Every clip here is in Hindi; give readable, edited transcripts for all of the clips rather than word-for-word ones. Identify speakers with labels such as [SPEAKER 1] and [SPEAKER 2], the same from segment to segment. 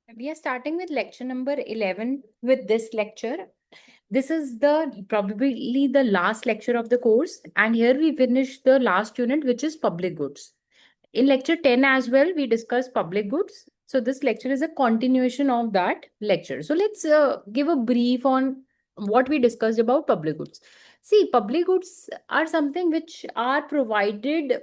[SPEAKER 1] We are starting with lecture number 11 with this lecture. This is the probably the last lecture of the course, and here we finish the last unit, which is public goods. In lecture 10 as well, we discussed public goods. So this lecture is a continuation of that lecture. So let's give a brief on what we discussed about public goods. See, public goods are something which are provided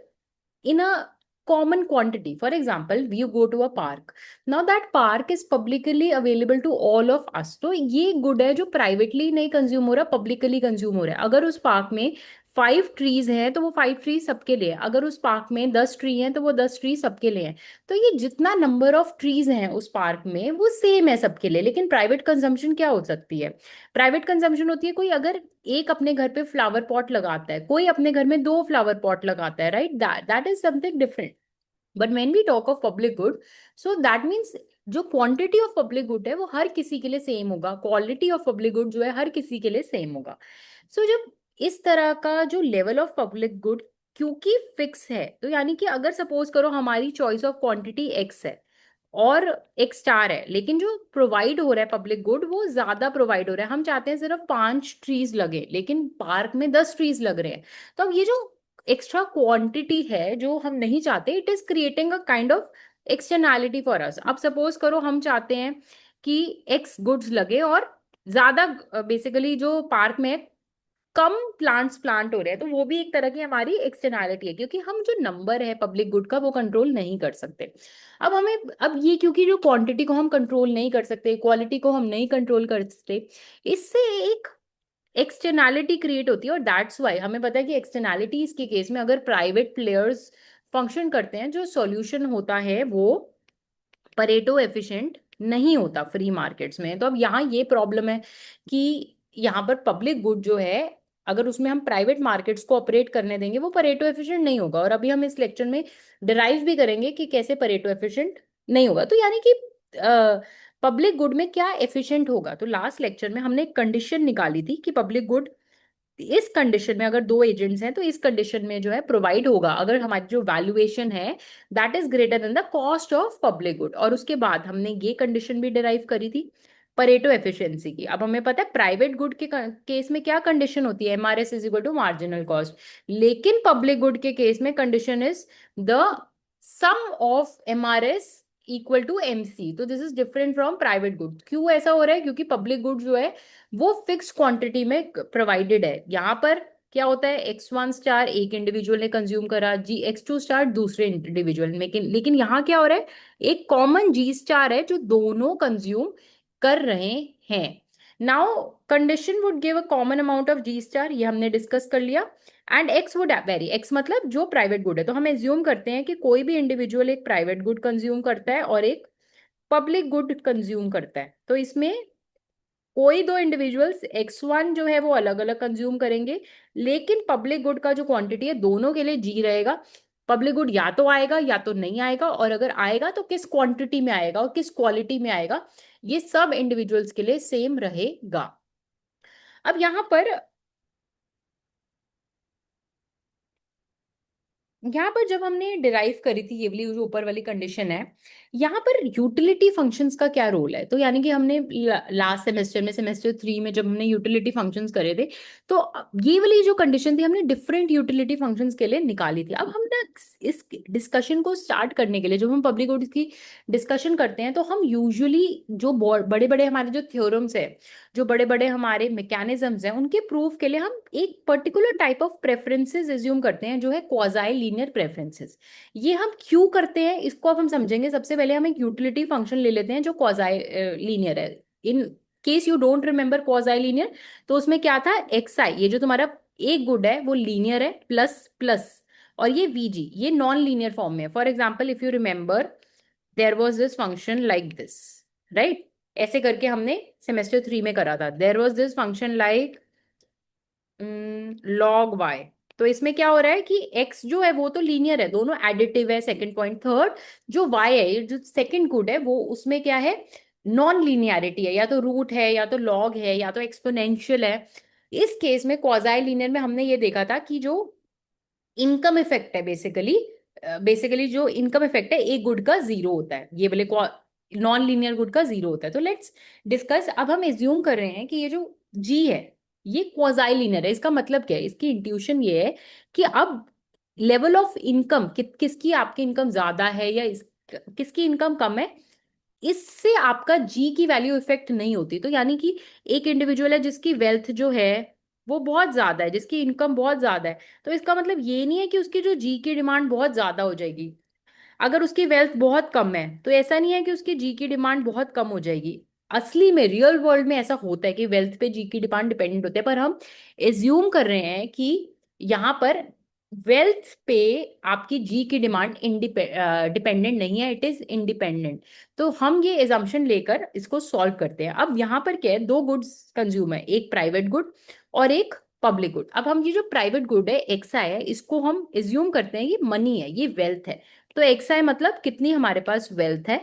[SPEAKER 1] in a common quantity. For example, you go to a park. Now that park is publicly available to all of us. तो ये गुड है जो प्राइवेटली नहीं कंज्यूम हो रहा, पब्लिकली कंज्यूम हो रहा है. अगर उस पार्क में 5 ट्रीज हैं तो वो 5 ट्रीज सबके लिए है. अगर उस पार्क में 10 ट्री हैं तो वो 10 ट्री सबके लिए हैं. तो ये जितना नंबर ऑफ ट्रीज हैं उस पार्क में वो सेम है सबके लिए. लेकिन प्राइवेट कंजम्पशन क्या हो सकती है? प्राइवेट कंजम्पशन होती है कोई अगर एक अपने घर पे फ्लावर पॉट लगाता है, कोई अपने घर में 2 फ्लावर पॉट लगाता है, right? That is something different. But when we talk of public good, so that means जो क्वांटिटी ऑफ पब्लिक गुड है वो हर किसी के लिए सेम होगा, क्वालिटी ऑफ पब्लिक गुड जो है हर किसी के लिए सेम होगा. सो जब इस तरह का जो लेवल ऑफ पब्लिक गुड क्योंकि फिक्स है, तो यानी कि अगर सपोज करो हमारी चॉइस ऑफ क्वांटिटी एक्स है और एक स्टार है, लेकिन जो प्रोवाइड हो रहा है पब्लिक गुड वो ज्यादा प्रोवाइड हो रहा है. हम चाहते हैं सिर्फ 5 ट्रीज लगे लेकिन पार्क में 10 ट्रीज लग रहे हैं. तो अब ये जो एक्स्ट्रा क्वांटिटी है जो हम नहीं चाहते, it is creating a kind of externality for us. अब सपोज करो हम चाहते हैं कि एक्स गुड्स लगे और ज्यादा बेसिकली जो पार्क में कम प्लांट हो रहे हैं, तो वो भी एक तरह की हमारी एक्सटर्नैलिटी है क्योंकि हम जो नंबर है पब्लिक गुड का वो कंट्रोल नहीं कर सकते. अब हमें अब ये क्योंकि जो क्वांटिटी को हम कंट्रोल नहीं कर सकते, क्वालिटी को हम नहीं कंट्रोल कर सकते, इससे एक एक्सटर्नैलिटी क्रिएट होती है. और दैट्स वाई हमें पता है कि एक्सटर्नैलिटीज के केस में अगर प्राइवेट प्लेयर्स फंक्शन करते हैं, जो सॉल्यूशन होता है वो परेटो एफिशिएंट नहीं होता फ्री मार्केट्स में. तो अब यहाँ ये प्रॉब्लम है कि यहाँ पर पब्लिक गुड जो है अगर उसमें हम प्राइवेट मार्केट्स को ऑपरेट करने देंगे वो परेटो एफिशिएंट नहीं होगा. और अभी हम इस लेक्चर में डिराइव भी करेंगे कि कैसे परेटो एफिशिएंट नहीं होगा. तो यानी कि पब्लिक गुड में क्या एफिशिएंट होगा. तो लास्ट लेक्चर में हमने एक कंडीशन निकाली थी कि पब्लिक गुड इस कंडीशन में अगर दो एजेंट्स हैं तो इस कंडीशन में जो है प्रोवाइड होगा अगर हमारी जो वैल्यूएशन है that is greater then the cost of public good. और उसके बाद हमने ये कंडीशन भी डिराइव करी थी परेटो एफिशिएंसी की. अब हमें पता है प्राइवेट गुड के केस में क्या कंडीशन होती है, MRS is equal to marginal cost. लेकिन पब्लिक गुड के केस में condition is the sum of MRS equal to MC. तो this is different from private good. क्यों ऐसा हो रहा है? क्योंकि पब्लिक गुड जो है वो फिक्स क्वांटिटी में प्रोवाइडेड है. यहाँ पर क्या होता है, X1 स्टार एक इंडिविजुअल ने कंज्यूम करा, जी X2 स्टार दूसरे इंडिविजुअल में, लेकिन यहाँ क्या हो रहा है, एक कॉमन G स्टार है जो दोनों कंज्यूम कर रहे हैं. Now condition would give a common amount of G star, ये हमने डिस्कस कर लिया. And x would very, x मतलब जो प्राइवेट गुड है. तो हम एज्यूम करते हैं कि कोई भी इंडिविजुअल एक प्राइवेट गुड कंज्यूम करता है और एक पब्लिक गुड कंज्यूम करता है. तो इसमें कोई दो इंडिविजुअल्स X1 जो है वो अलग अलग कंज्यूम करेंगे, लेकिन पब्लिक गुड का जो क्वांटिटी है दोनों के लिए जी रहेगा. पब्लिक गुड या तो आएगा या तो नहीं आएगा, और अगर आएगा तो किस क्वांटिटी में आएगा और किस क्वालिटी में आएगा, ये सब इंडिविजुअल्स के लिए सेम रहेगा. अब यहाँ पर जब हमने डिराइव करी थी ये वाली जो ऊपर वाली कंडीशन है, यहाँ पर यूटिलिटी फंक्शंस का क्या रोल है. तो यानी कि हमने लास्ट सेमेस्टर में सेमेस्टर 3 में जब हमने यूटिलिटी फंक्शंस करे थे, तो ये वाली जो कंडीशन थी हमने डिफरेंट यूटिलिटी फंक्शंस के लिए निकाली थी. अब हम ना इस डिस्कशन को स्टार्ट करने के लिए जब हम पब्लिक गुड्स की डिस्कशन करते हैं तो हम यूजुअली जो बड़े बड़े हमारे जो थ्योरम्स है, जो बड़े बड़े हमारे मैकेनिज्म्स हैं, उनके प्रूफ के लिए हम एक particular type of preferences assume करते हैं जो है क्वाजाई लीनियर प्रेफरेंसेस. ये हम क्यों करते हैं इसको अब हम समझेंगे. सबसे पहले हम एक यूटिलिटी फंक्शन ले लेते हैं जो क्वाजाई लीनियर है. इन case you don't remember quasi linear, तो उसमें क्या था, एक्स आई, ये जो तुम्हारा एक गुड है वो लीनियर है प्लस प्लस, और ये वीजी ये नॉन लीनियर फॉर्म में है. For example if you remember there was this function like this, right? ऐसे करके हमने सेमेस्टर 3 में करा था. There was this function like log Y. तो इसमें क्या हो रहा है कि x जो है वो तो लीनियर है, दोनों एडिटिव है. Second point. थर्ड, जो y है, ये जो सेकंड गुड है, वो उसमें क्या है, नॉन लीनियरिटी है, या तो रूट है या तो लॉग है या तो एक्सपोनेंशियल है. इस केस में क्वाजाई लीनियर में हमने ये देखा था कि जो इनकम इफेक्ट है बेसिकली जो इनकम इफेक्ट है एक गुड का जीरो होता है. ये बोले नॉन लीनियर गुड का 0 होता है। तो लेट्स डिस्कस। अब हम एज्यूम कर रहे हैं कि ये जो जी है ये क्वाजाई लीनियर है। इसका मतलब क्या है? इसकी इंट्यूशन ये है कि अब लेवल ऑफ इनकम किसकी आपकी इनकम ज्यादा है या किसकी इनकम कम है, इससे आपका जी की वैल्यू इफेक्ट नहीं होती। तो यानी कि एक इंडिविजुअल है जिसकी वेल्थ जो है वो बहुत ज्यादा है, जिसकी इनकम बहुत ज्यादा है, तो इसका मतलब ये नहीं है कि उसकी जो जी की डिमांड बहुत ज्यादा हो जाएगी। अगर उसकी वेल्थ बहुत कम है तो ऐसा नहीं है कि उसकी जी की डिमांड बहुत कम हो जाएगी। असली में रियल वर्ल्ड में ऐसा होता है कि वेल्थ पे जी की डिमांड डिपेंडेंट होते हैं, पर हम एज्यूम कर रहे हैं कि यहाँ पर वेल्थ पे आपकी जी की डिमांड डिपेंडेंट नहीं है, इट इज इंडिपेंडेंट। तो हम ये एजम्पशन लेकर इसको सॉल्व करते हैं। अब यहाँ पर क्या है, दो गुड्स कंज्यूम है, एक प्राइवेट गुड और एक पब्लिक गुड। अब हम ये जो प्राइवेट गुड है एक्स आई है, इसको हम एज्यूम करते हैं ये मनी है, ये वेल्थ है। तो एक्स आई मतलब कितनी हमारे पास वेल्थ है,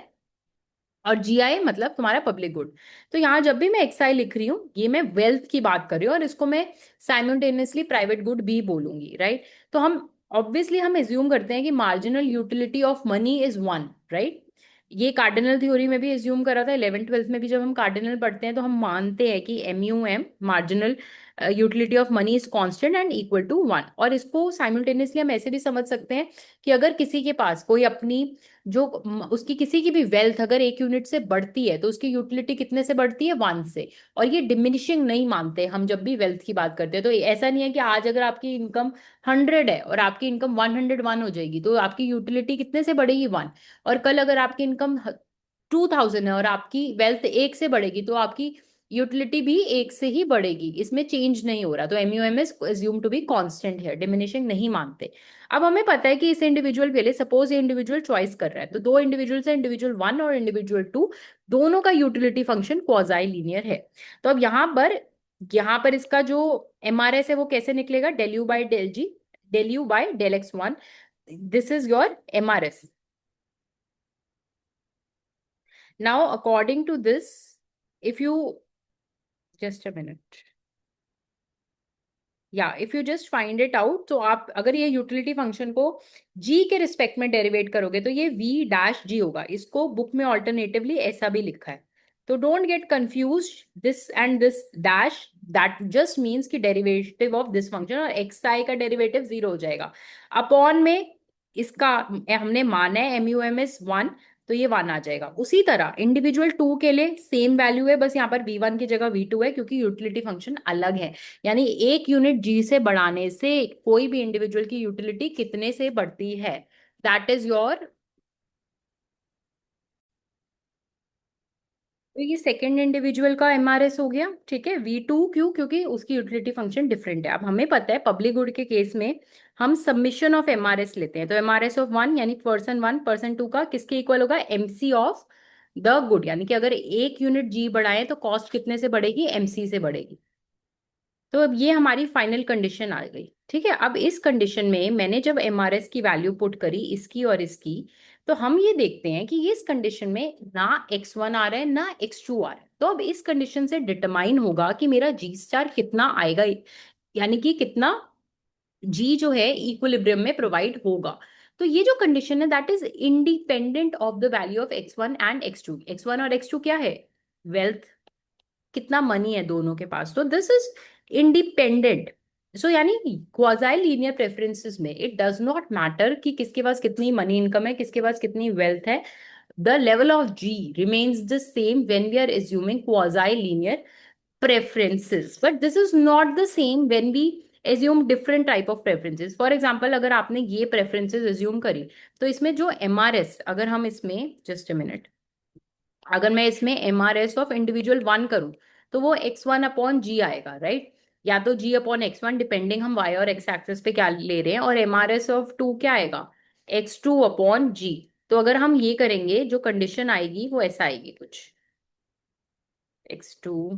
[SPEAKER 1] और जी आई मतलब तुम्हारा पब्लिक गुड। तो यहाँ जब भी मैं एक्स आई लिख रही हूँ ये मैं वेल्थ की बात कर रही हूँ, और इसको मैं साइमल्टेनियसली प्राइवेट गुड भी बोलूंगी, राइट। तो हम ऑब्वियसली हम एज्यूम करते हैं कि marginal utility of money is 1, right. ये कार्डिनल थ्योरी में भी एज्यूम करा था, 11th 12th में भी जब हम कार्डिनल पढ़ते हैं तो हम मानते हैं कि MUM marginal utility of money is constant and equal to 1। और इसको साइमल्टेनियसली हम ऐसे भी समझ सकते हैं कि अगर किसी के पास कोई अपनी जो उसकी किसी की भी वेल्थ अगर 1 यूनिट से बढ़ती है तो उसकी यूटिलिटी कितने से बढ़ती है, 1 से। और ये डिमिनिशिंग नहीं मानते हम जब भी वेल्थ की बात करते हैं। तो ऐसा नहीं है कि आज अगर आपकी इनकम 100 है और आपकी इनकम 101 हो जाएगी तो आपकी यूटिलिटी कितने से बढ़ेगी, 1। और कल अगर आपकी इनकम 2000 है और आपकी वेल्थ 1 से बढ़ेगी तो आपकी यूटिलिटी भी 1 से ही बढ़ेगी, इसमें चेंज नहीं हो रहा। तो MUM is assume to be constant है, डिमिनिशिंग नहीं मानते। अब हमें पता है कि इस इंडिविजुअल के लिए सपोज ये इंडिविजुअल चॉइस कर रहा है, तो दो इंडिविजुअल्स है, इंडिविजुअल 1 और इंडिविजुअल 2, दोनों का यूटिलिटी फंक्शन क्वाजाई लीनियर है। तो अब यहाँ पर इसका जो MRS है वो कैसे निकलेगा, del U by del G, del U by del x1, this is your MRS। Now according to this, if you just a minute, या if you just find it out, तो आप अगर ये यूटिलिटी फंक्शन को जी के रिस्पेक्ट में डेरिवेट करोगे तो ये V डैश जी होगा। इसको बुक में ऑल्टरनेटिवली ऐसा भी लिखा है। तो don't get confuse, this and this dash that just means कि डेरिवेटिव ऑफ दिस फंक्शन, और एक्स आई का डेरिवेटिव 0 हो जाएगा अपॉन में इसका। हमने माना है MUM is 1, तो ये 1 आ जाएगा। उसी तरह इंडिविजुअल 2 के लिए सेम वैल्यू है, बस यहाँ पर V1 की जगह V2 है क्योंकि यूटिलिटी फंक्शन अलग है। यानी 1 यूनिट जी से बढ़ाने से कोई भी इंडिविजुअल की यूटिलिटी कितने से बढ़ती है, दैट इज योर। तो ये सेकेंड इंडिविजुअल का MRS हो गया, ठीक है। V2 क्यों, क्योंकि उसकी यूटिलिटी फंक्शन डिफरेंट है। अब हमें पता है पब्लिक गुड के केस में हम सबमिशन ऑफ MRS लेते हैं, तो MRS ऑफ 1 यानी पर्सन 1 पर्सन 2 का किसके इक्वल होगा, MC ऑफ द गुड। यानी कि अगर 1 यूनिट जी बढ़ाए तो कॉस्ट कितने से बढ़ेगी, MC से बढ़ेगी। तो अब ये हमारी फाइनल कंडीशन आ गई, ठीक है। अब इस कंडीशन में मैंने जब MRS की वैल्यू पुट करी इसकी और इसकी, तो हम ये देखते हैं कि ये इस कंडीशन में ना x1 आ रहा है ना x2 आ रहा है। तो अब इस कंडीशन से डिटरमाइन होगा कि मेरा जी स्टार कितना आएगा, यानी कि कितना जी जो है इक्विलिब्रियम में प्रोवाइड होगा। तो ये जो कंडीशन है that is independent of the value of x1 and x2। x1 और x2 क्या है, वेल्थ, कितना मनी है दोनों के पास। तो दिस इज इंडिपेंडेंट। सो यानी क्वाजाई लीनियर प्रेफरेंसेस में इट डज नॉट मैटर कि किसके पास कितनी मनी इनकम है, किसके पास कितनी वेल्थ है, the level of G remains the same when we are assuming quasi linear preferences. But this is not the same when we assume different type of preferences. For example, अगर आपने ये preferences assume करी तो इसमें जो MRS, अगर हम इसमें just a minute, अगर मैं इसमें MRS ऑफ इंडिविजुअल 1 करूं तो वो x1 अपॉन जी आएगा, राइट। या तो g अपॉन x1 डिपेंडिंग हम y और x एक्सेस पे क्या ले रहे हैं, और MRS ऑफ 2 क्या आएगा, x2 अपॉन जी। तो अगर हम ये करेंगे जो कंडीशन आएगी वो ऐसा आएगी कुछ, x2।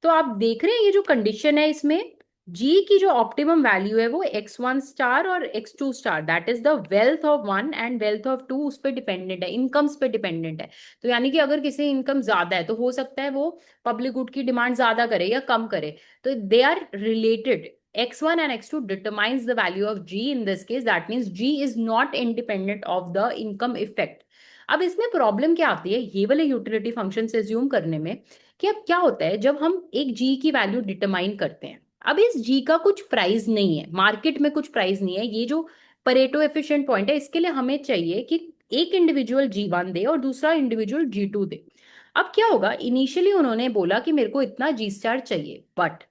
[SPEAKER 1] तो आप देख रहे हैं ये जो कंडीशन है इसमें g की जो ऑप्टिमम वैल्यू है वो x1 स्टार और x2 star, that is the wealth of 1 and wealth of 2 उस पर डिपेंडेंट है, इनकम्स पे डिपेंडेंट है। तो यानी कि अगर किसी इनकम ज्यादा है तो हो सकता है वो पब्लिक गुड की डिमांड ज्यादा करे या कम करे, तो they are related. x1 and x2 determines the value of g in this case. That means g is not independent of the income effect. अब इसमें प्रॉब्लम क्या आती है ये वाले यूटिलिटी फंक्शन से एज्यूम करने में, कि अब क्या होता है जब हम एक जी की वैल्यू डिटरमाइन करते हैं, अब इस जी का कुछ प्राइस नहीं है, मार्केट में कुछ प्राइस नहीं है, ये जो परेटो एफिशिएंट पॉइंट है इसके लिए हमें चाहिए कि एक इंडिविजुअल जी1 दे और दूसरा इंडिविजुअल जी2 दे। अब क्या होगा, इनिशियली उन्होंने बोला कि मेरे को इतना जी स्टार चाहिए, बट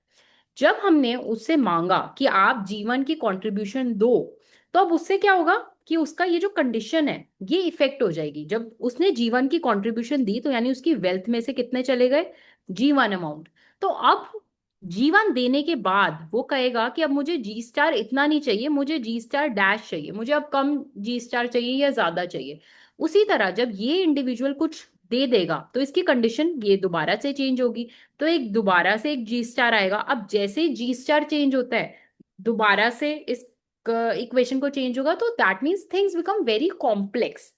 [SPEAKER 1] जब हमने उससे मांगा कि आप जीवन की कंट्रीब्यूशन दो, तो अब उससे क्या होगा कि उसका ये जो कंडीशन है ये इफेक्ट हो जाएगी। जब उसने जीवन की कंट्रीब्यूशन दी तो यानी उसकी वेल्थ में से कितने चले गए, जीवन अमाउंट। तो अब जीवन देने के बाद वो कहेगा कि अब मुझे जी स्टार इतना नहीं चाहिए, मुझे जी स्टार डैश चाहिए, मुझे अब कम जी स्टार चाहिए या ज्यादा चाहिए। उसी तरह जब ये इंडिविजुअल कुछ दे देगा तो इसकी कंडीशन ये दोबारा से चेंज होगी, तो एक दोबारा से एक जी स्टार आएगा। अब जैसे ही जी स्टार चेंज होता है दोबारा से इस इक्वेशन को चेंज होगा, तो that means things become very complex.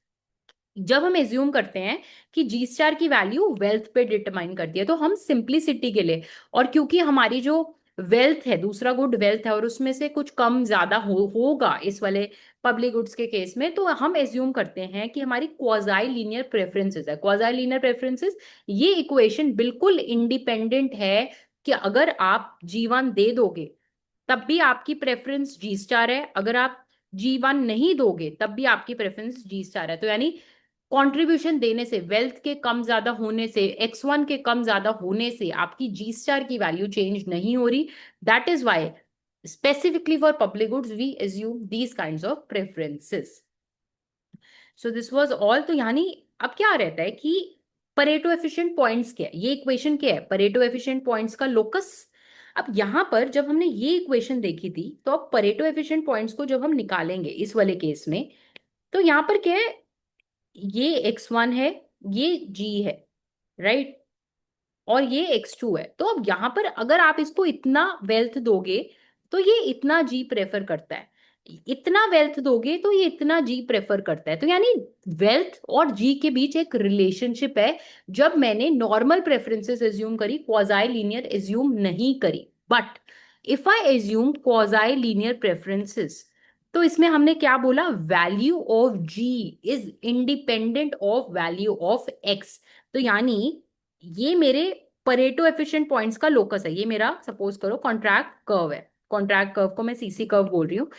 [SPEAKER 1] जब हम एज्यूम करते हैं कि जी स्टार की वैल्यू वेल्थ पे डिटरमाइन करती है, तो हम सिंप्लिसिटी के लिए, और क्योंकि हमारी जो वेल्थ है दूसरा गुड वेल्थ है और उसमें से कुछ कम ज्यादा होगा इस वाले पब्लिक गुड्स के केस में, तो हम एज्यूम करते हैं कि हमारी क्वाजाई लीनियर प्रेफरेंसेस है। क्वाजाई लीनियर प्रेफरेंसेस, ये इक्वेशन बिल्कुल इंडिपेंडेंट है कि अगर आप जीवन दे दोगे तब भी आपकी प्रेफरेंस जी स्टार है, अगर आप जी1 नहीं दोगे तब भी आपकी प्रेफरेंस जी स्टार है। तो यानी कंट्रीब्यूशन देने से, वेल्थ के कम ज्यादा होने से, x1 के कम ज्यादा होने से आपकी जी स्टार की वैल्यू चेंज नहीं हो रही। That is why specifically for public goods we assume these kinds of preferences. So this was all. तो यानी अब क्या रहता है कि परेटो एफिशिएंट पॉइंट्स क्या है, ये इक्वेशन क्या है, परेटो एफिशिएंट पॉइंट्स का लोकस। अब यहां पर जब हमने ये इक्वेशन देखी थी, तो अब परेटो एफिशिएंट पॉइंट्स को जब हम निकालेंगे इस वाले केस में, तो यहाँ पर क्या है, ये x1 है, ये g है, राइट, और ये x2 है। तो अब यहां पर अगर आप इसको इतना वेल्थ दोगे तो ये इतना जी प्रेफर करता है, इतना वेल्थ दोगे तो ये इतना जी प्रेफर करता है। तो यानी वेल्थ और जी के बीच एक रिलेशनशिप है। जब मैंने नॉर्मल प्रेफरेंसेस एज्यूम करी, क्वाजाई लीनियर एज्यूम नहीं करी, but if I assume quasi linear preferences, तो इसमें हमने क्या बोला, value of G is independent of value of X. तो यानी ये मेरे परेटो एफिशिएंट पॉइंट्स का लोकस है। ये मेरा सपोज करो कॉन्ट्रैक्ट कर्व है, कॉन्ट्रैक्ट कर्व को मैं सीसी कर्व बोल रही हूँ।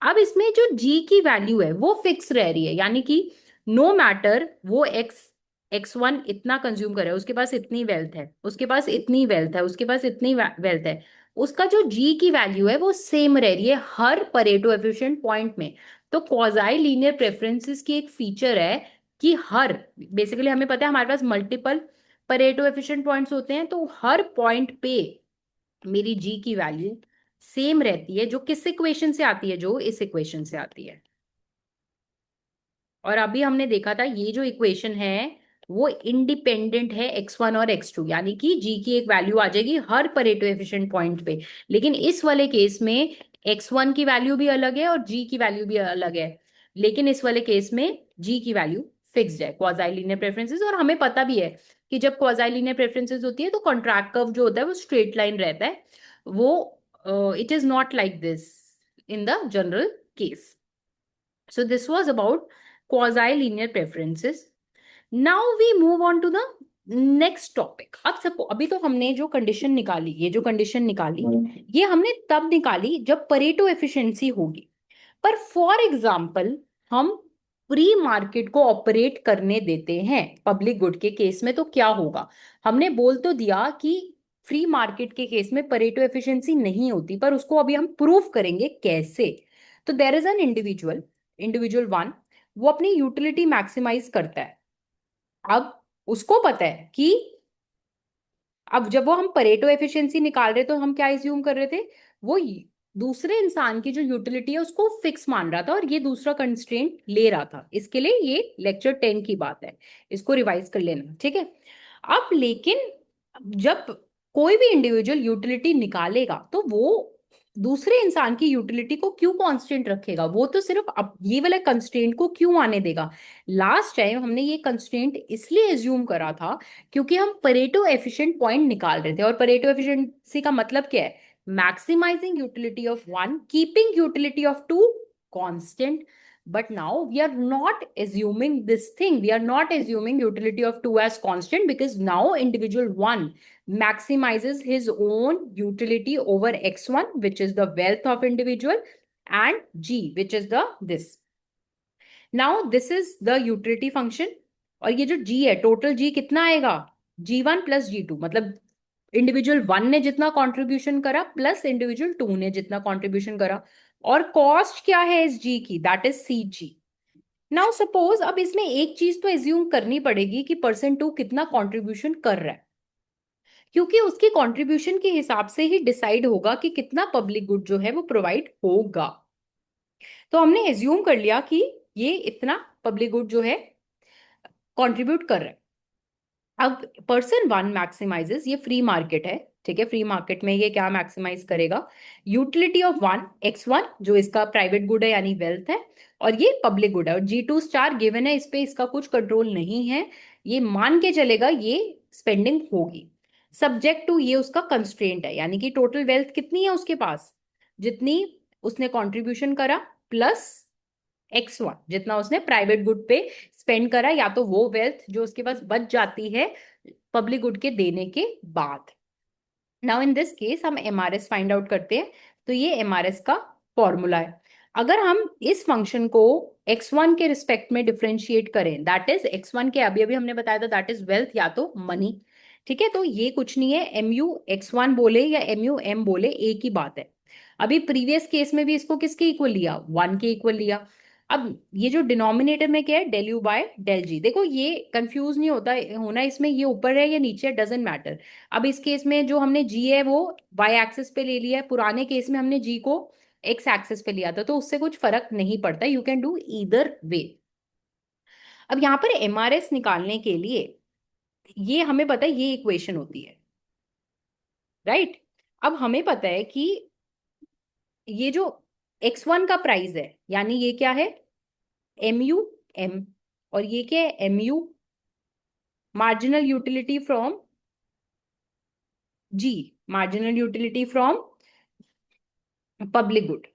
[SPEAKER 1] अब इसमें जो जी की वैल्यू है वो फिक्स रह रही है, यानी कि नो मैटर वो x1 इतना कंज्यूम करे, उसके पास इतनी वेल्थ है, उसके पास इतनी वेल्थ है, उसके पास इतनी वेल्थ है, उसका जो जी की वैल्यू है वो सेम रह रही है हर परेटो एफिशिएंट पॉइंट में। तो क्वाजाई लीनियर प्रेफरेंसेस की एक फीचर है कि हर, बेसिकली हमें पता है हमारे पास मल्टीपल परेटो एफिशिएंट पॉइंट्स होते हैं, तो हर पॉइंट पे मेरी जी की वैल्यू सेम रहती है, जो किस इक्वेशन से आती है, जो इस इक्वेशन से आती है। और अभी हमने देखा था ये जो इक्वेशन है वो इंडिपेंडेंट है x1 और x2, यानी कि g की एक वैल्यू आ जाएगी हर परेटो एफिशिएंट पॉइंट पे। लेकिन इस वाले केस में x1 की वैल्यू भी अलग है और g की वैल्यू भी अलग है, लेकिन इस वाले केस में g की वैल्यू फिक्स्ड है, क्वाजाई लीनियर प्रेफरेंसेस। और हमें पता भी है कि जब क्वाजाई लीनियर प्रेफरेंसेस होती है तो कॉन्ट्रैक्ट कर्व जो होता है वो स्ट्रेट लाइन रहता है, वो it is not like this in the general case. So this was about quasi-linear preferences. Now we move on to the next topic. अब सबको, अभी तो हमने जो कंडीशन निकाली, ये जो कंडीशन निकाली ये हमने तब निकाली जब परेटो एफिशिएंसी होगी। पर फॉर एग्जाम्पल हम प्री मार्केट को ऑपरेट करने देते हैं पब्लिक गुड के केस में, तो क्या होगा, हमने बोल तो दिया कि फ्री मार्केट के केस में परेटो एफिशिएंसी नहीं होती, पर उसको अभी हम प्रूव करेंगे कैसे। तो there is an individual, individual one, वो अपनी यूटिलिटी मैक्सिमाइज करता है। अब उसको पता है कि अब जब वो हम परेटो एफिशिएंसी निकाल रहे तो हम क्या एज्यूम कर रहे थे, वो दूसरे इंसान की जो यूटिलिटी है उसको फिक्स मान रहा था और ये दूसरा कंस्ट्रेंट ले रहा था। इसके लिए ये लेक्चर 10 की बात है, इसको रिवाइज कर लेना, ठीक है। अब लेकिन जब कोई भी इंडिविजुअल यूटिलिटी निकालेगा तो वो दूसरे इंसान की यूटिलिटी को क्यों कांस्टेंट रखेगा, वो तो सिर्फ अब ये वाले कंस्ट्रेंट को क्यों आने देगा। लास्ट टाइम हमने ये कंस्ट्रेंट इसलिए एज्यूम करा था क्योंकि हम परेटो एफिशिएंट पॉइंट निकाल रहे थे, और परेटो एफिशिएंसी का मतलब क्या है maximizing utility of one, keeping utility of two constant. But now we are not assuming this thing. We are not assuming utility of two as constant, because now individual one maximizes his own utility over x1, which is the wealth of individual, and g, which is the this. Now this is the utility function. और ये जो g है, टोटल g कितना आएगा, g1 प्लस g2, मतलब इंडिविजुअल वन ने जितना कंट्रीब्यूशन करा प्लस इंडिविजुअल टू ने जितना कंट्रीब्यूशन करा, और कॉस्ट क्या है इस जी की, that is C G. Now suppose, अब इसमें एक चीज तो एज्यूम करनी पड़ेगी कि पर्सन टू कितना कंट्रीब्यूशन कर रहा है, क्योंकि उसकी कंट्रीब्यूशन के हिसाब से ही डिसाइड होगा कि कितना पब्लिक गुड जो है वो प्रोवाइड होगा. तो हमने एज्यूम कर लिया कि ये इतना पब्लिक गुड जो है कंट्रीब्यूट कर रहा है. अब पर्सन वन मैक्सिमाइजेस, ये फ्री मार्केट है, ठीक है, फ्री मार्केट में ये क्या मैक्सिमाइज करेगा, यूटिलिटी ऑफ वन x1 जो इसका प्राइवेट गुड है यानी वेल्थ है, और ये पब्लिक गुड है, और G2 स्टार गिवन है, इस पे इसका कुछ कंट्रोल नहीं है, ये मान के चलेगा ये स्पेंडिंग होगी. सब्जेक्ट टू, ये उसका कंस्ट्रेंट है, यानी कि टोटल वेल्थ कितनी है उसके पास, जितनी उसने कंट्रीब्यूशन करा प्लस x1 जितना उसने प्राइवेट गुड पे स्पेंड करा, या तो वो वेल्थ जो उसके पास बच जाती है पब्लिक गुड के देने के बाद. नाउ इन दिस केस हम एमआरएस फाइंड आउट करते हैं. तो ये एमआरएस का फॉर्मूला है. अगर हम इस फंक्शन को x1 के रिस्पेक्ट में डिफरेंशिएट करें, दैट इज x1 के अभी अभी हमने बताया था, दैट इज वेल्थ या तो मनी, ठीक है. तो ये कुछ नहीं है, mu x1 बोले या mu m बोले एक ही बात है. अभी प्रीवियस केस में भी इसको किसके इक्वल लिया, वन के इक्वल लिया. अब ये जो डिनोमिनेटर में क्या है, डेल यू बाय डेल जी. देखो ये कंफ्यूज नहीं होता होना इसमें, ये ऊपर है या नीचे है डजेंट मैटर. अब इस केस में जो हमने जी है वो वाई एक्सिस पे ले लिया है, पुराने केस में हमने जी को एक्स एक्सिस पे लिया था, तो उससे कुछ फर्क नहीं पड़ता, you can do either way. अब यहाँ पर एमआरएस निकालने के लिए ये हमें पता है ये इक्वेशन होती है, राइट. अब हमें पता है कि ये जो x1 का प्राइस है, यानी ये क्या है, एम यू एम, और ये क्या है, M U marginal utility from G, marginal utility from public good.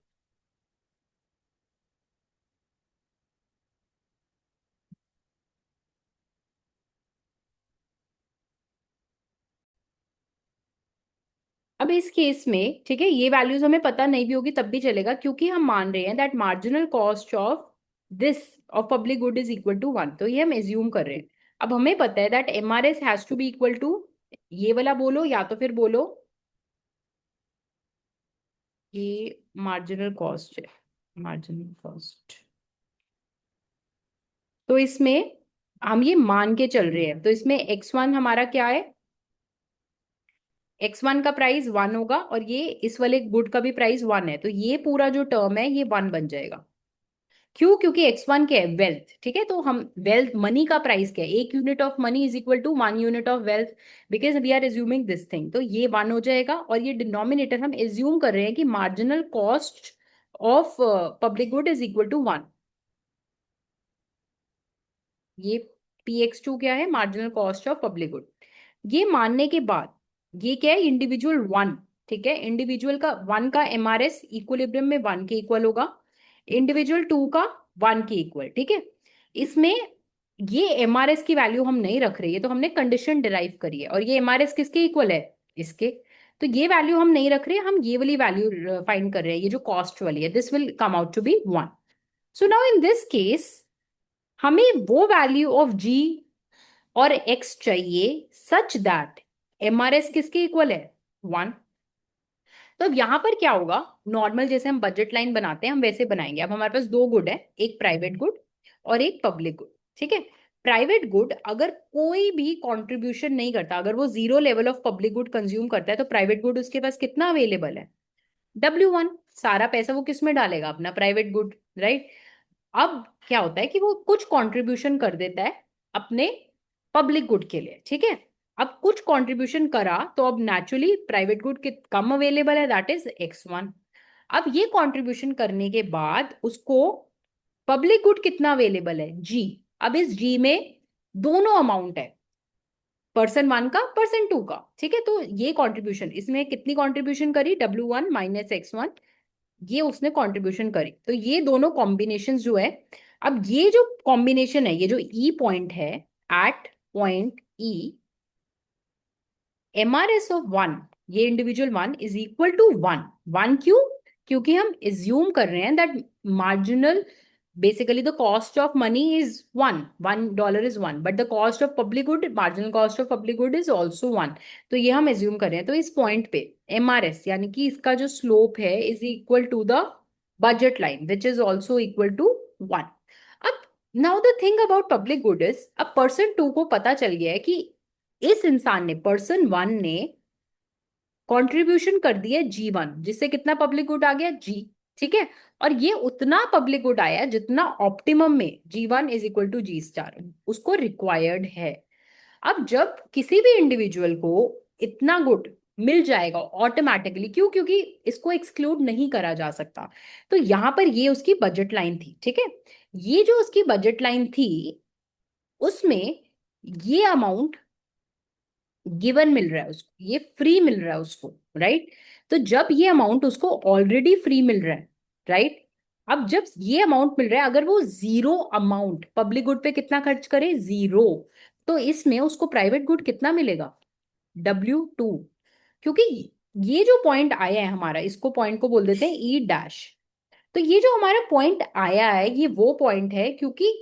[SPEAKER 1] अब इस केस में ठीक है, ये वैल्यूज हमें पता नहीं भी होगी तब भी चलेगा, क्योंकि हम मान रहे हैं that marginal cost of this of public good is equal to one, तो ये हम एज्यूम कर रहे हैं. अब हमें पता है that MRS has to be equal to, ये वाला बोलो या तो फिर बोलो ये मार्जिनल कॉस्ट है, मार्जिनल कॉस्ट. तो इसमें हम ये मान के चल रहे हैं, तो इसमें x1 हमारा क्या है, x1 का प्राइस वन होगा, और ये इस वाले गुड का भी प्राइस वन है, तो ये पूरा जो टर्म है ये वन बन जाएगा. क्यों, क्योंकि x1 क्या है, वेल्थ, ठीक है. तो हम वेल्थ मनी का प्राइस क्या है, एक unit of money is equal to one unit of wealth, because we are assuming this thing, तो ये वन हो जाएगा. और ये डिनोमिनेटर हम एज्यूम कर रहे हैं कि marginal cost of public good is equal to one. ये px2 क्या है, marginal cost of public good. ये मानने के बाद ये क्या है, इंडिविजुअल वन, ठीक है, इंडिविजुअल का वन का एमआरएस इक्विलिब्रियम में वन के इक्वल होगा, इंडिविजुअल टू का वन के इक्वल, ठीक है. इसमें ये एमआरएस की वैल्यू हम नहीं रख रहे हैं, तो हमने कंडीशन डिराइव करी है, और ये एमआरएस किसके इक्वल है, इसके. तो ये वैल्यू हम नहीं रख रहे, हम ये वाली वैल्यू फाइंड कर रहे हैं, ये जो कॉस्ट वाली है, this will come out to be one. So now in this case हमें वो वैल्यू ऑफ जी और x चाहिए सच दैट एमआरएस किसके इक्वल है, वन. तो अब यहां पर क्या होगा, नॉर्मल जैसे हम बजट लाइन बनाते हैं हम वैसे बनाएंगे. अब हमारे पास दो गुड है, एक प्राइवेट गुड और एक पब्लिक गुड, ठीक है. प्राइवेट गुड अगर कोई भी कंट्रीब्यूशन नहीं करता, अगर वो zero level of public good consume करता है, तो प्राइवेट गुड उसके पास कितना अवेलेबल है, W1. सारा पैसा वो किस में डालेगा, अपना प्राइवेट गुड, राइट. अब क्या होता है कि वो कुछ कंट्रीब्यूशन कर देता है अपने पब्लिक गुड के लिए, ठीक है. अब कुछ कंट्रीब्यूशन करा तो अब naturally private good come available है, दैट इज x1. अब ये कंट्रीब्यूशन करने के बाद उसको पब्लिक गुड कितना अवेलेबल है, g. अब इस g में दोनों अमाउंट है, पर्सन वन का, पर्सन टू का, ठीक है। तो ये कंट्रीब्यूशन, इसमें कितनी कंट्रीब्यूशन करी, W1 माइनस X1, ये उसने कंट्रीब्यूशन करी। तो ये दोनों कॉम्बिनेशन जो है, अब ये जो कॉम्बिनेशन है, ये जो ई पॉइंट है, at point E, MRS of one, ये individual one is equal to one. One क्यों? क्योंकि हम एज्यूम कर रहे हैं that marginal, basically the cost of money is $1 is one, but the cost of public good, marginal cost of public good is also one। तो ये हम एज्यूम कर रहे हैं। तो इस पॉइंट पे MRS यानी कि इसका जो स्लोप है is equal to the budget line which is also equal to one. अब now the thing about public good is, अब पर्सन टू को पता चल गया है कि इस इंसान ने, पर्सन वन ने कंट्रीब्यूशन कर दिया G1, जिससे कितना पब्लिक गुड आ गया, G, ठीक है। और ये उतना पब्लिक गुड आया जितना ऑप्टिमम में G1 is equal to G star उसको रिक्वायर्ड है। अब जब किसी भी इंडिविजुअल को इतना गुड मिल जाएगा ऑटोमेटिकली, क्यों? क्योंकि इसको एक्सक्लूड नहीं करा जा सकता। तो यहां पर ये उसकी बजट लाइन थी, ठीक है। ये जो उसकी बजट लाइन थी, उसमें ये अमाउंट गिवन मिल रहा है उसको, ये फ्री मिल रहा है उसको, राइट। तो जब ये अमाउंट उसको ऑलरेडी फ्री मिल रहा है, राइट, अब जब ये अमाउंट मिल रहा है, अगर वो जीरो अमाउंट पब्लिक गुड पे कितना खर्च करे, जीरो, तो इसमें उसको प्राइवेट गुड कितना मिलेगा, W2। क्योंकि ये जो पॉइंट आया है हमारा, इसको पॉइंट को बोल देते हैं ई डैश। तो ये जो हमारा पॉइंट आया है, ये वो पॉइंट है क्योंकि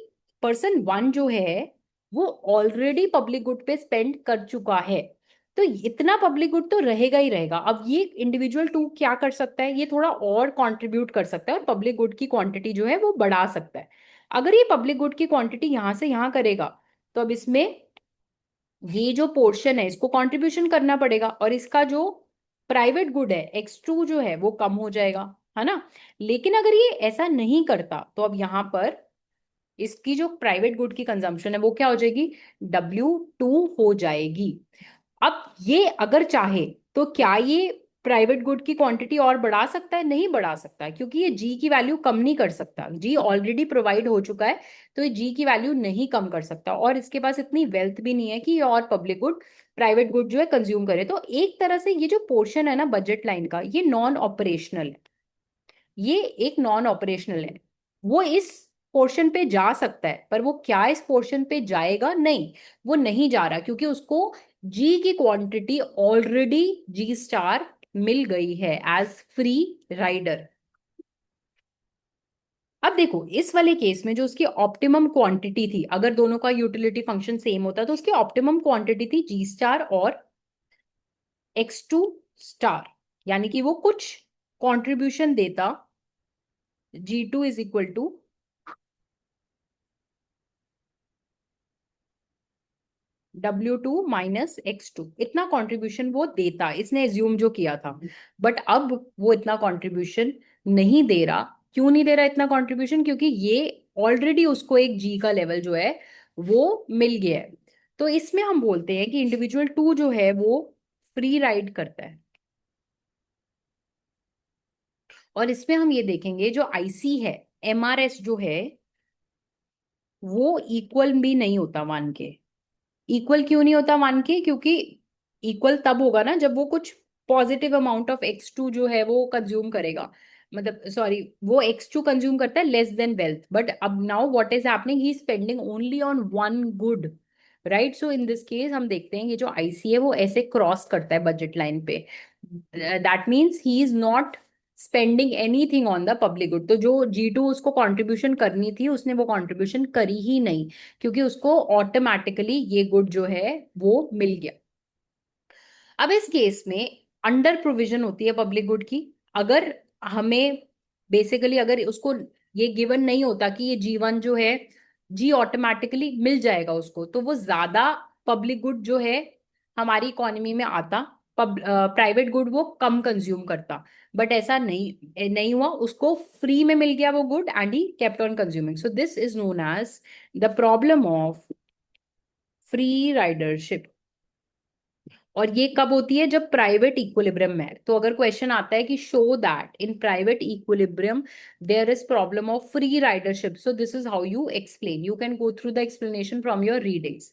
[SPEAKER 1] पर्सन वन जो है वो ऑलरेडी पब्लिक गुड पे स्पेंड कर चुका है। तो इतना पब्लिक गुड तो रहेगा ही रहेगा। अब ये इंडिविजुअल टू क्या कर सकता है, ये थोड़ा और कंट्रीब्यूट कर सकता है और पब्लिक गुड की क्वांटिटी जो है वो बढ़ा सकता है। अगर ये पब्लिक गुड की क्वांटिटी यहां से यहां करेगा, तो अब इसमें ये जो पोर्शन है इसको कंट्रीब्यूशन करना पड़ेगा, और इसका जो प्राइवेट गुड है X2 जो है वो कम हो जाएगा, है ना। लेकिन अगर ये ऐसा नहीं करता, तो अब यहां पर इसकी जो प्राइवेट गुड की कंजम्पशन है वो क्या हो जाएगी, W2 हो जाएगी। अब ये अगर चाहे तो क्या ये प्राइवेट गुड की क्वांटिटी और बढ़ा सकता है, नहीं बढ़ा सकता है, क्योंकि ये G की वैल्यू कम नहीं कर सकता, G ऑलरेडी प्रोवाइड हो चुका है। तो ये G की वैल्यू नहीं कम कर सकता, और इसके पास इतनी वेल्थ भी नहीं है कि ये और पब्लिक गुड, प्राइवेट गुड जो है कंज्यूम करे। तो एक तरह से ये जो पोर्शन है ना बजट लाइन का, ये नॉन ऑपरेशनल है, ये एक नॉन ऑपरेशनल है। वो इस पोर्शन पे जा सकता है, पर वो क्या इस पोर्शन पे जाएगा, नहीं, वो नहीं जा रहा, क्योंकि उसको G की क्वांटिटी ऑलरेडी G स्टार मिल गई है एज फ्री राइडर। अब देखो इस वाले केस में जो उसकी ऑप्टिमम क्वांटिटी थी, अगर दोनों का यूटिलिटी फंक्शन सेम होता तो उसकी ऑप्टिमम क्वांटिटी थी G स्टार और X2 स्टार, यानी कि वो कुछ कंट्रीब्यूशन देता, G2 is equal to W2 minus X2, इतना कंट्रीब्यूशन वो देता, इसने एज्यूम जो किया था। बट अब वो इतना कंट्रीब्यूशन नहीं दे रहा। क्यों नहीं दे रहा इतना कंट्रीब्यूशन? क्योंकि ये ऑलरेडी उसको एक G का लेवल जो है वो मिल गया है। तो इसमें हम बोलते हैं कि इंडिविजुअल टू जो है वो फ्री राइड करता है। और इसमें हम ये देखेंगे जो IC है, MRS जो है वो इक्वल भी नहीं होता वन के। इक्वल क्यों नहीं होता वन के? क्योंकि इक्वल तब होगा ना जब वो कुछ पॉजिटिव अमाउंट ऑफ X2 जो है वो कंज्यूम करेगा, मतलब सॉरी, वो X2 कंज्यूम करता है लेस देन वेल्थ। बट अब now what is happening, he spending only on one good, right. So in this case हम देखते हैं ये जो IC है वो ऐसे क्रॉस करता है बजट लाइन पे, that means he is not spending anything on the public good. तो जो G2 उसको कंट्रीब्यूशन करनी थी उसने वो कंट्रीब्यूशन करी ही नहीं, क्योंकि उसको ऑटोमेटिकली ये गुड जो है वो मिल गया। अब इस केस में अंडर प्रोविजन होती है पब्लिक गुड की। अगर हमें बेसिकली अगर उसको ये गिवन नहीं होता कि ये G1 जो है G ऑटोमेटिकली मिल जाएगा उसको, तो वो ज्यादा पब्लिक गुड जो है हमारी इकोनॉमी में आता, प्राइवेट गुड वो कम कंज्यूम करता। बट ऐसा नहीं हुआ, उसको फ्री में मिल गया वो good and he kept on consuming. So this is known as the problem of free ridership. और ये कब होती है? जब प्राइवेट इक्विलिब्रियम में है। तो अगर क्वेश्चन आता है कि show that in private equilibrium there is problem of free ridership, so this is how you explain, you can go through the explanation from your readings.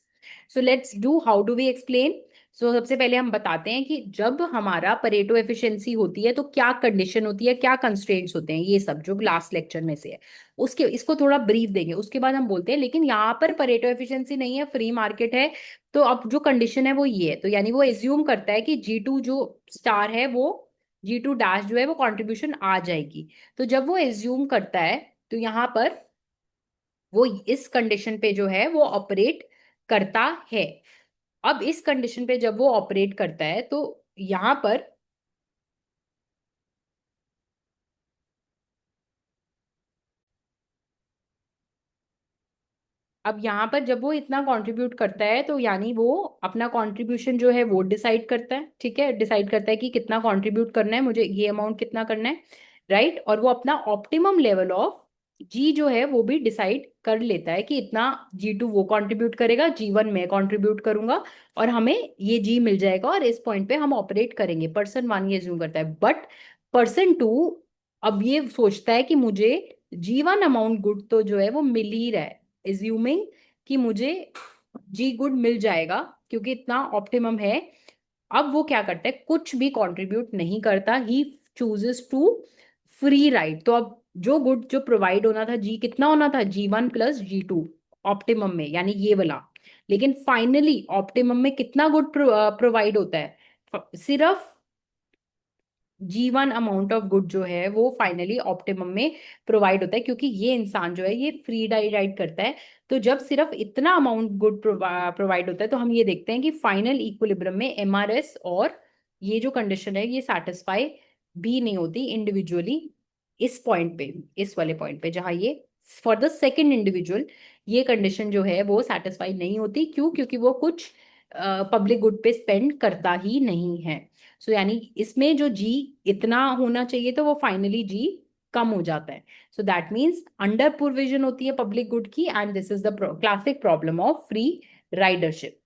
[SPEAKER 1] So let's do, how do we explain. So सबसे पहले हम बताते हैं कि जब हमारा परेटो एफिशिएंसी होती है तो क्या कंडीशन होती है, क्या कंस्ट्रेंट्स होते हैं, ये सब जो लास्ट लेक्चर में से है। उसके इसको थोड़ा ब्रीफ देंगे, उसके बाद हम बोलते हैं लेकिन यहाँ पर परेटो एफिशिएंसी नहीं है, फ्री मार्केट है। तो अब जो कंडीशन है वो ये है, तो यानी वो एज्यूम करता है कि G2 जो स्टार है वो, G2 डैश जो है वो कंट्रीब्यूशन आ जाएगी। तो जब वो एज्यूम करता है तो यहाँ पर वो इस कंडीशन पे जो है वो ऑपरेट करता है। अब इस कंडीशन पे जब वो ऑपरेट करता है तो यहां पर, अब यहाँ पर जब वो इतना कंट्रीब्यूट करता है तो यानी वो अपना कंट्रीब्यूशन जो है वो डिसाइड करता है, ठीक है, डिसाइड करता है कि कितना कंट्रीब्यूट करना है, मुझे ये अमाउंट कितना करना है, राइट। और वो अपना ऑप्टिमम लेवल ऑफ जी जो है वो भी डिसाइड कर लेता है कि इतना G2 वो कंट्रीब्यूट करेगा, G1 मैं कंट्रीब्यूट करूंगा, और हमें ये जी मिल जाएगा और इस पॉइंट पे हम ऑपरेट करेंगे। पर्सन वन ये ज्यूम करता है, बट पर्सन टू अब ये सोचता है कि मुझे G1 अमाउंट गुड तो जो है वो मिल ही रहा है, एज्यूमिंग कि मुझे जी गुड मिल जाएगा क्योंकि इतना ऑप्टिमम है। अब वो क्या करता है, कुछ भी कंट्रीब्यूट नहीं करता, he chooses to free ride. तो अब जो गुड जो प्रोवाइड होना था, जी कितना होना था, G1 प्लस G2 ऑप्टिमम में, यानी ये वाला। लेकिन फाइनली ऑप्टिमम में कितना गुड प्रोवाइड होता है, सिर्फ G1 अमाउंट ऑफ गुड जो है वो फाइनली ऑप्टिमम में प्रोवाइड होता है, क्योंकि ये इंसान जो है ये फ्री राइड करता है। तो जब सिर्फ इतना अमाउंट गुड प्रोवाइड होता है तो हम ये देखते हैं कि फाइनल इक्विलिब्रियम में MRS और ये जो कंडीशन है ये सेटिस्फाई भी नहीं होती इंडिविजुअली। इस पॉइंट पे, इस वाले पॉइंट पे जहाँ ये फॉर द सेकेंड इंडिविजुअल ये कंडीशन जो है वो सेटिस्फाई नहीं होती, क्यों, क्योंकि वो कुछ पब्लिक गुड पे स्पेंड करता ही नहीं है। सो यानी इसमें जो जी इतना होना चाहिए तो वो फाइनली जी कम हो जाता है। So that means under provision होती है पब्लिक गुड की, and this is the classic problem of free ridership.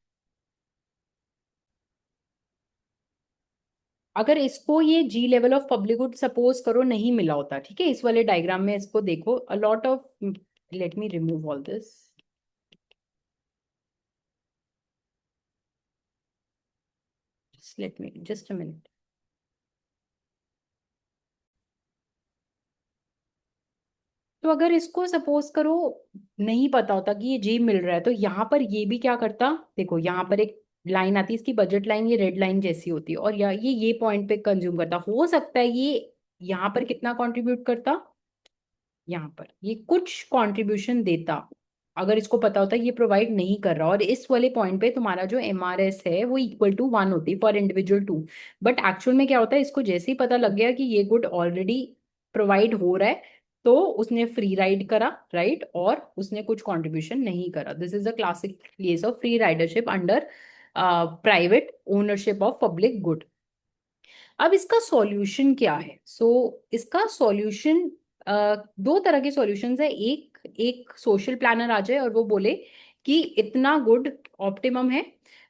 [SPEAKER 1] अगर इसको ये G level of public good suppose करो नहीं मिला होता, ठीक है, इस वाले डायग्राम में इसको देखो, a lot of, let me remove all this, let me just a minute. तो अगर इसको सपोज करो नहीं पता होता कि ये जी मिल रहा है तो यहाँ पर ये भी क्या करता, देखो यहाँ पर एक लाइन आती है, इसकी बजट लाइन ये रेड लाइन जैसी होती है, और या ये पॉइंट पे कंज्यूम करता, हो सकता है ये यहाँ पर कितना कंट्रीब्यूट करता, यहाँ पर ये कुछ कंट्रीब्यूशन देता, अगर इसको पता होता ये प्रोवाइड नहीं कर रहा, और इस वाले पॉइंट पे तुम्हारा जो MRS है वो इक्वल टू 1 होती फॉर इंडिविजुअल 2। बट एक्चुअल में क्या होता है, इसको जैसे ही पता लग गया कि ये गुड ऑलरेडी प्रोवाइड हो रहा है तो उसने फ्री राइड करा, राइट, और उसने कुछ कंट्रीब्यूशन नहीं करा। This is the classic case of free ridership under private ownership of public good. अब इसका सॉल्यूशन क्या है, इसका सॉल्यूशन दो तरह के सॉल्यूशंस है। एक एक सोशल प्लानर आ जाए और वो बोले कि इतना गुड ऑप्टिमम है,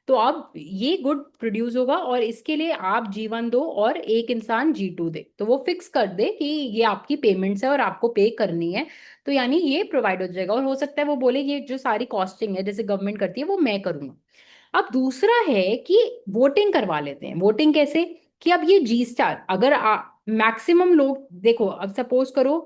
[SPEAKER 1] तो अब ये गुड प्रोड्यूस होगा और इसके लिए आप G1 दो और एक इंसान G2 दे, तो वो फिक्स कर दे कि ये आपकी पेमेंट्स है और आपको पे करनी है, तो यानी ये प्रोवाइड हो जाएगा। और हो सकता है वो बोले ये जो सारी कॉस्टिंग है जैसे गवर्नमेंट करती है वो मैं करूंगा। अब दूसरा है कि वोटिंग करवा लेते हैं। वोटिंग कैसे, कि अब ये जी स्टार अगर मैक्सिमम लोग देखो, अब सपोज करो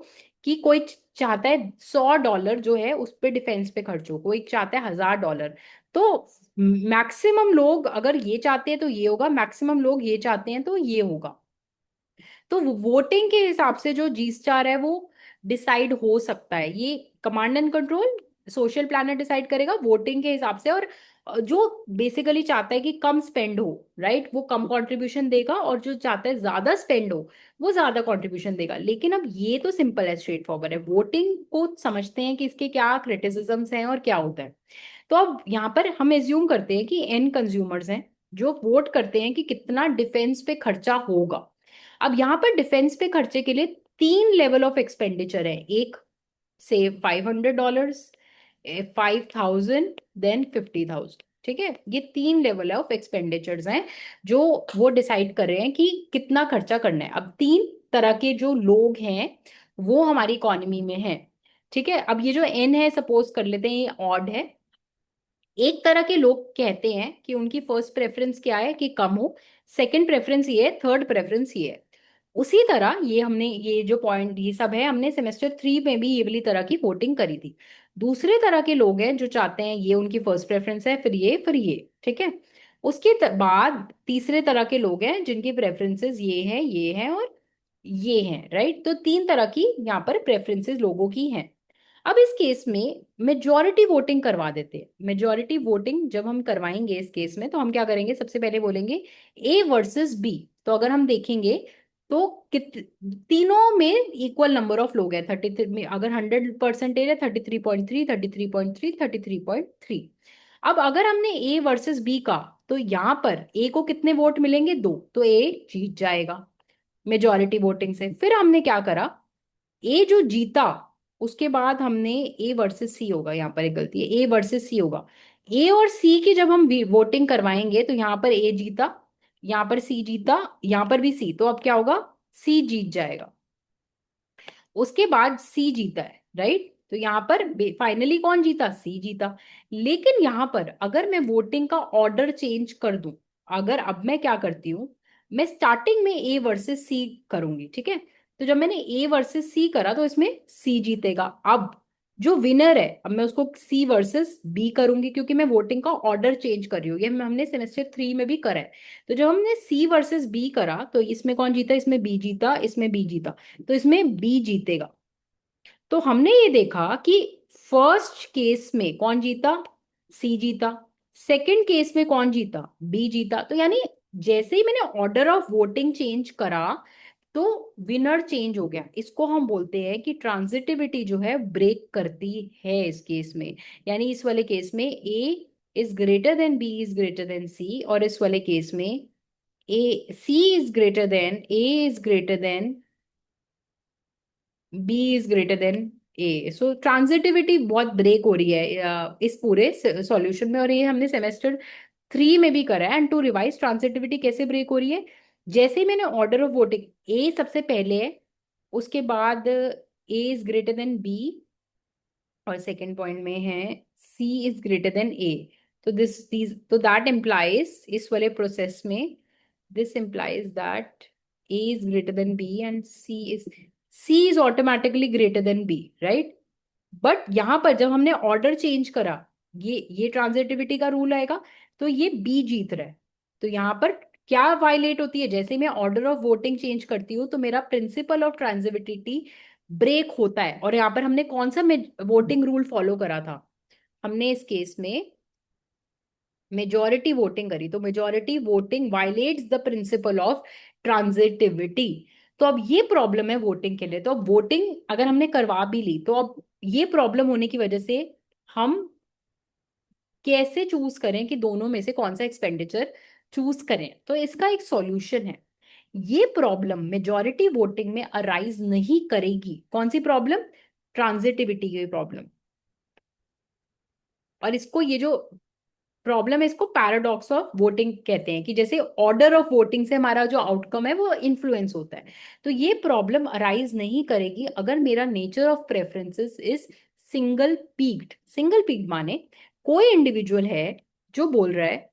[SPEAKER 1] कि कोई चाहता है $100 जो है उस पे डिफेंस पे खर्च हो, कोई चाहता है $1000, तो मैक्सिमम लोग अगर ये चाहते हैं तो ये होगा, मैक्सिमम लोग ये चाहते हैं तो ये होगा। तो वोटिंग के हिसाब से जो जी स्टार है वो डिसाइड हो सकता है, ये command and control social planner decide करेगा वोटिंग के हिसाब से। और जो बेसिकली चाहता है कि कम स्पेंड हो, राइट, वो कम कंट्रीब्यूशन देगा, और जो चाहता है ज्यादा स्पेंड हो वो ज्यादा कंट्रीब्यूशन देगा। लेकिन अब ये तो सिंपल है, स्ट्रेट फॉरवर्ड है, वोटिंग को समझते हैं कि इसके क्या क्रिटिसिज्म्स हैं और क्या होता है। तो अब यहाँ पर हम एज्यूम करते हैं कि एन कंज्यूमर्स हैं जो वोट करते हैं कि कितना डिफेंस पे खर्चा होगा। अब यहाँ पर डिफेंस पे खर्चे के लिए 3 लेवल ऑफ एक्सपेंडिचर है, एक से $500, 5000, देन 50,000, ठीक है, ये 3 लेवल ऑफ एक्सपेंडिचर्स हैं जो वो डिसाइड कर रहे हैं कि कितना खर्चा करना है। अब 3 तरह के जो लोग हैं वो हमारी इकोनॉमी में हैं, ठीक है। अब ये जो एन है सपोज कर लेते हैं ये ऑड है, एक तरह के लोग कहते हैं कि उनकी फर्स्ट प्रेफरेंस क्या है कि कम हो, सेकंड प्रेफरेंस ये है, थर्ड प्रेफरेंस ये है। उसी तरह ये हमने ये जो पॉइंट ये सब है हमने सेमेस्टर 3 में भी ये वाली तरह की वोटिंग करी थी। दूसरे तरह के लोग हैं जो चाहते हैं ये उनकी फर्स्ट प्रेफरेंस है, फिर ये, ठीक है। उसके बाद तीसरे तरह के लोग हैं जिनकी प्रेफरेंसेस ये हैं और ये हैं, राइट। तो तीन तरह की यहाँ पर प्रेफरेंसेस लोगों की हैं। अब इस केस में मेजॉरिटी वोटिंग करवा देते हैं। मेजॉरिटी वोटिंग जब हम करवाएंगे इस केस में तो हम क्या करेंगे, सबसे पहले बोलेंगे ए वर्सेस बी। तो अगर हम देखेंगे तो तीनों में इक्वल नंबर ऑफ लोग हैं, 33 में अगर 100% है 33.3, 33.3, 33.3। अब अगर हमने ए वर्सेस बी का, तो यहाँ पर ए को कितने वोट मिलेंगे, 2, तो ए जीत जाएगा मेजॉरिटी वोटिंग से। फिर हमने क्या करा, ए जो जीता उसके बाद हमने ए वर्सेस सी होगा, यहाँ पर एक गलती है, ए वर्सेस सी होगा। ए और सी की जब हम वोटिंग करवाएंगे तो यहाँ पर ए जीता, यहाँ पर सी जीता, यहाँ पर भी सी, तो अब क्या होगा, सी जीत जाएगा। उसके बाद सी जीता है, राइट। तो यहाँ पर फाइनली कौन जीता, सी जीता। लेकिन यहाँ पर अगर मैं वोटिंग का ऑर्डर चेंज कर दूं, अगर अब मैं क्या करती हूँ, मैं स्टार्टिंग में ए वर्सेस सी करूंगी, ठीक है। तो जब मैंने ए वर्सेस सी करा तो इसमें सी जीतेगा। अब जो विनर है अब मैं उसको सी वर्सेस बी करूंगी, क्योंकि मैं वोटिंग का ऑर्डर चेंज कर रही हूँ। ये हमने सेमेस्टर 3 में भी करा है। तो जब हमने सी वर्सेस बी करा तो इसमें कौन जीता, इसमें बी जीता, इसमें बी जीता, तो इसमें बी जीतेगा। तो हमने ये देखा कि फर्स्ट केस में कौन जीता, सी जीता। सेकंड केस में कौन जीता, बी जीता। तो यानी जैसे ही मैंने ऑर्डर ऑफ वोटिंग चेंज करा तो विनर चेंज हो गया। इसको हम बोलते हैं कि ट्रांजिटिविटी जो है ब्रेक करती है इस केस में। यानी इस वाले केस में A is greater than B is greater than C, और इस वाले केस में A C is greater than A is greater than B is greater than A. So transitivity बहुत ब्रेक हो रही है इस पूरे सॉल्यूशन में, और ये हमने सेमेस्टर 3 में भी करा है। एंड टू रिवाइज, ट्रांजिटिविटी कैसे ब्रेक हो रही है, जैसे ही मैंने ऑर्डर ऑफ वोटिंग, ए सबसे पहले है, उसके बाद ए इज ग्रेटर देन बी, और सेकेंड पॉइंट में है सी इज ग्रेटर देन ए। तो दिस तो दैट इम्प्लाइज इस वाले प्रोसेस में, this implies that A is greater than B and C is automatically greater than B, right? But यहां पर जब हमने ऑर्डर चेंज करा, ये ट्रांजिटिविटी का रूल आएगा, तो ये बी जीत रहा है। तो यहां पर क्या वायलेट होती है, जैसे मैं ऑर्डर ऑफ वोटिंग चेंज करती हूँ तो मेरा प्रिंसिपल ऑफ ट्रांजिटिविटी ब्रेक होता है। और यहाँ पर हमने कौन सा वोटिंग रूल फॉलो करा था, हमने इस केस में मेजॉरिटी वोटिंग करी। तो majority voting violets the principle of transitivity. तो अब ये प्रॉब्लम है वोटिंग के लिए। तो अब वोटिंग अगर हमने करवा भी ली तो अब ये प्रॉब्लम होने की वजह से हम कैसे चूज करें कि दोनों में से कौन सा एक्सपेंडिचर चूज करें। तो इसका एक सॉल्यूशन है, ये प्रॉब्लम मेजॉरिटी वोटिंग में अराइज नहीं करेगी। कौन सी प्रॉब्लम, ट्रांजिटिविटी की प्रॉब्लम। और इसको ये जो प्रॉब्लम है इसको पैराडॉक्स ऑफ वोटिंग कहते हैं, कि जैसे ऑर्डर ऑफ वोटिंग से हमारा जो आउटकम है वो इन्फ्लुएंस होता है। तो ये प्रॉब्लम अराइज नहीं करेगी अगर मेरा nature of preferences is single peaked. Single peaked माने कोई इंडिविजुअल है जो बोल रहा है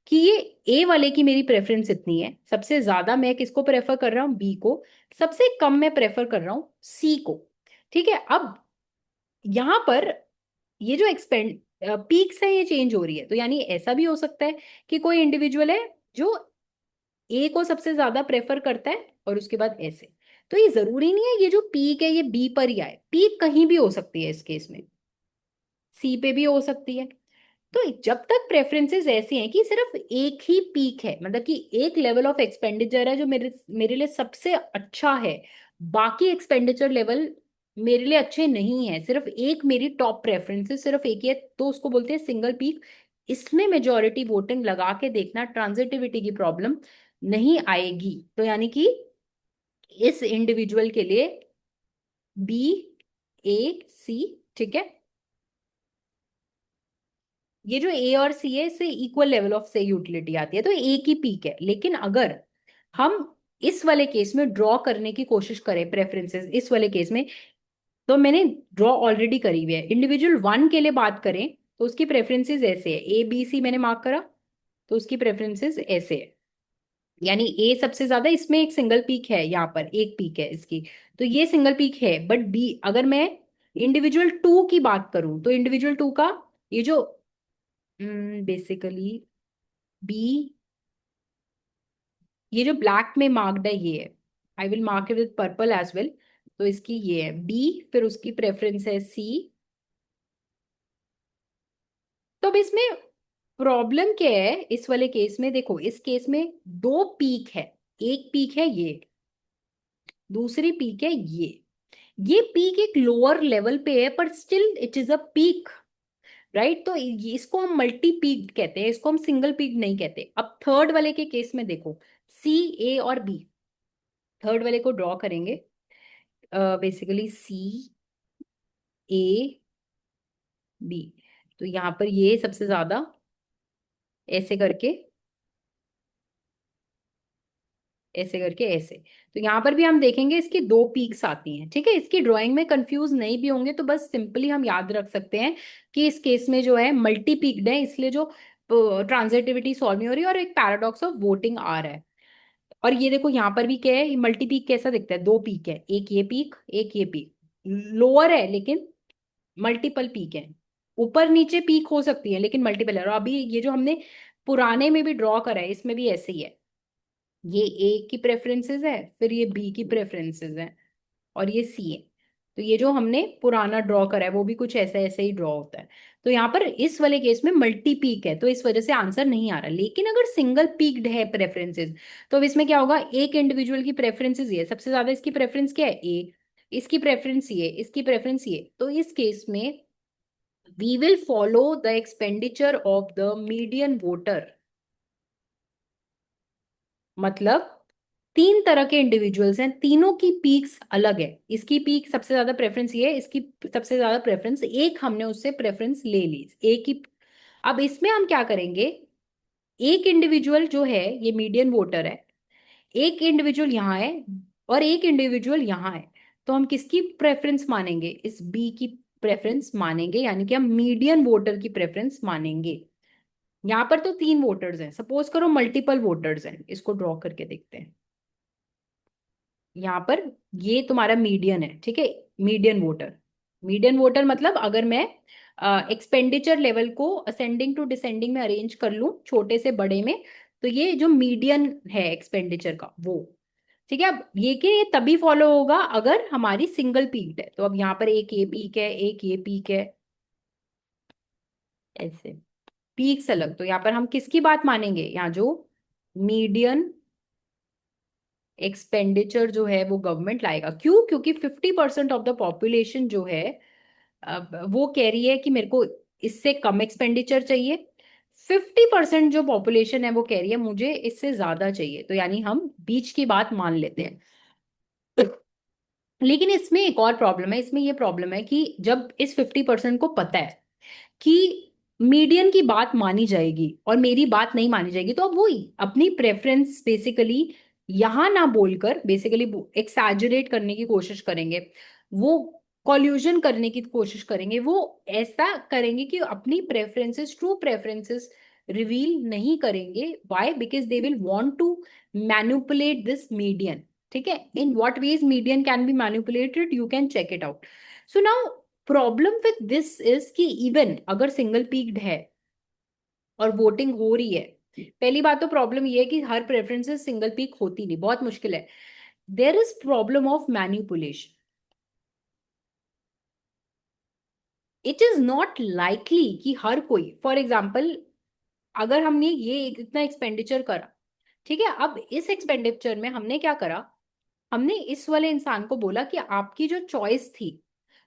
[SPEAKER 1] कि ये ए वाले की मेरी प्रेफरेंस इतनी है, सबसे ज्यादा मैं किसको प्रेफर कर रहा हूँ, बी को, सबसे कम मैं प्रेफर कर रहा हूँ सी को। ठीक है। अब यहाँ पर ये जो एक्सपेंड पीक्स है ये चेंज हो रही है। तो यानी ऐसा भी हो सकता है कि कोई इंडिविजुअल है जो ए को सबसे ज्यादा प्रेफर करता है और उसके बाद ऐसे। तो ये जरूरी नहीं है ये जो पीक है ये बी पर ही आए, पीक कहीं भी हो सकती है, इस केस में सी पे भी हो सकती है। तो जब तक प्रेफरेंसेस ऐसी हैं कि सिर्फ एक ही पीक है, मतलब कि एक लेवल ऑफ एक्सपेंडिचर है जो मेरे मेरे लिए सबसे अच्छा है, बाकी एक्सपेंडिचर लेवल मेरे लिए अच्छे नहीं है, सिर्फ एक मेरी टॉप प्रेफरेंसेस सिर्फ एक ही है, तो उसको बोलते हैं सिंगल पीक। इसमें मेजॉरिटी वोटिंग लगा के देखना, ट्रांजिटिविटी की प्रॉब्लम नहीं आएगी। तो यानी कि इस इंडिविजुअल के लिए बी, ए, सी, ठीक है। ये जो ए और सी है इससे इक्वल लेवल ऑफ से यूटिलिटी आती है, तो एक ही पीक है। लेकिन अगर हम इस वाले केस में ड्रॉ करने की कोशिश करें प्रेफरेंसेस, इस वाले केस में तो मैंने ड्रॉ ऑलरेडी करी हुई है। इंडिविजुअल 1 के लिए बात करें तो उसकी प्रेफरेंसेस ऐसे है, ए बी सी मैंने मार्क करा, तो उसकी प्रेफरेंसेस ऐसे है। यानी ए सबसे ज्यादा, इसमें एक सिंगल पीक है, यहाँ पर एक पीक है इसकी, तो ये सिंगल पीक है। बट बी, अगर मैं इंडिविजुअल टू की बात करूं तो इंडिविजुअल टू का ये जो बेसिकली बी, ये जो ब्लैक में मार्क्ड है ये है, I will mark it with purple as well. तो इसकी ये है बी, फिर उसकी प्रेफरेंस है सी। तो अब इसमें प्रॉब्लम क्या है इस वाले केस में, देखो इस केस में दो पीक है, एक पीक है ये, दूसरी पीक है ये पीक एक लोअर लेवल पे है पर still it is a peak, right. तो इसको हम मल्टी पीक कहते हैं, इसको हम सिंगल पीक नहीं कहते। अब थर्ड वाले के केस में देखो, सी, ए और बी, थर्ड वाले को ड्रॉ करेंगे। बेसिकली सी, ए, बी, तो यहाँ पर ये सबसे ज्यादा ऐसे करके, ऐसे करके ऐसे, तो यहाँ पर भी हम देखेंगे इसकी दो पीक्स आती हैं, ठीक है। इसकी ड्राइंग में कंफ्यूज नहीं भी होंगे तो बस सिंपली हम याद रख सकते हैं कि इस केस में जो है मल्टी पीक्ड है, इसलिए जो ट्रांजिटिविटी सॉल्व नहीं हो रही और एक पैराडॉक्स ऑफ वोटिंग आ रहा है। और ये देखो यहाँ पर भी क्या है, मल्टी पीक कैसा दिखता है, दो पीक है, एक ये पीक एक ये पीक, लोअर है लेकिन मल्टीपल पीक है। ऊपर नीचे पीक हो सकती है लेकिन मल्टीपल है। और अभी ये जो हमने पुराने में भी ड्रॉ करा है इसमें भी ऐसे ही है, ये ए की प्रेफरेंसेस है, फिर ये बी की प्रेफरेंसेस है, और ये सी है। तो ये जो हमने पुराना ड्रॉ करा है वो भी कुछ ऐसा ऐसे ही ड्रॉ होता है। तो यहाँ पर इस वाले केस में मल्टी पीक है तो इस वजह से आंसर नहीं आ रहा। लेकिन अगर सिंगल पीक्ड है प्रेफरेंसेस, तो अब इसमें क्या होगा, एक इंडिविजुअल की प्रेफरेंसेस ये है, सबसे ज्यादा इसकी प्रेफरेंस क्या है ए, इसकी प्रेफरेंस ये, इसकी प्रेफरेंस ये, तो इस केस में we will follow the expenditure of the median voter. मतलब तीन तरह के इंडिविजुअल्स हैं, तीनों की पीक्स अलग है। इसकी पीक सबसे ज्यादा प्रेफरेंस ये है, इसकी सबसे ज्यादा प्रेफरेंस, एक हमने उससे प्रेफरेंस ले ली एक ही। अब इसमें हम क्या करेंगे, एक इंडिविजुअल जो है ये मीडियन वोटर है, एक इंडिविजुअल यहाँ है और एक इंडिविजुअल यहाँ है, तो हम किसकी प्रेफरेंस मानेंगे, इस बी की प्रेफरेंस मानेंगे, यानी कि हम मीडियन वोटर की प्रेफरेंस मानेंगे। यहाँ पर तो तीन वोटर्स हैं, सपोज करो मल्टीपल वोटर्स हैं, इसको ड्रॉ करके देखते हैं। यहाँ पर ये तुम्हारा मीडियन है, ठीक है, मीडियन वोटर। मीडियन वोटर मतलब अगर मैं एक्सपेंडिचर लेवल को असेंडिंग टू डिसेंडिंग में अरेंज कर लूं, छोटे से बड़े में, तो ये जो मीडियन है एक्सपेंडिचर का वो, ठीक है। अब ये कि ये तभी फॉलो होगा अगर हमारी सिंगल पीक है। तो अब यहाँ पर एक ये पीक है, एक ये पीक है, ऐसे पीक्स अलग। तो यहाँ पर हम किसकी बात मानेंगे, यहाँ जो मीडियन एक्सपेंडिचर जो है वो गवर्नमेंट लाएगा। क्यों, क्योंकि 50% ऑफ द पॉपुलेशन जो है अब वो कह रही है कि मेरे को इससे कम एक्सपेंडिचर चाहिए, 50% जो पॉपुलेशन है वो कह रही है मुझे इससे ज्यादा चाहिए। तो यानी हम बीच की बात मान लेते हैं। लेकिन इसमें एक और प्रॉब्लम है, इसमें ये प्रॉब्लम है कि जब इस 50% को पता है कि मीडियन की बात मानी जाएगी और मेरी बात नहीं मानी जाएगी, तो अब वही अपनी प्रेफरेंस बेसिकली यहां ना बोलकर बेसिकली एक्सैजरेट करने की कोशिश करेंगे, वो कॉल्यूजन करने की कोशिश करेंगे, वो ऐसा करेंगे कि अपनी प्रेफरेंसेस, ट्रू प्रेफरेंसेस रिवील नहीं करेंगे। Why, because they will want to manipulate this median, ठीक है। In what ways median can be manipulated, you can check it out. So now problem with this is कि इवन अगर सिंगल पीक्ड है और वोटिंग हो रही है, पहली बात तो प्रॉब्लम ये है कि हर प्रेफरेंसेस सिंगल पीक होती नहीं, बहुत मुश्किल है। There is problem of manipulation. It is not likely कि हर कोई, फॉर एग्जाम्पल अगर हमने ये इतना एक्सपेंडिचर करा, ठीक है, अब इस एक्सपेंडिचर में हमने क्या करा, हमने इस वाले इंसान को बोला कि आपकी जो चॉइस थी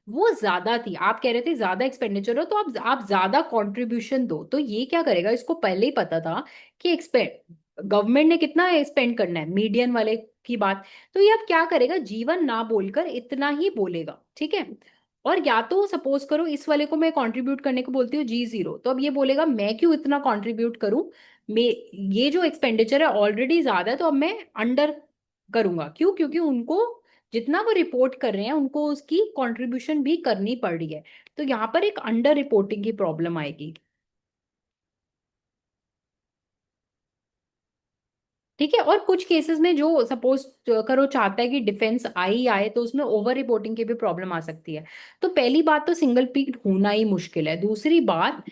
[SPEAKER 1] वो ज्यादा थी, आप कह रहे थे ज्यादा एक्सपेंडिचर हो तो आप ज्यादा कंट्रीब्यूशन दो। तो ये क्या करेगा, इसको पहले ही पता था कि एक्सपेंड गवर्नमेंट ने कितना स्पेंड करना है, मीडियन वाले की बात। तो ये अब क्या करेगा, जीवन ना बोलकर इतना ही बोलेगा, ठीक है। और या तो सपोज करो इस वाले को मैं कंट्रीब्यूट करने को बोलती हूँ G0, तो अब ये बोलेगा मैं क्यों इतना कंट्रीब्यूट करूं, मैं ये जो एक्सपेंडिचर है ऑलरेडी ज्यादा है तो अब मैं अंडर करूंगा। क्यों, क्योंकि उनको जितना वो रिपोर्ट कर रहे हैं उनको उसकी कंट्रीब्यूशन भी करनी पड़ रही है। तो यहाँ पर एक अंडर रिपोर्टिंग की प्रॉब्लम आएगी। ठीक है, और कुछ केसेस में जो सपोज करो चाहता है कि डिफेंस आई आए, तो उसमें ओवर रिपोर्टिंग की भी प्रॉब्लम आ सकती है। तो पहली बात तो सिंगल पीक होना ही मुश्किल है। दूसरी बात,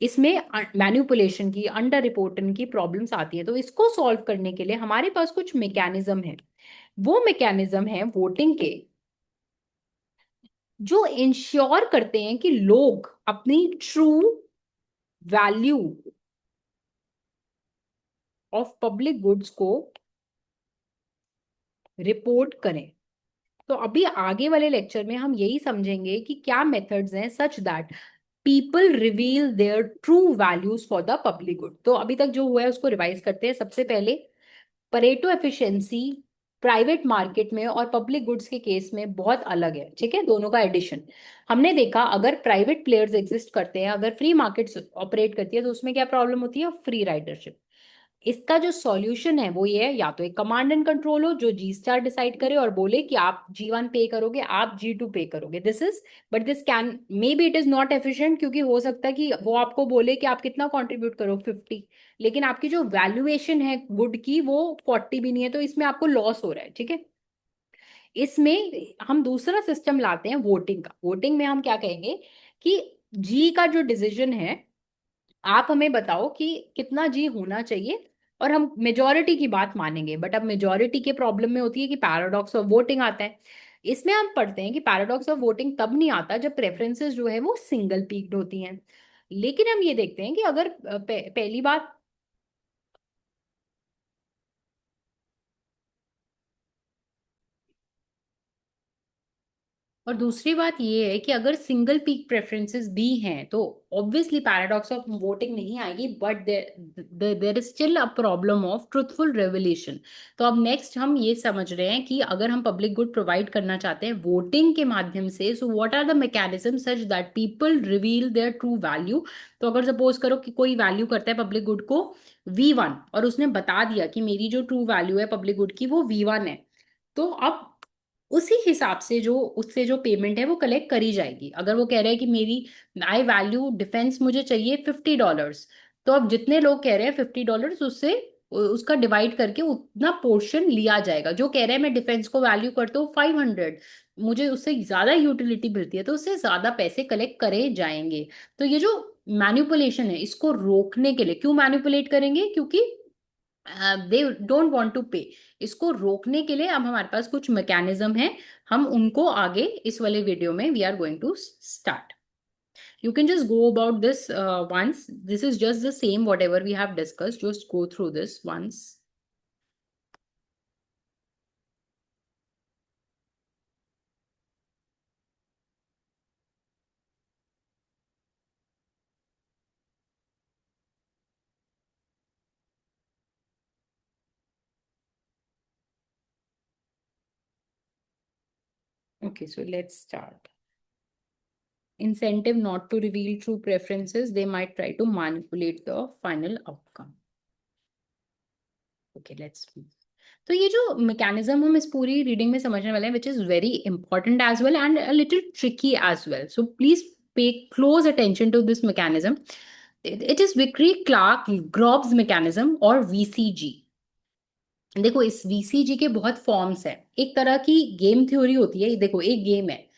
[SPEAKER 1] इसमें मैन्युपुलेशन की, अंडर रिपोर्टिंग की प्रॉब्लम्स आती है। तो इसको सॉल्व करने के लिए हमारे पास कुछ मैकेनिज्म है। वो मैकेनिज्म है वोटिंग के, जो इंश्योर करते हैं कि लोग अपनी true value of public goods को रिपोर्ट करें। तो अभी आगे वाले लेक्चर में हम यही समझेंगे कि क्या मेथड्स हैं such that people reveal their true values for the public good. तो अभी तक जो हुआ है उसको रिवाइज करते हैं। सबसे पहले, परेटो एफिशिएंसी प्राइवेट मार्केट में और पब्लिक गुड्स के केस में बहुत अलग है। ठीक है, दोनों का एडिशन हमने देखा। अगर प्राइवेट प्लेयर्स एग्जिस्ट करते हैं, अगर फ्री मार्केट्स ऑपरेट करती है, तो उसमें क्या प्रॉब्लम होती है? Free ridership. इसका जो सॉल्यूशन है वो ये है, या तो एक कमांड एंड कंट्रोल हो जो जी स्टार डिसाइड करे और बोले कि आप G1 पे करोगे, आप G2 पे करोगे। This is, but this can may be it is not efficient, क्योंकि हो सकता है कि वो आपको बोले कि आप कितना कंट्रीब्यूट करो 50, लेकिन आपकी जो वैल्यूएशन है गुड की वो 40 भी नहीं है, तो इसमें आपको लॉस हो रहा है। ठीक है, इसमें हम दूसरा सिस्टम लाते हैं वोटिंग का। वोटिंग में हम क्या कहेंगे कि जी का जो डिसीजन है, आप हमें बताओ कि कितना जी होना चाहिए, और हम मेजोरिटी की बात मानेंगे। बट अब मेजोरिटी के प्रॉब्लम में होती है कि पैराडॉक्स ऑफ वोटिंग आता है। इसमें हम पढ़ते हैं कि पैराडॉक्स ऑफ वोटिंग तब नहीं आता जब प्रेफरेंसेस जो है वो सिंगल पीक्ड होती हैं। लेकिन हम ये देखते हैं कि अगर पहली बात, और दूसरी बात ये है कि अगर सिंगल पीक प्रेफरेंसेस भी हैं, तो ऑब्वियसली पैराडॉक्स ऑफ वोटिंग नहीं आएगी, but there is still a problem of truthful revelation. तो अब नेक्स्ट हम ये समझ रहे हैं कि अगर हम पब्लिक गुड प्रोवाइड करना चाहते हैं वोटिंग के माध्यम से, so what are the mechanism such that people reveal their true value. तो अगर सपोज करो कि कोई वैल्यू करता है पब्लिक गुड को V1, और उसने बता दिया कि मेरी जो ट्रू वैल्यू है पब्लिक गुड की वो V1 है, तो अब उसी हिसाब से जो उससे जो पेमेंट है वो कलेक्ट करी जाएगी। अगर वो कह रहे हैं कि मेरी आई वैल्यू डिफेंस मुझे चाहिए $50, तो अब जितने लोग कह रहे हैं $50, उससे उसका डिवाइड करके उतना पोर्शन लिया जाएगा। जो कह रहे हैं मैं डिफेंस को वैल्यू करता हूँ 500, मुझे उससे ज्यादा यूटिलिटी मिलती है, तो उससे ज्यादा पैसे कलेक्ट करे जाएंगे। तो ये जो मैन्युपुलेशन है, इसको रोकने के लिए, क्यों मैन्युपुलेट करेंगे? क्योंकि दे डोंट वांट टू पे। इसको रोकने के लिए अब हमारे पास कुछ मैकेनिज्म है, हम उनको आगे इस वाले वीडियो में we are going to start. You can just go about this once. This is just the same whatever we have discussed. Just go through this once. Okay, so let's start. Incentive not to reveal true preferences. They might try to manipulate the final outcome. Okay, let's move. तो ये जो मैकेनिज्म हम इस पूरी रीडिंग में समझने वाले हैं, which is very important as well and a little tricky as well, so please pay close attention to this mechanism. It is Vickrey Clarke Groves mechanism और VCG। देखो, इस VCG के बहुत फॉर्म्स हैं। एक तरह की गेम थ्योरी होती है। देखो, एक गेम है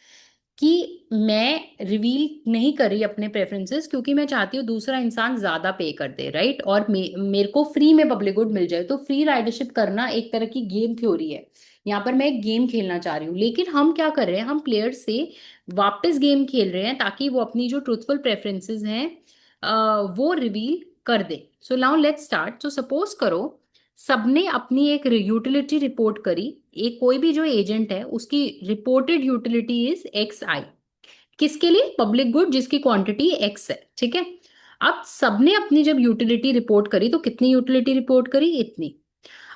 [SPEAKER 1] कि मैं रिवील नहीं कर रही अपने प्रेफरेंसेस, क्योंकि मैं चाहती हूँ दूसरा इंसान ज्यादा पे कर दे, राइट? और मेरे को फ्री में पब्लिक गुड मिल जाए। तो फ्री राइडरशिप करना एक तरह की गेम थ्योरी है। यहाँ पर मैं एक गेम खेलना चाह रही हूँ, लेकिन हम क्या कर रहे हैं? हम प्लेयर से वापस गेम खेल रहे हैं ताकि वो अपनी जो ट्रूथफुल प्रेफरेंसेस हैं वो रिवील कर दे। So now let's start. So suppose करो सबने अपनी एक यूटिलिटी रिपोर्ट करी। एक कोई भी जो एजेंट है उसकी रिपोर्टेड यूटिलिटी इज XI। किसके लिए? पब्लिक गुड जिसकी क्वांटिटी X है। ठीक है, अब सबने अपनी जब यूटिलिटी रिपोर्ट करी, तो कितनी यूटिलिटी रिपोर्ट करी? इतनी।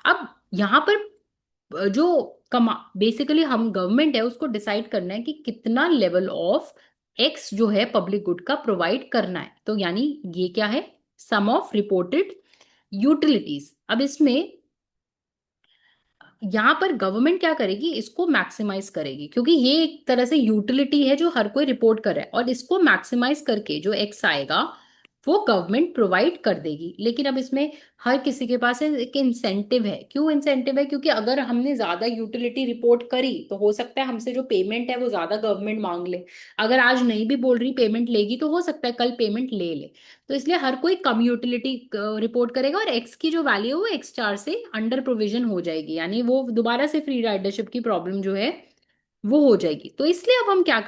[SPEAKER 1] अब यहाँ पर जो कमा बेसिकली हम गवर्नमेंट है उसको डिसाइड करना है कि कितना लेवल ऑफ X जो है पब्लिक गुड का प्रोवाइड करना है। तो यानी ये क्या है? सम ऑफ रिपोर्टेड यूटिलिटीज। अब इसमें यहाँ पर गवर्नमेंट क्या करेगी, इसको मैक्सिमाइज करेगी, क्योंकि ये एक तरह से यूटिलिटी है जो हर कोई रिपोर्ट कर रहा है, और इसको मैक्सिमाइज करके जो एक्स आएगा वो गवर्नमेंट प्रोवाइड कर देगी। लेकिन अब इसमें हर किसी के पास एक इंसेंटिव है। क्यों इंसेंटिव है? क्योंकि अगर हमने ज्यादा यूटिलिटी रिपोर्ट करी तो हो सकता है हमसे जो पेमेंट है वो ज्यादा गवर्नमेंट मांग ले। अगर आज नहीं भी बोल रही पेमेंट लेगी तो हो सकता है कल पेमेंट ले ले। तो इसलिए हर कोई कम यूटिलिटी रिपोर्ट करेगा, और एक्स की जो वैल्यू है वो एक्स चार से अंडर प्रोविजन हो जाएगी, यानी वो दोबारा से फ्री राइडरशिप की प्रॉब्लम जो है वो हो जाएगी। तो इसलिए अब हम क्या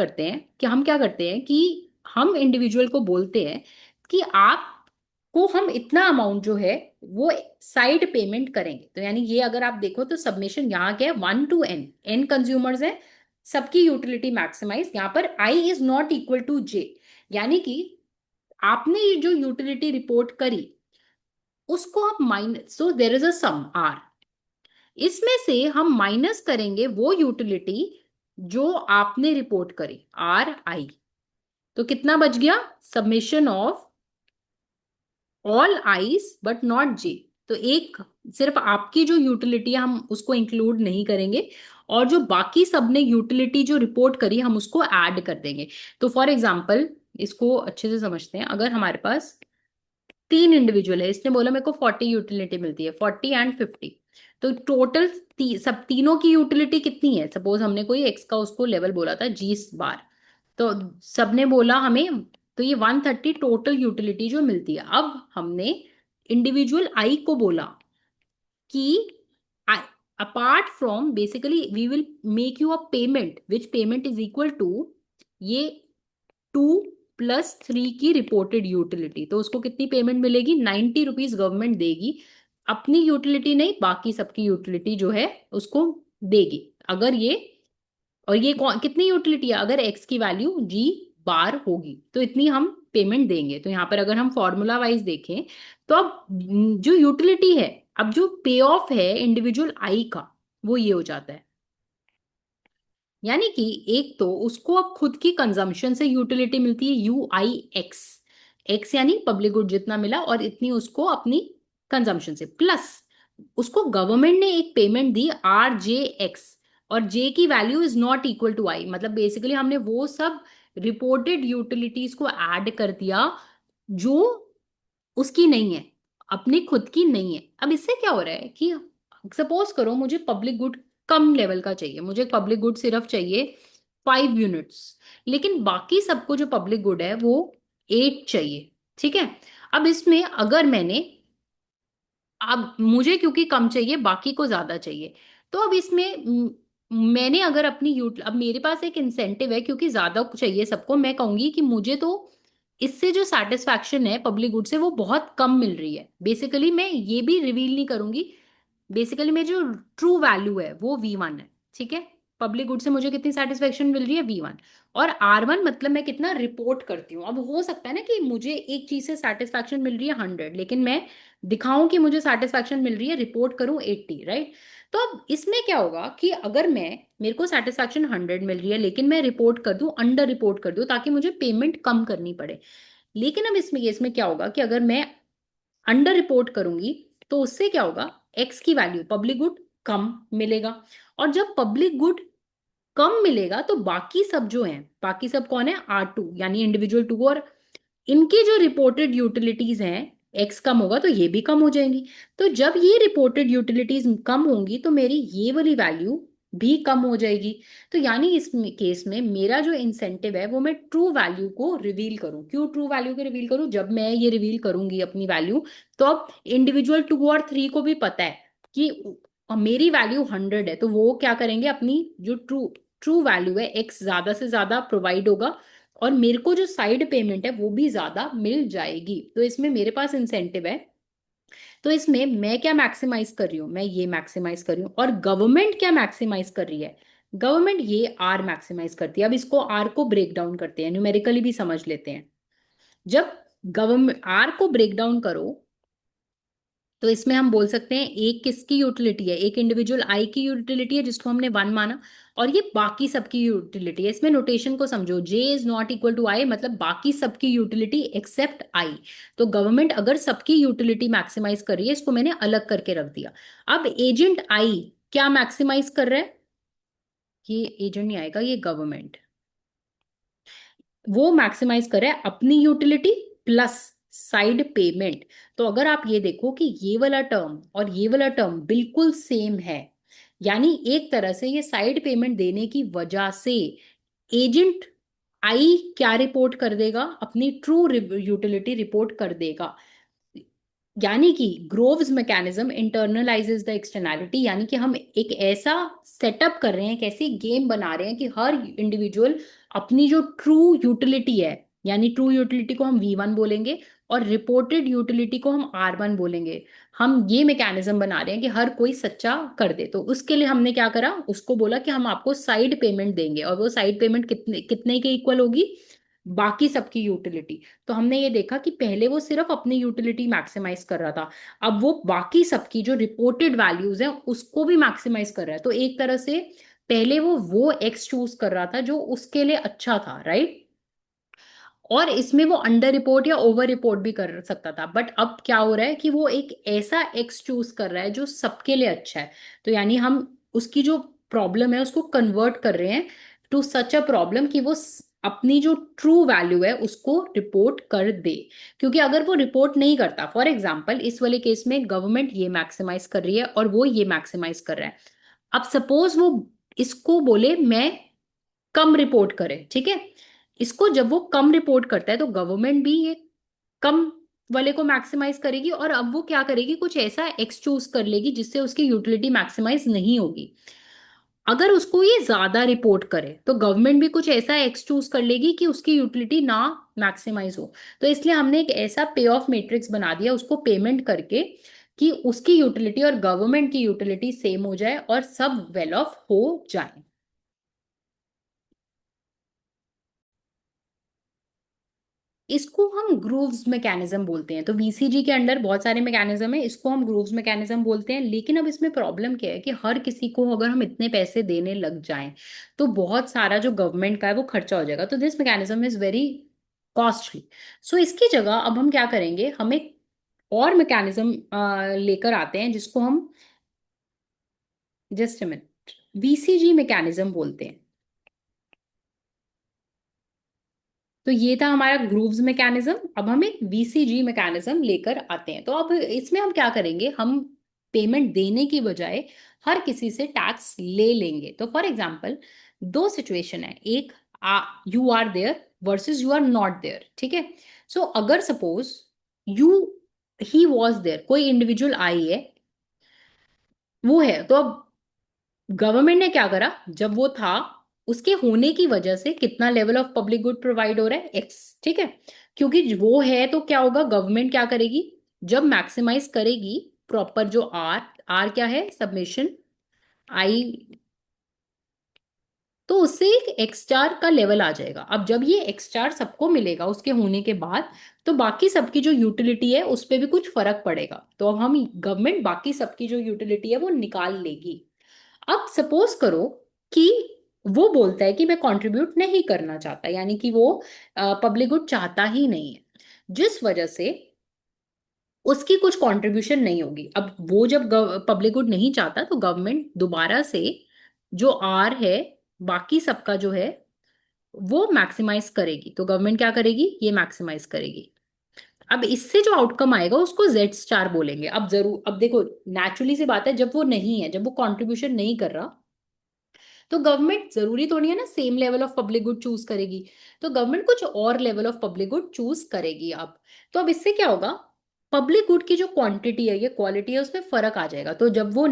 [SPEAKER 1] करते हैं कि हम इंडिविजुअल को बोलते हैं कि आपको हम इतना अमाउंट जो है वो साइड पेमेंट करेंगे। तो यानी ये अगर आप देखो तो सबमिशन यहाँ क्या है, 1 to n, n कंज्यूमर्स है, सबकी यूटिलिटी मैक्सिमाइज। यहाँ पर I is not equal to J, यानी कि आपने ये जो यूटिलिटी रिपोर्ट करी उसको आप minus, so there is a sum R, इसमें से हम माइनस करेंगे वो यूटिलिटी जो आपने रिपोर्ट करी आर आई। तो कितना बच गया? Submission of all I's but not J. तो एक सिर्फ आपकी जो यूटिलिटी है हम उसको इंक्लूड नहीं करेंगे, और जो बाकी सबने यूटिलिटी जो रिपोर्ट करी हम उसको ऐड कर देंगे। तो फॉर एग्जाम्पल इसको अच्छे से समझते हैं। अगर हमारे पास 3 इंडिविजुअल है, इसने बोला मेरे को 40 यूटिलिटी मिलती है, 40 and 50, तो टोटल सब तीनों की यूटिलिटी कितनी है? सपोज हमने कोई एक्स का उसको लेवल बोला था 20 बार, तो सबने बोला हमें, तो ये 130 टोटल यूटिलिटी जो मिलती है। अब हमने इंडिविजुअल आई को बोला कि apart from, basically we will make you a payment which payment is equal to ये 2 + 3 की रिपोर्टेड यूटिलिटी। तो उसको कितनी पेमेंट मिलेगी? 90 रुपीज गवर्नमेंट देगी, अपनी यूटिलिटी नहीं बाकी सबकी यूटिलिटी जो है उसको देगी। अगर ये, और ये कितनी यूटिलिटी है, अगर एक्स की वैल्यू जी बार होगी तो इतनी हम पेमेंट देंगे। तो यहाँ पर अगर हम फॉर्मूला वाइज देखें तो अब जो यूटिलिटी है, अब जो पे ऑफ है इंडिविजुअल आई का वो ये हो जाता है, यानी कि एक तो उसको अब खुद की कंजम्पशन से यूटिलिटी मिलती है यू आई एक्स, एक्स यानी पब्लिक गुड जितना मिला, और इतनी उसको अपनी कंजम्पशन से, प्लस उसको गवर्नमेंट ने एक पेमेंट दी आर जे एक्स, और जे की value is not equal to I. मतलब बेसिकली हमने वो सब रिपोर्टेड यूटिलिटीज को ऐड कर दिया जो उसकी नहीं है, अपनी खुद की नहीं है। अब इससे क्या हो रहा है कि सपोज करो मुझे पब्लिक गुड कम लेवल का चाहिए, मुझे पब्लिक गुड सिर्फ चाहिए 5 यूनिट्स, लेकिन बाकी सबको जो पब्लिक गुड है वो 8 चाहिए। ठीक है, अब इसमें अगर मैंने, अब मुझे क्योंकि कम चाहिए बाकी को ज्यादा चाहिए, तो अब इसमें मैंने अगर अपनी यूट, अब मेरे पास एक इंसेंटिव है क्योंकि ज्यादा चाहिए सबको, मैं कहूंगी कि मुझे तो इससे जो सेटिस्फैक्शन है पब्लिक गुड से वो बहुत कम मिल रही है। बेसिकली मैं ये भी रिवील नहीं करूंगी, बेसिकली मेरी जो ट्रू वैल्यू है वो V1 है। ठीक है, पब्लिक गुड से मुझे कितनी सेटिस्फेक्शन मिल रही है V1, और R1 मतलब मैं कितना रिपोर्ट करती हूँ। अब हो सकता है ना कि मुझे एक चीज से सेटिस्फेक्शन मिल रही है 100, लेकिन मैं दिखाऊं कि मुझे सेटिस्फेक्शन मिल रही है, रिपोर्ट करूं 80, राइट? तो अब इसमें क्या होगा कि अगर मैं, मेरे को सेटिस्फेक्शन 100 मिल रही है लेकिन मैं रिपोर्ट कर दूं, अंडर रिपोर्ट कर दूं ताकि मुझे पेमेंट कम करनी पड़े। लेकिन अब इसमें केस में क्या होगा कि अगर मैं अंडर रिपोर्ट करूंगी तो उससे क्या होगा, एक्स की वैल्यू पब्लिक गुड कम मिलेगा, और जब पब्लिक गुड कम मिलेगा तो बाकी सब जो हैं, बाकी सब कौन है, R2 यानी इंडिविजुअल टू, और इनकी जो रिपोर्टेड यूटिलिटीज हैं, एक्स कम होगा तो ये भी कम हो जाएंगी। तो जब ये रिपोर्टेड यूटिलिटीज कम होंगी तो मेरी ये वाली वैल्यू भी कम हो जाएगी। तो यानी इस केस में मेरा जो इंसेंटिव है वो मैं ट्रू वैल्यू को रिवील करूं। क्यों ट्रू वैल्यू को रिवील करूं? जब मैं ये रिवील करूंगी अपनी वैल्यू, तो अब इंडिविजुअल 2 और 3 को भी पता है कि मेरी वैल्यू 100 है, तो वो क्या करेंगे, अपनी जो ट्रू ट्रू वैल्यू है एक्स ज्यादा से ज्यादा प्रोवाइड होगा, और मेरे को जो साइड पेमेंट है वो भी ज्यादा मिल जाएगी। तो इसमें मेरे पास इंसेंटिव है। तो इसमें मैं क्या मैक्सिमाइज कर रही हूँ, मैं ये मैक्सिमाइज कर रही हूँ, और गवर्नमेंट क्या मैक्सिमाइज कर रही है, गवर्नमेंट ये आर मैक्सिमाइज करती है। अब इसको आर को ब्रेक डाउन करते हैं, न्यूमेरिकली भी समझ लेते हैं। जब गवर्नमेंट आर को ब्रेक डाउन करो तो इसमें हम बोल सकते हैं एक किसकी यूटिलिटी है, एक इंडिविजुअल आई की यूटिलिटी है जिसको हमने 1 माना, और ये बाकी सबकी यूटिलिटी है। इसमें नोटेशन को समझो, जे is not equal to I, मतलब बाकी सबकी यूटिलिटी एक्सेप्ट आई। तो गवर्नमेंट अगर सबकी यूटिलिटी मैक्सिमाइज कर रही है, इसको मैंने अलग करके रख दिया। अब एजेंट आई क्या मैक्सिमाइज कर रहा है? ये एजेंट नहीं आएगा, ये गवर्नमेंट। वो मैक्सिमाइज कर रहा है अपनी यूटिलिटी प्लस साइड पेमेंट। तो अगर आप ये देखो कि ये वाला टर्म और ये वाला टर्म बिल्कुल सेम है, यानी एक तरह से ये साइड पेमेंट देने की वजह से एजेंट आई क्या रिपोर्ट कर देगा? अपनी ट्रू यूटिलिटी रिपोर्ट कर देगा। यानी कि ग्रोव्स मैकेनिज्म इंटरनलाइजेस द एक्सटर्नैलिटी, यानी कि हम एक ऐसा सेटअप कर रहे हैं, एक ऐसी गेम बना रहे हैं कि हर इंडिविजुअल अपनी जो ट्रू यूटिलिटी है, यानी ट्रू यूटिलिटी को हम V1 बोलेंगे और रिपोर्टेड यूटिलिटी को हम R1 बोलेंगे, हम ये मैकेनिज्म बना रहे हैं कि हर कोई सच्चा कर दे। तो उसके लिए हमने क्या करा, उसको बोला कि हम आपको साइड पेमेंट देंगे, और वो साइड पेमेंट कितने कितने के इक्वल होगी? बाकी सबकी यूटिलिटी। तो हमने ये देखा कि पहले वो सिर्फ अपनी यूटिलिटी मैक्सिमाइज कर रहा था, अब वो बाकी सबकी जो रिपोर्टेड वैल्यूज हैं उसको भी मैक्सिमाइज कर रहा है। तो एक तरह से पहले वो एक्स चूज कर रहा था जो उसके लिए अच्छा था, राइट? और इसमें वो अंडर रिपोर्ट या ओवर रिपोर्ट भी कर सकता था, बट अब क्या हो रहा है कि वो एक ऐसा एक्स चूज कर रहा है जो सबके लिए अच्छा है। तो यानी हम उसकी जो प्रॉब्लम है उसको कन्वर्ट कर रहे हैं टू सच अ प्रॉब्लम कि वो अपनी जो ट्रू वैल्यू है उसको रिपोर्ट कर दे। क्योंकि अगर वो रिपोर्ट नहीं करता, फॉर एग्जाम्पल इस वाले केस में गवर्नमेंट ये मैक्सिमाइज कर रही है और वो ये मैक्सिमाइज कर रहा है। अब सपोज वो इसको बोले मैं कम रिपोर्ट करे, ठीक है? इसको जब वो कम रिपोर्ट करता है तो गवर्नमेंट भी ये कम वाले को मैक्सिमाइज करेगी, और अब वो क्या करेगी, कुछ ऐसा एक्स चूज कर लेगी जिससे उसकी यूटिलिटी मैक्सिमाइज नहीं होगी। अगर उसको ये ज्यादा रिपोर्ट करे तो गवर्नमेंट भी कुछ ऐसा एक्स चूज कर लेगी कि उसकी यूटिलिटी ना मैक्सिमाइज हो। तो इसलिए हमने एक ऐसा पे ऑफ मैट्रिक्स बना दिया उसको पेमेंट करके कि उसकी यूटिलिटी और गवर्नमेंट की यूटिलिटी सेम हो जाए और सब वेल ऑफ हो जाए। इसको हम ग्रूव्स मैकेनिज्म बोलते हैं। तो VCG के अंडर बहुत सारे मैकेनिज्म है, इसको हम ग्रूव्स मैकेनिज्म बोलते हैं। लेकिन अब इसमें प्रॉब्लम क्या है कि हर किसी को अगर हम इतने पैसे देने लग जाएं तो बहुत सारा जो गवर्नमेंट का है वो खर्चा हो जाएगा। तो this mechanism is very costly. So इसकी जगह अब हम क्या करेंगे, हम एक और मैकेनिज्म लेकर आते हैं जिसको हम, just a minute, VCG mechanism बोलते हैं। तो ये था हमारा ग्रूव्स मैकेनिज्म। अब हम एक VCG मैकेनिज्म लेकर आते हैं। तो अब इसमें हम क्या करेंगे, हम पेमेंट देने की बजाय हर किसी से टैक्स ले लेंगे। तो फॉर एग्जाम्पल दो सिचुएशन है, एक you are there versus you are not there, ठीक है? सो अगर suppose you he was there, कोई इंडिविजुअल आई है, वो है, तो अब गवर्नमेंट ने क्या करा, जब वो था उसके होने की वजह से कितना level of public good provide हो रहा है, एक्स, ठीक है? क्योंकि वो है तो क्या होगा, गवर्नमेंट क्या करेगी, जब मैक्सिमाइज करेगी प्रॉपर जो आर, आर क्या है, सबमिशन, आई, तो उससे एक एक्स स्टार का लेवल आ जाएगा। अब जब ये एक्स स्टार सबको मिलेगा उसके होने के बाद, तो बाकी सबकी जो यूटिलिटी है उस पर भी कुछ फर्क पड़ेगा। तो अब हम गवर्नमेंट बाकी सबकी जो यूटिलिटी है वो निकाल लेगी। अब सपोज करो कि वो बोलता है कि मैं कंट्रीब्यूट नहीं करना चाहता, यानी कि वो पब्लिक गुड चाहता ही नहीं है, जिस वजह से उसकी कुछ कंट्रीब्यूशन नहीं होगी। अब वो जब पब्लिक गुड नहीं चाहता तो गवर्नमेंट दोबारा से जो आर है, बाकी सबका जो है, वो मैक्सिमाइज करेगी। तो गवर्नमेंट क्या करेगी, ये मैक्सिमाइज करेगी। अब इससे जो आउटकम आएगा उसको जेड स्टार बोलेंगे। अब जरूर, अब देखो, नेचुरली सी बात है, जब वो नहीं है, जब वो कंट्रीब्यूशन नहीं कर रहा, तो गवर्नमेंट जरूरी तो नहीं है ना same level of public good choose करेगी, तो गवर्नमेंट कुछ और level of public good choose करेगी। अब तो अब इससे क्या होगा, पब्लिक गुड की जो क्वांटिटी है या क्वालिटी है उसमें फर्क आ जाएगा। तो जब वो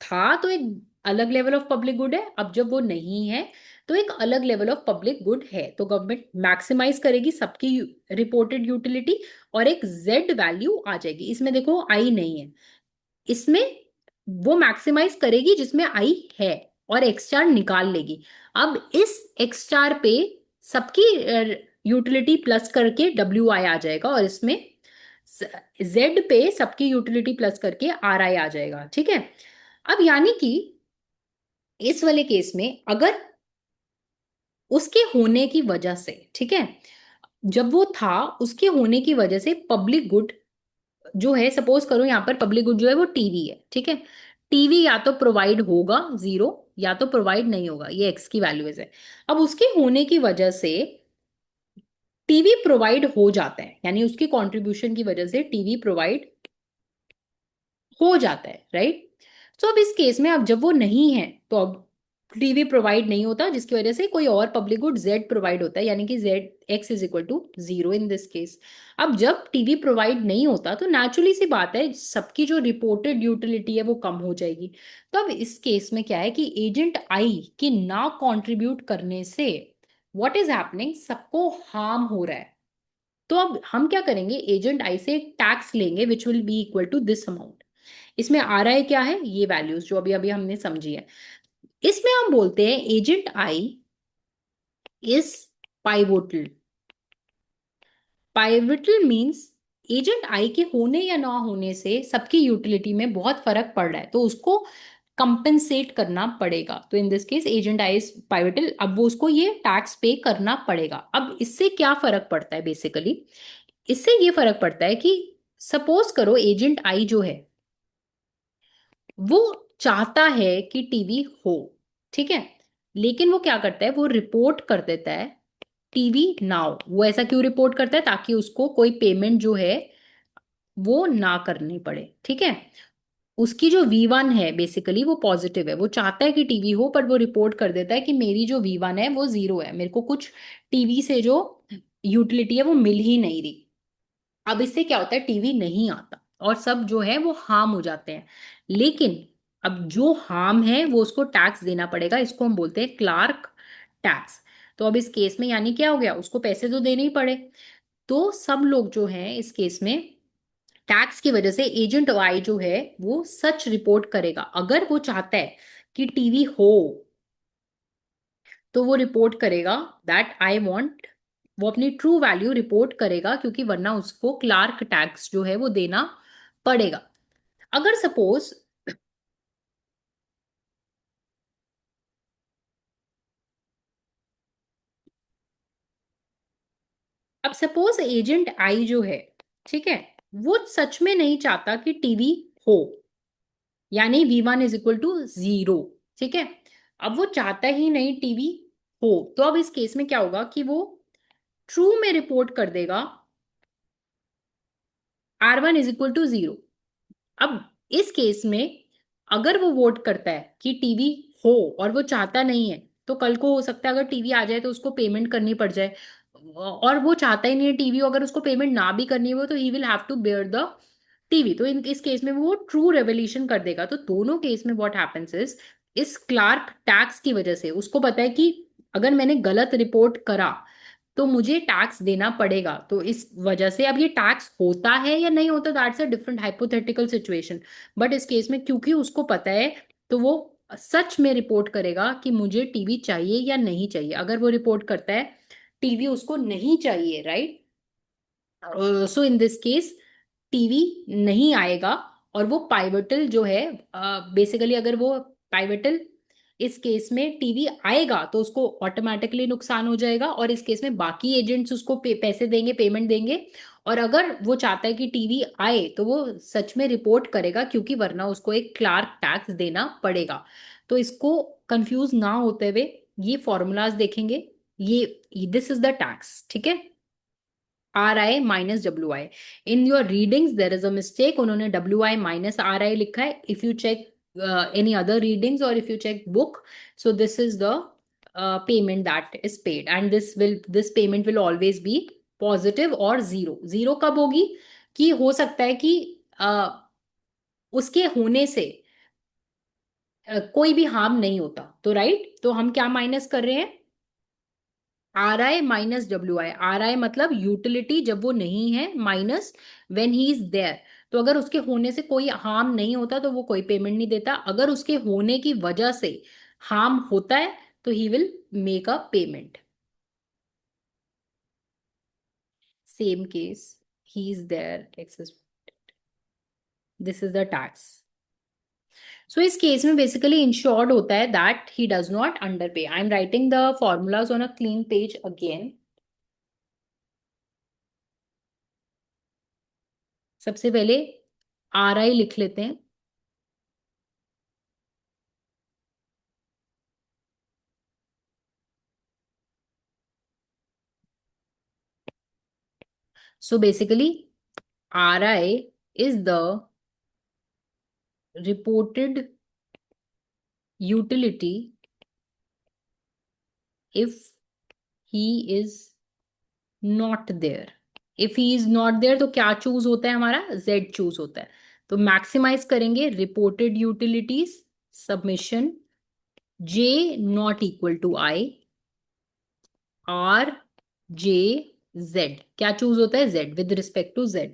[SPEAKER 1] था तो एक अलग लेवल ऑफ पब्लिक गुड है, अब जब वो नहीं है तो एक अलग लेवल ऑफ पब्लिक गुड है। तो गवर्नमेंट मैक्सिमाइज करेगी सबकी रिपोर्टेड यूटिलिटी और एक जेड वैल्यू आ जाएगी। इसमें देखो आई नहीं है, इसमें वो मैक्सिमाइज करेगी जिसमें आई है और एक्स स्टार निकाल लेगी। अब इस एक्स स्टार पे सबकी यूटिलिटी प्लस करके डब्ल्यू आई आ जाएगा, और इसमें जेड पे सबकी यूटिलिटी प्लस करके आर आई आ जाएगा, ठीक है? अब यानी कि इस वाले केस में अगर उसके होने की वजह से, ठीक है, जब वो था उसके होने की वजह से पब्लिक गुड जो है, सपोज करो यहाँ पर पब्लिक गुड जो है वो टीवी है, ठीक है? टीवी या तो प्रोवाइड होगा 0, या तो प्रोवाइड नहीं होगा, ये एक्स की वैल्यू है। अब उसके होने की वजह से टीवी प्रोवाइड हो जाता है, यानी उसकी कंट्रीब्यूशन की वजह से टीवी प्रोवाइड हो जाता है, राइट। तो अब इस केस में, अब जब वो नहीं है तो अब टीवी प्रोवाइड नहीं होता, जिसकी वजह से कोई और पब्लिक गुड जेड प्रोवाइड होता है, यानी कि Z X is equal to 0 in this case. अब जब टीवी प्रोवाइड नहीं होता तो नेचुरली सी बात है, सबकी जो रिपोर्टेड यूटिलिटी है वो कम हो जाएगी। तो अब इस केस में क्या है कि एजेंट आई के ना कंट्रीब्यूट करने से व्हाट इज हैपनिंग, सबको हार्म हो रहा है। तो अब हम क्या करेंगे, एजेंट आई से टैक्स लेंगे which will be equal to this amount. इसमें आ रहा है क्या है, ये वैल्यूज जो अभी अभी हमने समझी है। इसमें हम बोलते हैं agent I is pivotal. Pivotal means agent आई के होने या ना होने से सबकी यूटिलिटी में बहुत फर्क पड़ रहा है, तो उसको कंपेंसेट करना पड़ेगा। तो इन this case agent I is pivotal, अब वो उसको ये टैक्स पे करना पड़ेगा। अब इससे क्या फर्क पड़ता है बेसिकली, इससे ये फर्क पड़ता है कि सपोज करो एजेंट आई जो है वो चाहता है कि टीवी हो, ठीक है, लेकिन वो क्या करता है, वो रिपोर्ट कर देता है टीवी नाउ। वो ऐसा क्यों रिपोर्ट करता है, ताकि उसको कोई पेमेंट जो है वो ना करनी पड़े, ठीक है। उसकी जो V1 है बेसिकली वो पॉजिटिव है, वो चाहता है कि टीवी हो, पर वो रिपोर्ट कर देता है कि मेरी जो V1 है वो 0 है, मेरे को कुछ टीवी से जो यूटिलिटी है वो मिल ही नहीं रही। अब इससे क्या होता है, टीवी नहीं आता और सब जो है वो हार्म हो जाते हैं। लेकिन अब जो हार्म है वो उसको टैक्स देना पड़ेगा, इसको हम बोलते हैं क्लार्क टैक्स। तो अब इस केस में यानी क्या हो गया, उसको पैसे तो देने ही पड़े। तो सब लोग जो हैं इस केस में टैक्स की वजह से एजेंट वाई जो है वो सच रिपोर्ट करेगा। अगर वो चाहता है कि टीवी हो तो वो रिपोर्ट करेगा दैट आई वांट, वो अपनी ट्रू वैल्यू रिपोर्ट करेगा, क्योंकि वरना उसको क्लार्क टैक्स जो है वो देना पड़ेगा। अगर सपोज, अब सपोज एजेंट आई जो है, ठीक है, वो सच में नहीं चाहता कि टीवी हो, यानी V1 इज इक्वल टू 0, ठीक है। अब वो चाहता ही नहीं टीवी हो, तो अब इस केस में क्या होगा कि वो ट्रू में रिपोर्ट कर देगा R1 इज इक्वल टू 0। अब इस केस में अगर वो वोट करता है कि टीवी हो और वो चाहता नहीं है, तो कल को हो सकता है अगर टीवी आ जाए तो उसको पेमेंट करनी पड़ जाए, और वो चाहता ही नहीं है टीवी, अगर उसको पेमेंट ना भी करनी हो तो he will have to bear the TV. तो इन इस केस में वो ट्रू रेवोल्यूशन कर देगा। तो दोनों केस में व्हाट हैपेंस इस क्लार्क टैक्स की वजह से उसको पता है कि अगर मैंने गलत रिपोर्ट करा तो मुझे टैक्स देना पड़ेगा। तो इस वजह से अब ये टैक्स होता है या नहीं होता, that's a different hypothetical situation. But इस केस में क्योंकि उसको पता है, तो वो सच में रिपोर्ट करेगा कि मुझे टीवी चाहिए या नहीं चाहिए। अगर वो रिपोर्ट करता है टीवी उसको नहीं चाहिए, right, so in this case TV नहीं आएगा। और वो पाइवटल जो है, बेसिकली अगर वो पाइवटल, इस केस में टीवी आएगा तो उसको ऑटोमेटिकली नुकसान हो जाएगा, और इस केस में बाकी एजेंट्स उसको पैसे देंगे, पेमेंट देंगे। और अगर वो चाहता है कि टीवी आए तो वो सच में रिपोर्ट करेगा, क्योंकि वरना उसको एक क्लार्क टैक्स देना पड़ेगा। तो इसको कंफ्यूज ना होते हुए ये फॉर्मूलाज देखेंगे, ये दिस इज द टैक्स, ठीक है। RI minus WI, in your readings there is a mistake, उन्होंने WI माइनस RI लिखा है। If you check any other readings और if you check book, so this is the payment that is paid, and this payment will always be positive और जीरो। जीरो कब होगी, कि हो सकता है कि उसके होने से कोई भी हार्म नहीं होता, तो राइट, तो हम क्या माइनस कर रहे हैं, RI माइनस WI। RI मतलब यूटिलिटी जब वो नहीं है, minus when he is there. तो अगर उसके होने से कोई हार्म नहीं होता तो वो कोई पेमेंट नहीं देता, अगर उसके होने की वजह से हार्म होता है तो he will make a payment. Same case, he is their excess, this is the tax. So इस केस में बेसिकली इंश्योर्ड होता है that he does not under pay. I am writing the formulas on a clean page again. सबसे पहले RI लिख लेते हैं, So basically, RI is the reported utility if he is not there. If he is not there तो क्या चूज होता है हमारा, Z चूज होता है. तो मैक्सिमाइज करेंगे reported utilities submission J not equal to I, R J Z क्या चूज होता है, Z with respect to Z.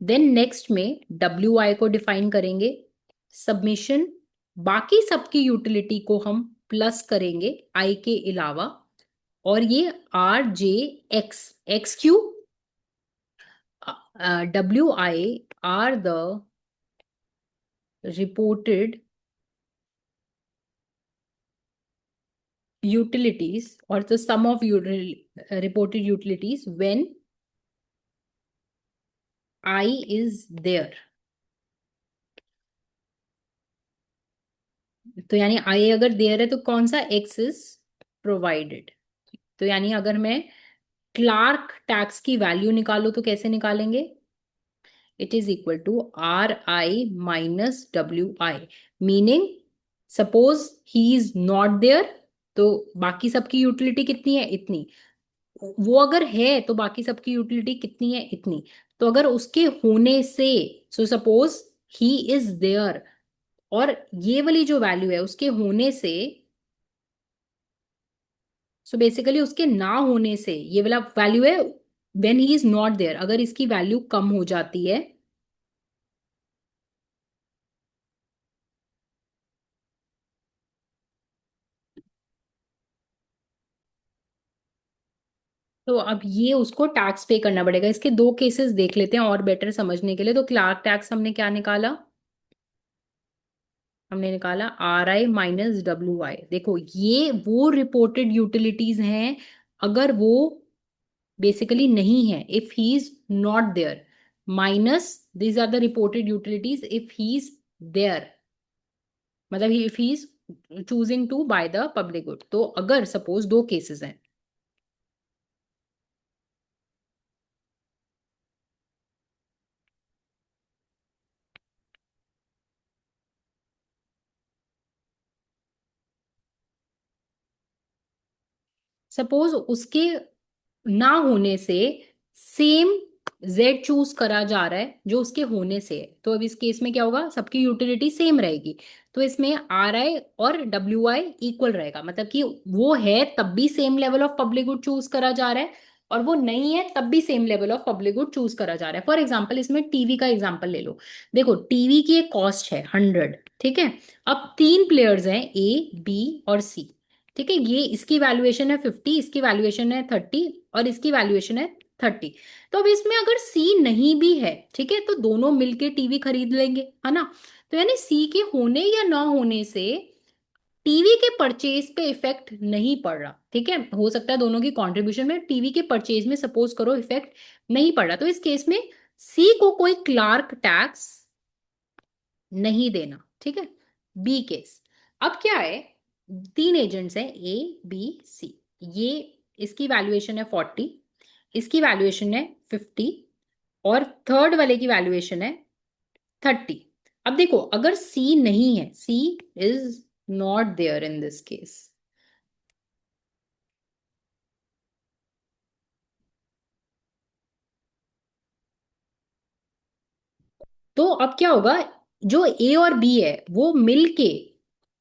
[SPEAKER 1] Then next में WI को डिफाइन करेंगे, सबमिशन बाकी सबकी यूटिलिटी को हम प्लस करेंगे I के अलावा, और ये RJX, X Q, WI are the reported utilities or the sum of reported utilities when I is there. तो यानी I अगर there है तो कौन सा, X is provided. तो यानी अगर मैं क्लार्क टैक्स की वैल्यू निकालू तो कैसे निकालेंगे, it is equal to RI minus WI, meaning suppose he is not there तो बाकी सबकी यूटिलिटी कितनी है, इतनी. वो अगर है तो बाकी सबकी यूटिलिटी कितनी है, इतनी. तो अगर उसके होने से, so suppose he is there, और ये वाली जो वैल्यू है उसके होने से, सो बेसिकली उसके ना होने से ये वाला वैल्यू है when he is not there, अगर इसकी वैल्यू कम हो जाती है, तो अब ये उसको टैक्स पे करना पड़ेगा. इसके दो केसेस देख लेते हैं और बेटर समझने के लिए. तो क्लार्क टैक्स हमने क्या निकाला, हमने निकाला RI माइनस WI. देखो ये वो रिपोर्टेड यूटिलिटीज हैं अगर वो बेसिकली नहीं है, if he is not there, minus these are the reported utilities if he is there, मतलब if he is choosing to buy the public good. तो अगर सपोज दो केसेस हैं, सपोज उसके ना होने से सेम Z चूज करा जा रहा है जो उसके होने से है, तो अब इस केस में क्या होगा, सबकी यूटिलिटी सेम रहेगी. तो इसमें RI और WI इक्वल रहेगा, मतलब कि वो है तब भी same level of public good choose करा जा रहा है, और वो नहीं है तब भी same level of public good choose करा जा रहा है. फॉर एग्जाम्पल इसमें टीवी का एग्जाम्पल ले लो. देखो टीवी की एक कॉस्ट है 100, ठीक है. अब तीन प्लेयर्स हैं A B और C, ठीक है. ये इसकी वैल्यूएशन है 50, इसकी वैल्यूएशन है 30, और इसकी वैल्यूएशन है 30. तो अब इसमें अगर सी नहीं भी है, ठीक है, तो दोनों मिलके टीवी खरीद लेंगे, है ना. तो यानी सी के होने या ना होने से टीवी के परचेज पे इफेक्ट नहीं पड़ रहा, ठीक है. हो सकता है दोनों की कंट्रीब्यूशन में टीवी के परचेज में सपोज करो इफेक्ट नहीं पड़ रहा, तो इस केस में सी को कोई क्लार्क टैक्स नहीं देना, ठीक है. बी केस, अब क्या है, तीन एजेंट्स हैं A B C, ये इसकी वैल्यूएशन है 40, इसकी वैल्यूएशन है 50, और थर्ड वाले की वैल्यूएशन है 30. अब देखो अगर C नहीं है, C is not there in this case, तो अब क्या होगा, जो A और B है वो मिलके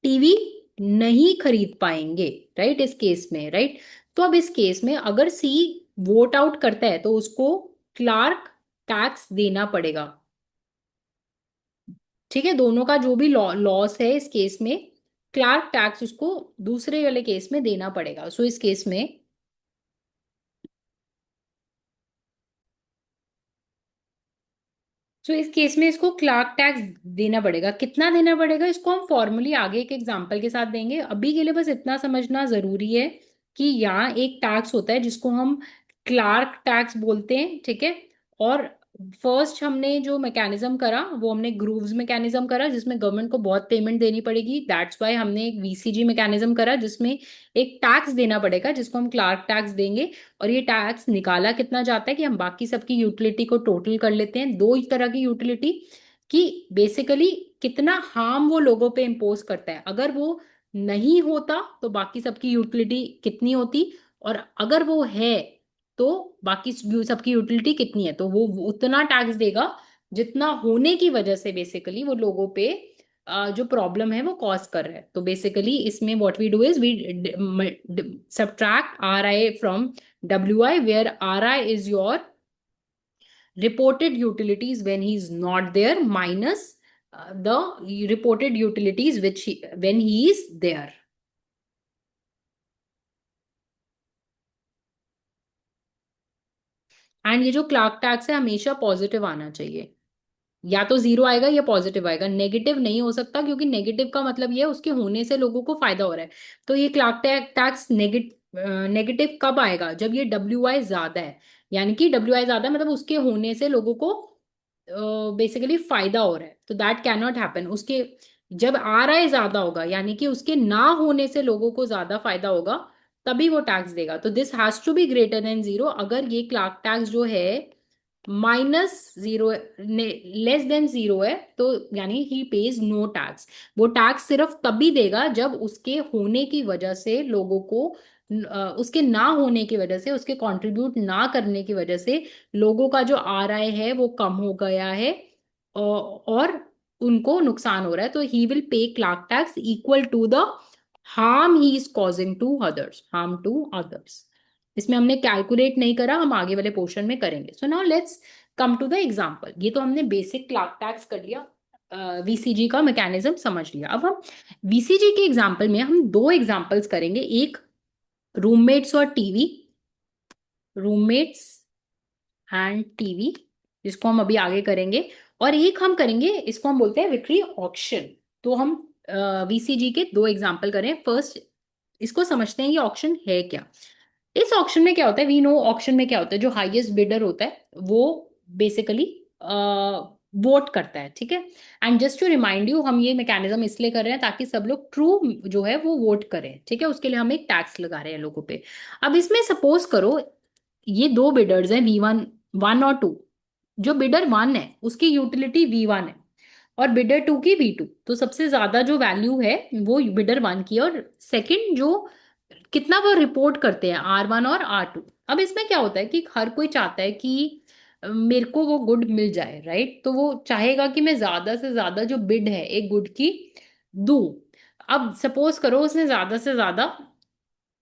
[SPEAKER 1] टीवी नहीं खरीद पाएंगे, राइट, इस केस में, राइट. तो अब इस केस में अगर C वोट आउट करता है तो उसको क्लार्क टैक्स देना पड़ेगा, ठीक है. दोनों का जो भी लॉस है इस केस में, क्लार्क टैक्स उसको दूसरे वाले केस में देना पड़ेगा. सो इस केस में, सो इस केस में इसको क्लार्क टैक्स देना पड़ेगा. कितना देना पड़ेगा इसको हम फॉर्मली आगे एक एग्जांपल के साथ देंगे. अभी के लिए बस इतना समझना जरूरी है कि यहाँ एक टैक्स होता है जिसको हम क्लार्क टैक्स बोलते हैं, ठीक है. और फर्स्ट हमने जो मैकेनिज्म करा वो हमने ग्रूव्स मैकेनिज्म करा, जिसमें गवर्नमेंट को बहुत पेमेंट देनी पड़ेगी। दैट्स वाई हमने एक वीसीजी मैकेनिज्म करा, जिसमें एक टैक्स देना पड़ेगा, जिसको हम क्लार्क टैक्स देंगे। और ये टैक्स निकाला कितना जाता है कि हम बाकी सबकी यूटिलिटी को टोटल कर लेते हैं, दो ही तरह की यूटिलिटी, कि बेसिकली कितना हार्म वो लोगों पे इम्पोज करता है। अगर वो नहीं होता तो बाकी सबकी यूटिलिटी कितनी होती, और अगर वो है तो बाकी सबकी यूटिलिटी कितनी है, तो वो उतना टैक्स देगा जितना होने की वजह से बेसिकली वो लोगों पे जो प्रॉब्लम है वो कॉज कर रहा है। तो बेसिकली इसमें what we do is we subtract R I from W I, where R I is your reported utilities when he is not there, minus the reported utilities when he is there. And ये जो क्लार्क टैक्स है हमेशा पॉजिटिव आना चाहिए, या तो जीरो आएगा या पॉजिटिव आएगा, नेगेटिव नहीं हो सकता, क्योंकि नेगेटिव का मतलब ये है उसके होने से लोगों को फायदा हो रहा है। तो ये क्लार्क टैक्स नेगेटिव कब आएगा, जब ये डब्ल्यू आई ज्यादा है, यानी कि डब्ल्यू आई ज्यादा है मतलब उसके होने से लोगों को बेसिकली फायदा हो रहा है, तो दैट कैन नॉट हैपन। उसके जब आर आई ज्यादा होगा यानी कि उसके ना होने से लोगों को ज्यादा फायदा होगा, तभी वो टैक्स देगा। तो this has to be greater than zero. अगर ये क्लार्क टैक्स जो है -0 लेस देन जीरो है, तो यानी ही पेज नो टैक्स। वो टैक्स सिर्फ तभी देगा जब उसके होने की वजह से लोगों को उसके ना होने की वजह से, उसके कंट्रीब्यूट ना करने की वजह से लोगों का जो आर आय है वो कम हो गया है, और उनको नुकसान हो रहा है। तो he will pay Clarke tax equal to the harm he is causing to others, harm to others. इसमें हमने कैलकुलेट नहीं करा, हम आगे वाले पोर्शन में करेंगे। So now let's come to the example. ये तो हमने बेसिक क्लार्क टैक्स कर लिया, वीसीजी का मैकेनिज्म समझ लिया। अब हम वीसीजी के एग्जाम्पल में हम दो एग्जाम्पल्स करेंगे, एक रूममेट्स और टीवी, रूममेट्स एंड टीवी, जिसको हम अभी आगे करेंगे। और एक हम करेंगे, इसको हम बोलते हैं विक्री ऑक्शन। तो हम वीसीजी के दो एग्जाम्पल करें। फर्स्ट इसको समझते हैं ये ऑक्शन है क्या। इस ऑक्शन में क्या होता है, वी नो ऑक्शन में क्या होता है, जो हाईएस्ट बिडर होता है वो बेसिकली वोट करता है, ठीक है। And just to remind you, हम ये मैकेनिज्म इसलिए कर रहे हैं ताकि सब लोग ट्रू जो है वो वोट करें, ठीक है। उसके लिए हम एक टैक्स लगा रहे हैं लोगों पे। अब इसमें सपोज करो ये दो बिडर्स हैं, वी वन और टू। जो बिडर वन है उसकी यूटिलिटी वी1 है, और बिडर टू की वी2। तो सबसे ज्यादा जो वैल्यू है वो बिडर वन की, और सेकंड जो कितना वो रिपोर्ट करते हैं R1 और R2। अब इसमें क्या होता है कि हर कोई चाहता है कि मेरे को वो गुड मिल जाए, राइट। तो वो चाहेगा कि मैं ज्यादा से ज्यादा जो बिड है एक गुड की दूं। अब सपोज करो उसने ज्यादा से ज्यादा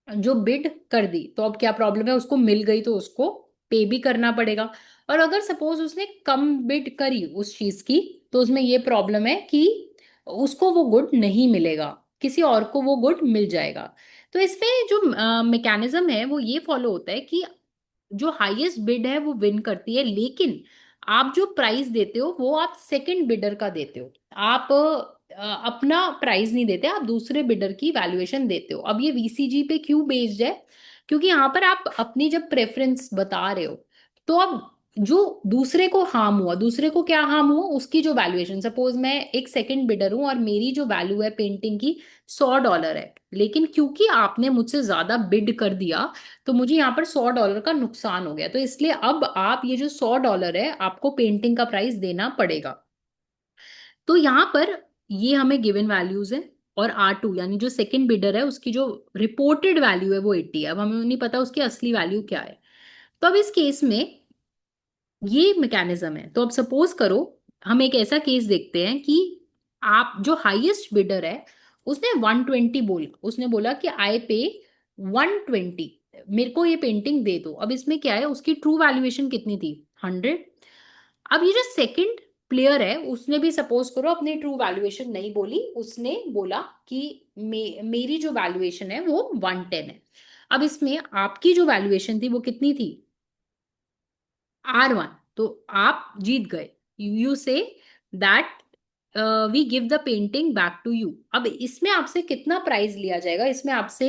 [SPEAKER 1] जो बिड कर दी, तो अब क्या प्रॉब्लम है, उसको मिल गई तो उसको पे भी करना पड़ेगा। और अगर सपोज उसने कम बिड करी उस चीज की, तो उसमें ये प्रॉब्लम है कि उसको वो गुड नहीं मिलेगा, किसी और को वो गुड मिल जाएगा। तो इसमें जो मैकेनिज्म है वो ये फॉलो होता है कि जो हाईएस्ट बिड है वो विन करती है, लेकिन आप जो प्राइस देते हो वो आप सेकंड बिडर का देते हो। आप अपना प्राइस नहीं देते, आप दूसरे बिडर की वैल्यूएशन देते हो। अब ये वीसीजी पे क्यों बेस्ड है, क्योंकि यहाँ पर आप अपनी जब प्रेफरेंस बता रहे हो, तो अब जो दूसरे को हार्म हुआ, दूसरे को क्या हार्म हुआ, उसकी जो वैल्यूएशन, सपोज मैं एक सेकंड बिडर हूं और मेरी जो वैल्यू है पेंटिंग की $100 है, लेकिन क्योंकि आपने मुझसे ज्यादा बिड कर दिया तो मुझे यहाँ पर $100 का नुकसान हो गया। तो इसलिए अब आप ये जो $100 है आपको पेंटिंग का प्राइस देना पड़ेगा। तो यहाँ पर ये हमें गिवन वैल्यूज है, और R2 यानी जो सेकंड बिडर है उसकी जो रिपोर्टेड वैल्यू है वो 80 है। अब हमें नहीं पता उसकी असली वैल्यू क्या है। तो अब इस केस में ये मैकेनिज्म है। तो अब सपोज करो हम एक ऐसा केस देखते हैं कि आप जो हाईएस्ट बिडर है उसने 120 बोला, उसने बोला कि आई पे 120, मेरे को ये पेंटिंग दे दो। अब इसमें क्या है, उसकी ट्रू वैल्यूएशन कितनी थी, 100। अब ये जो सेकंड प्लेयर है उसने भी सपोज करो अपनी ट्रू वैल्यूएशन नहीं बोली, उसने बोला कि मेरी जो वैल्यूएशन है वो 110 है। अब इसमें आपकी जो वैल्यूएशन थी वो कितनी थी, R1। तो आप जीत गए, you say that we give the painting back to you. अब इसमें आपसे कितना प्राइस लिया जाएगा, इसमें आपसे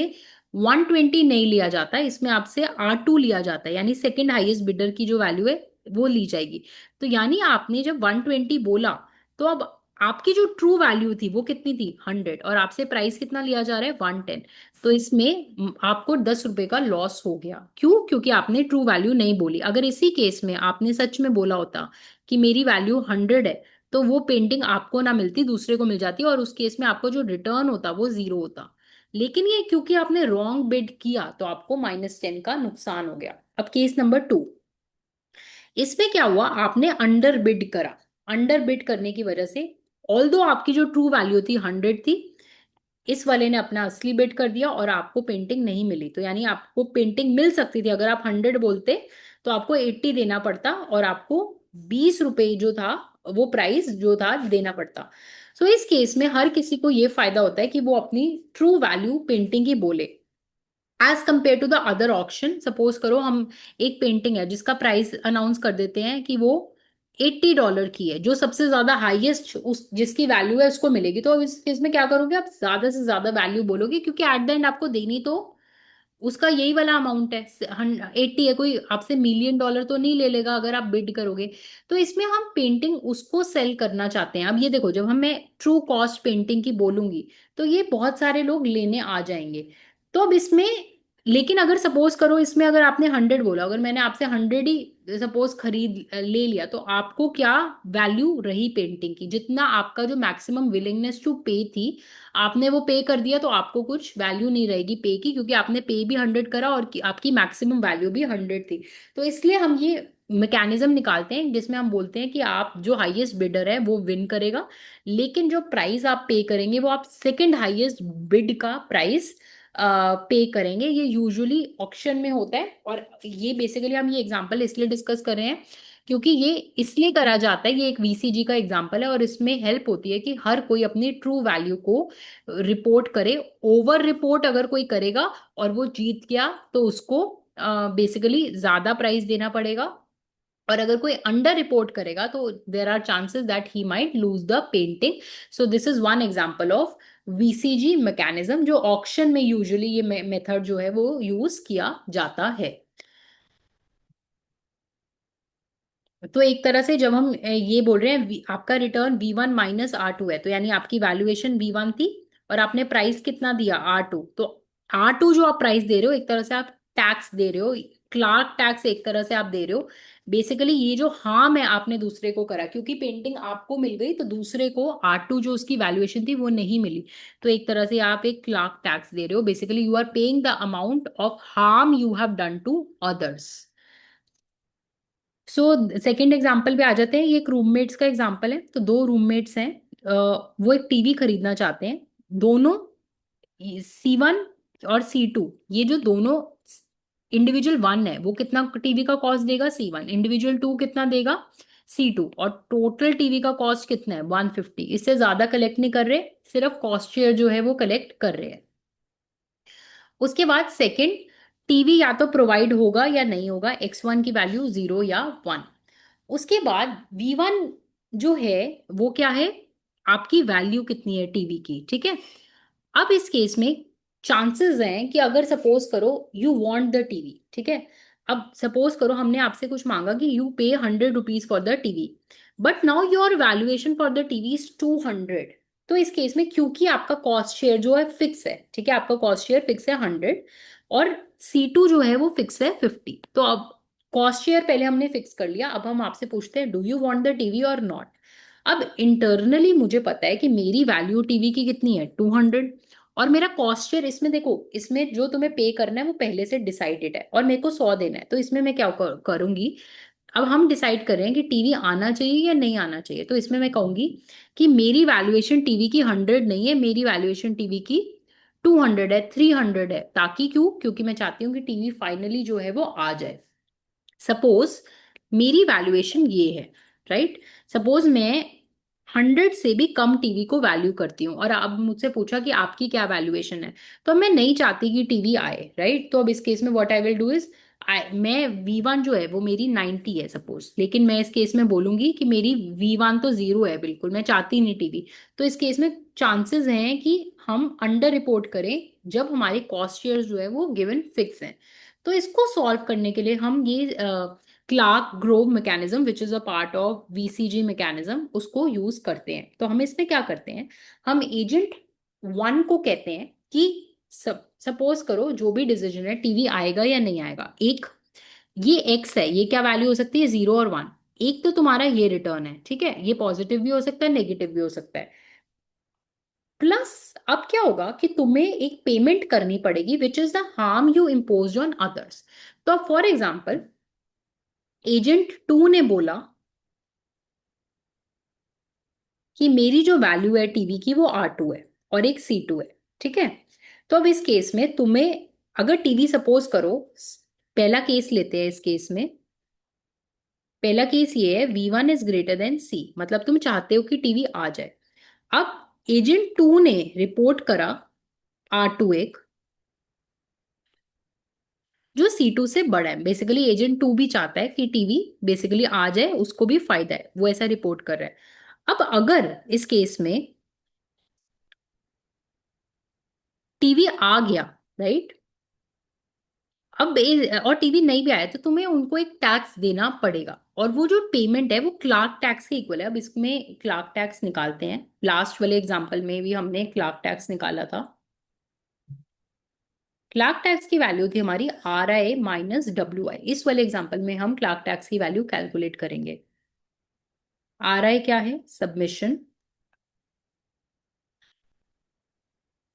[SPEAKER 1] 120 नहीं लिया जाता, इसमें आपसे R2 लिया जाता है, यानी सेकंड हाईएस्ट बिडर की जो वैल्यू है वो ली जाएगी। तो यानी आपने जब 120 बोला, तो अब आपकी जो ट्रू वैल्यू थी वो कितनी थी, 100, और आपसे प्राइस कितना लिया जा रहा है, 110। तो इसमें आपको 10 रुपए का लॉस हो गया। क्यों? क्योंकि आपने ट्रू वैल्यू नहीं बोली। अगर इसी केस में आपने सच में बोला होता कि मेरी वैल्यू 100 है, तो वो पेंटिंग आपको ना मिलती, दूसरे को मिल जाती, और उस केस में आपको जो रिटर्न होता वो 0 होता। लेकिन ये क्योंकि आपने रॉन्ग बिड किया, तो आपको -10 का नुकसान हो गया। अब केस नंबर 2, इसमें क्या हुआ, आपने अंडर बिड करा। अंडर बिड करने की वजह से, ऑल्दो आपकी जो ट्रू वैल्यू थी 100 थी, इस वाले ने अपना असली बिड कर दिया और आपको पेंटिंग नहीं मिली। तो यानी आपको पेंटिंग मिल सकती थी, अगर आप 100 बोलते तो आपको 80 देना पड़ता, और आपको 20 रुपए जो था, वो प्राइस जो था देना पड़ता। सो इस केस में हर किसी को ये फायदा होता है कि वो अपनी ट्रू वैल्यू पेंटिंग की बोले, as compare to the other auction. Suppose करो हम एक पेंटिंग है जिसका प्राइस अनाउंस कर देते हैं कि वो $80 की है, जो सबसे ज्यादा हाईएस्ट उस जिसकी वैल्यू है उसको मिलेगी। तो अब इस केस में क्या करोगे, आप ज्यादा से ज्यादा वैल्यू बोलोगे, क्योंकि एट द एंड आपको देनी तो उसका यही वाला अमाउंट है, 80 है। कोई आपसे $1,000,000 तो नहीं ले लेगा अगर आप बिड करोगे। तो इसमें हम पेंटिंग उसको सेल करना चाहते हैं। अब ये देखो, जब हम मैं ट्रू कॉस्ट पेंटिंग की बोलूंगी, तो ये बहुत सारे लोग लेने आ जाएंगे। तो अब इसमें, लेकिन अगर सपोज करो इसमें अगर आपने 100 बोला, अगर मैंने आपसे 100 ही सपोज खरीद ले लिया, तो आपको क्या वैल्यू रही पेंटिंग की, जितना आपका जो मैक्सिमम विलिंगनेस टू पे थी, आपने वो पे कर दिया, तो आपको कुछ वैल्यू नहीं रहेगी पे की, क्योंकि आपने पे भी 100 करा और आपकी मैक्सिमम वैल्यू भी 100 थी। तो इसलिए हम ये मैकेनिज्म निकालते हैं जिसमें हम बोलते हैं कि आप जो हाईएस्ट बिडर है वो विन करेगा, लेकिन जो प्राइस आप पे करेंगे वो आप सेकंड हाईएस्ट बिड का प्राइस पे करेंगे। ये यूजुअली ऑक्शन में होता है, और ये बेसिकली हम ये एग्जांपल इसलिए डिस्कस कर रहे हैं क्योंकि ये इसलिए करा जाता है, ये एक वीसीजी का एग्जांपल है, और इसमें हेल्प होती है कि हर कोई अपनी ट्रू वैल्यू को रिपोर्ट करे। ओवर रिपोर्ट अगर कोई करेगा और वो जीत गया, तो उसको बेसिकली ज्यादा प्राइस देना पड़ेगा, और अगर कोई अंडर रिपोर्ट करेगा तो there are chances that he might lose the painting. So this is one example of VCG mechanism, जो ऑक्शन में यूजुअली ये मेथड जो है वो यूज किया जाता है। तो एक तरह से जब हम ये बोल रहे हैं आपका रिटर्न V1 - R2 है, तो यानी आपकी वैल्यूएशन V1 थी, और आपने प्राइस कितना दिया, R2। तो R2 जो आप प्राइस दे रहे हो, एक तरह से आप टैक्स दे रहे हो, क्लार्क टैक्स एक तरह से आप दे रहे हो। बेसिकली ये जो हार्म है आपने दूसरे को करा, क्योंकि पेंटिंग आपको मिल गई तो दूसरे को R2 जो उसकी वैल्यूएशन थी वो नहीं मिली। तो एक तरह से आप एक क्लार्क टैक्स दे रहे हो। Basically you are paying the amount of harm you have done to others. So second example पे आ जाते हैं। ये एक रूममेट्स का एग्जाम्पल है। तो दो रूममेट्स हैं, वो एक टीवी खरीदना चाहते हैं। दोनों C1 और C2, ये जो दोनों इंडिविजुअल वन है, वो कितना टीवी का कॉस्ट देगा, C1। इंडिविजुअल टू कितना देगा, C2। और टोटल टीवी का कॉस्ट कितना है, 150। इससे ज्यादा कलेक्ट नहीं कर रहे, सिर्फ कॉस्ट शेयर जो है वो कलेक्ट कर रहे हैं। उसके बाद सेकंड, टीवी या तो प्रोवाइड होगा या नहीं होगा, X1 की वैल्यू 0 या 1। उसके बाद V1 जो है वो क्या है, आपकी वैल्यू कितनी है टीवी की, ठीक है। अब इस केस में चांसेस हैं कि अगर सपोज करो यू वांट द टीवी, ठीक है। अब सपोज करो हमने आपसे कुछ मांगा कि यू पे ₹100 for the TV, but now your valuation for the TV is 200। तो इस केस में क्योंकि आपका कॉस्ट शेयर जो है फिक्स है, ठीक है, आपका कॉस्ट शेयर फिक्स है 100, और C2 जो है वो फिक्स है 50। तो अब कॉस्ट शेयर पहले हमने फिक्स कर लिया, अब हम आपसे पूछते हैं do you want the TV और नॉट। अब इंटरनली मुझे पता है कि मेरी वैल्यू टीवी की कितनी है, 200, और मेरा कॉस्ट शेयर, इसमें देखो, इसमें जो तुम्हें पे करना है वो पहले से डिसाइडेड है, और मेरे को 100 देना है। तो इसमें मैं क्या करूंगी, अब हम डिसाइड कर रहे हैं कि टीवी आना चाहिए या नहीं आना चाहिए। तो इसमें मैं कहूंगी कि मेरी वैल्यूएशन टीवी की 100 नहीं है, मेरी वैल्यूएशन टीवी की 200 है, 300 है। ताकि क्यों, क्योंकि मैं चाहती हूँ कि टीवी फाइनली जो है वो आ जाए। सपोज मेरी वैल्यूएशन ये है, राइट। सपोज मैं 100 से भी कम टीवी को वैल्यू करती हूँ, और अब मुझसे पूछा कि आपकी क्या वैल्यूएशन है, तो मैं नहीं चाहती कि टीवी आए, राइट। तो अब इस केस में what I will do is, मैं V1 जो है वो मेरी 90 है सपोज, लेकिन मैं इस केस में बोलूंगी कि मेरी V1 तो 0 है, बिल्कुल मैं चाहती नहीं टीवी। तो इस केस में चांसेस हैं कि हम अंडर रिपोर्ट करें जब हमारे कॉस्ट शेयर जो है वो गिवन फिक्स है। तो इसको सॉल्व करने के लिए हम ये Clarke Grove mechanism which is a part of VCG mechanism, उसको यूज करते हैं। तो हम इसमें क्या करते हैं, हम एजेंट वन को कहते हैं कि सपोज करो जो भी डिसीजन है, टीवी आएगा या नहीं आएगा, एक ये एक्स है, ये क्या वैल्यू हो सकती है, 0 और 1। एक तो तुम्हारा ये रिटर्न है, ठीक है, ये पॉजिटिव भी हो सकता है, नेगेटिव भी हो सकता है। प्लस अब क्या होगा कि तुम्हें एक पेमेंट करनी पड़ेगी which is the harm you impose on others. तो फॉर एग्जाम्पल एजेंट टू ने बोला कि मेरी जो वैल्यू है टीवी की वो R2 है और एक C2 है, ठीक है। तो अब इस केस में तुम्हें, अगर टीवी सपोज करो, पहला केस लेते हैं, इस केस में पहला केस ये है V1 is greater then C, मतलब तुम चाहते हो कि टीवी आ जाए। अब एजेंट टू ने रिपोर्ट करा R2 एक, जो C2 से बड़ा है। बेसिकली एजेंट टू भी चाहता है कि टीवी बेसिकली आ जाए, उसको भी फायदा है, वो ऐसा रिपोर्ट कर रहा है। अब अगर इस केस में टीवी आ गया, राइट, अब और टीवी नहीं भी आया तो तुम्हें उनको एक टैक्स देना पड़ेगा, और वो जो पेमेंट है वो क्लार्क टैक्स के इक्वल है। अब इसमें क्लार्क टैक्स निकालते हैं, लास्ट वाले एग्जांपल में भी हमने क्लार्क टैक्स निकाला था। क्लार्क टैक्स की वैल्यू थी हमारी RI - WI। इस वाले एग्जांपल में हम क्लार्क टैक्स की वैल्यू कैलकुलेट करेंगे। RI क्या है, submission,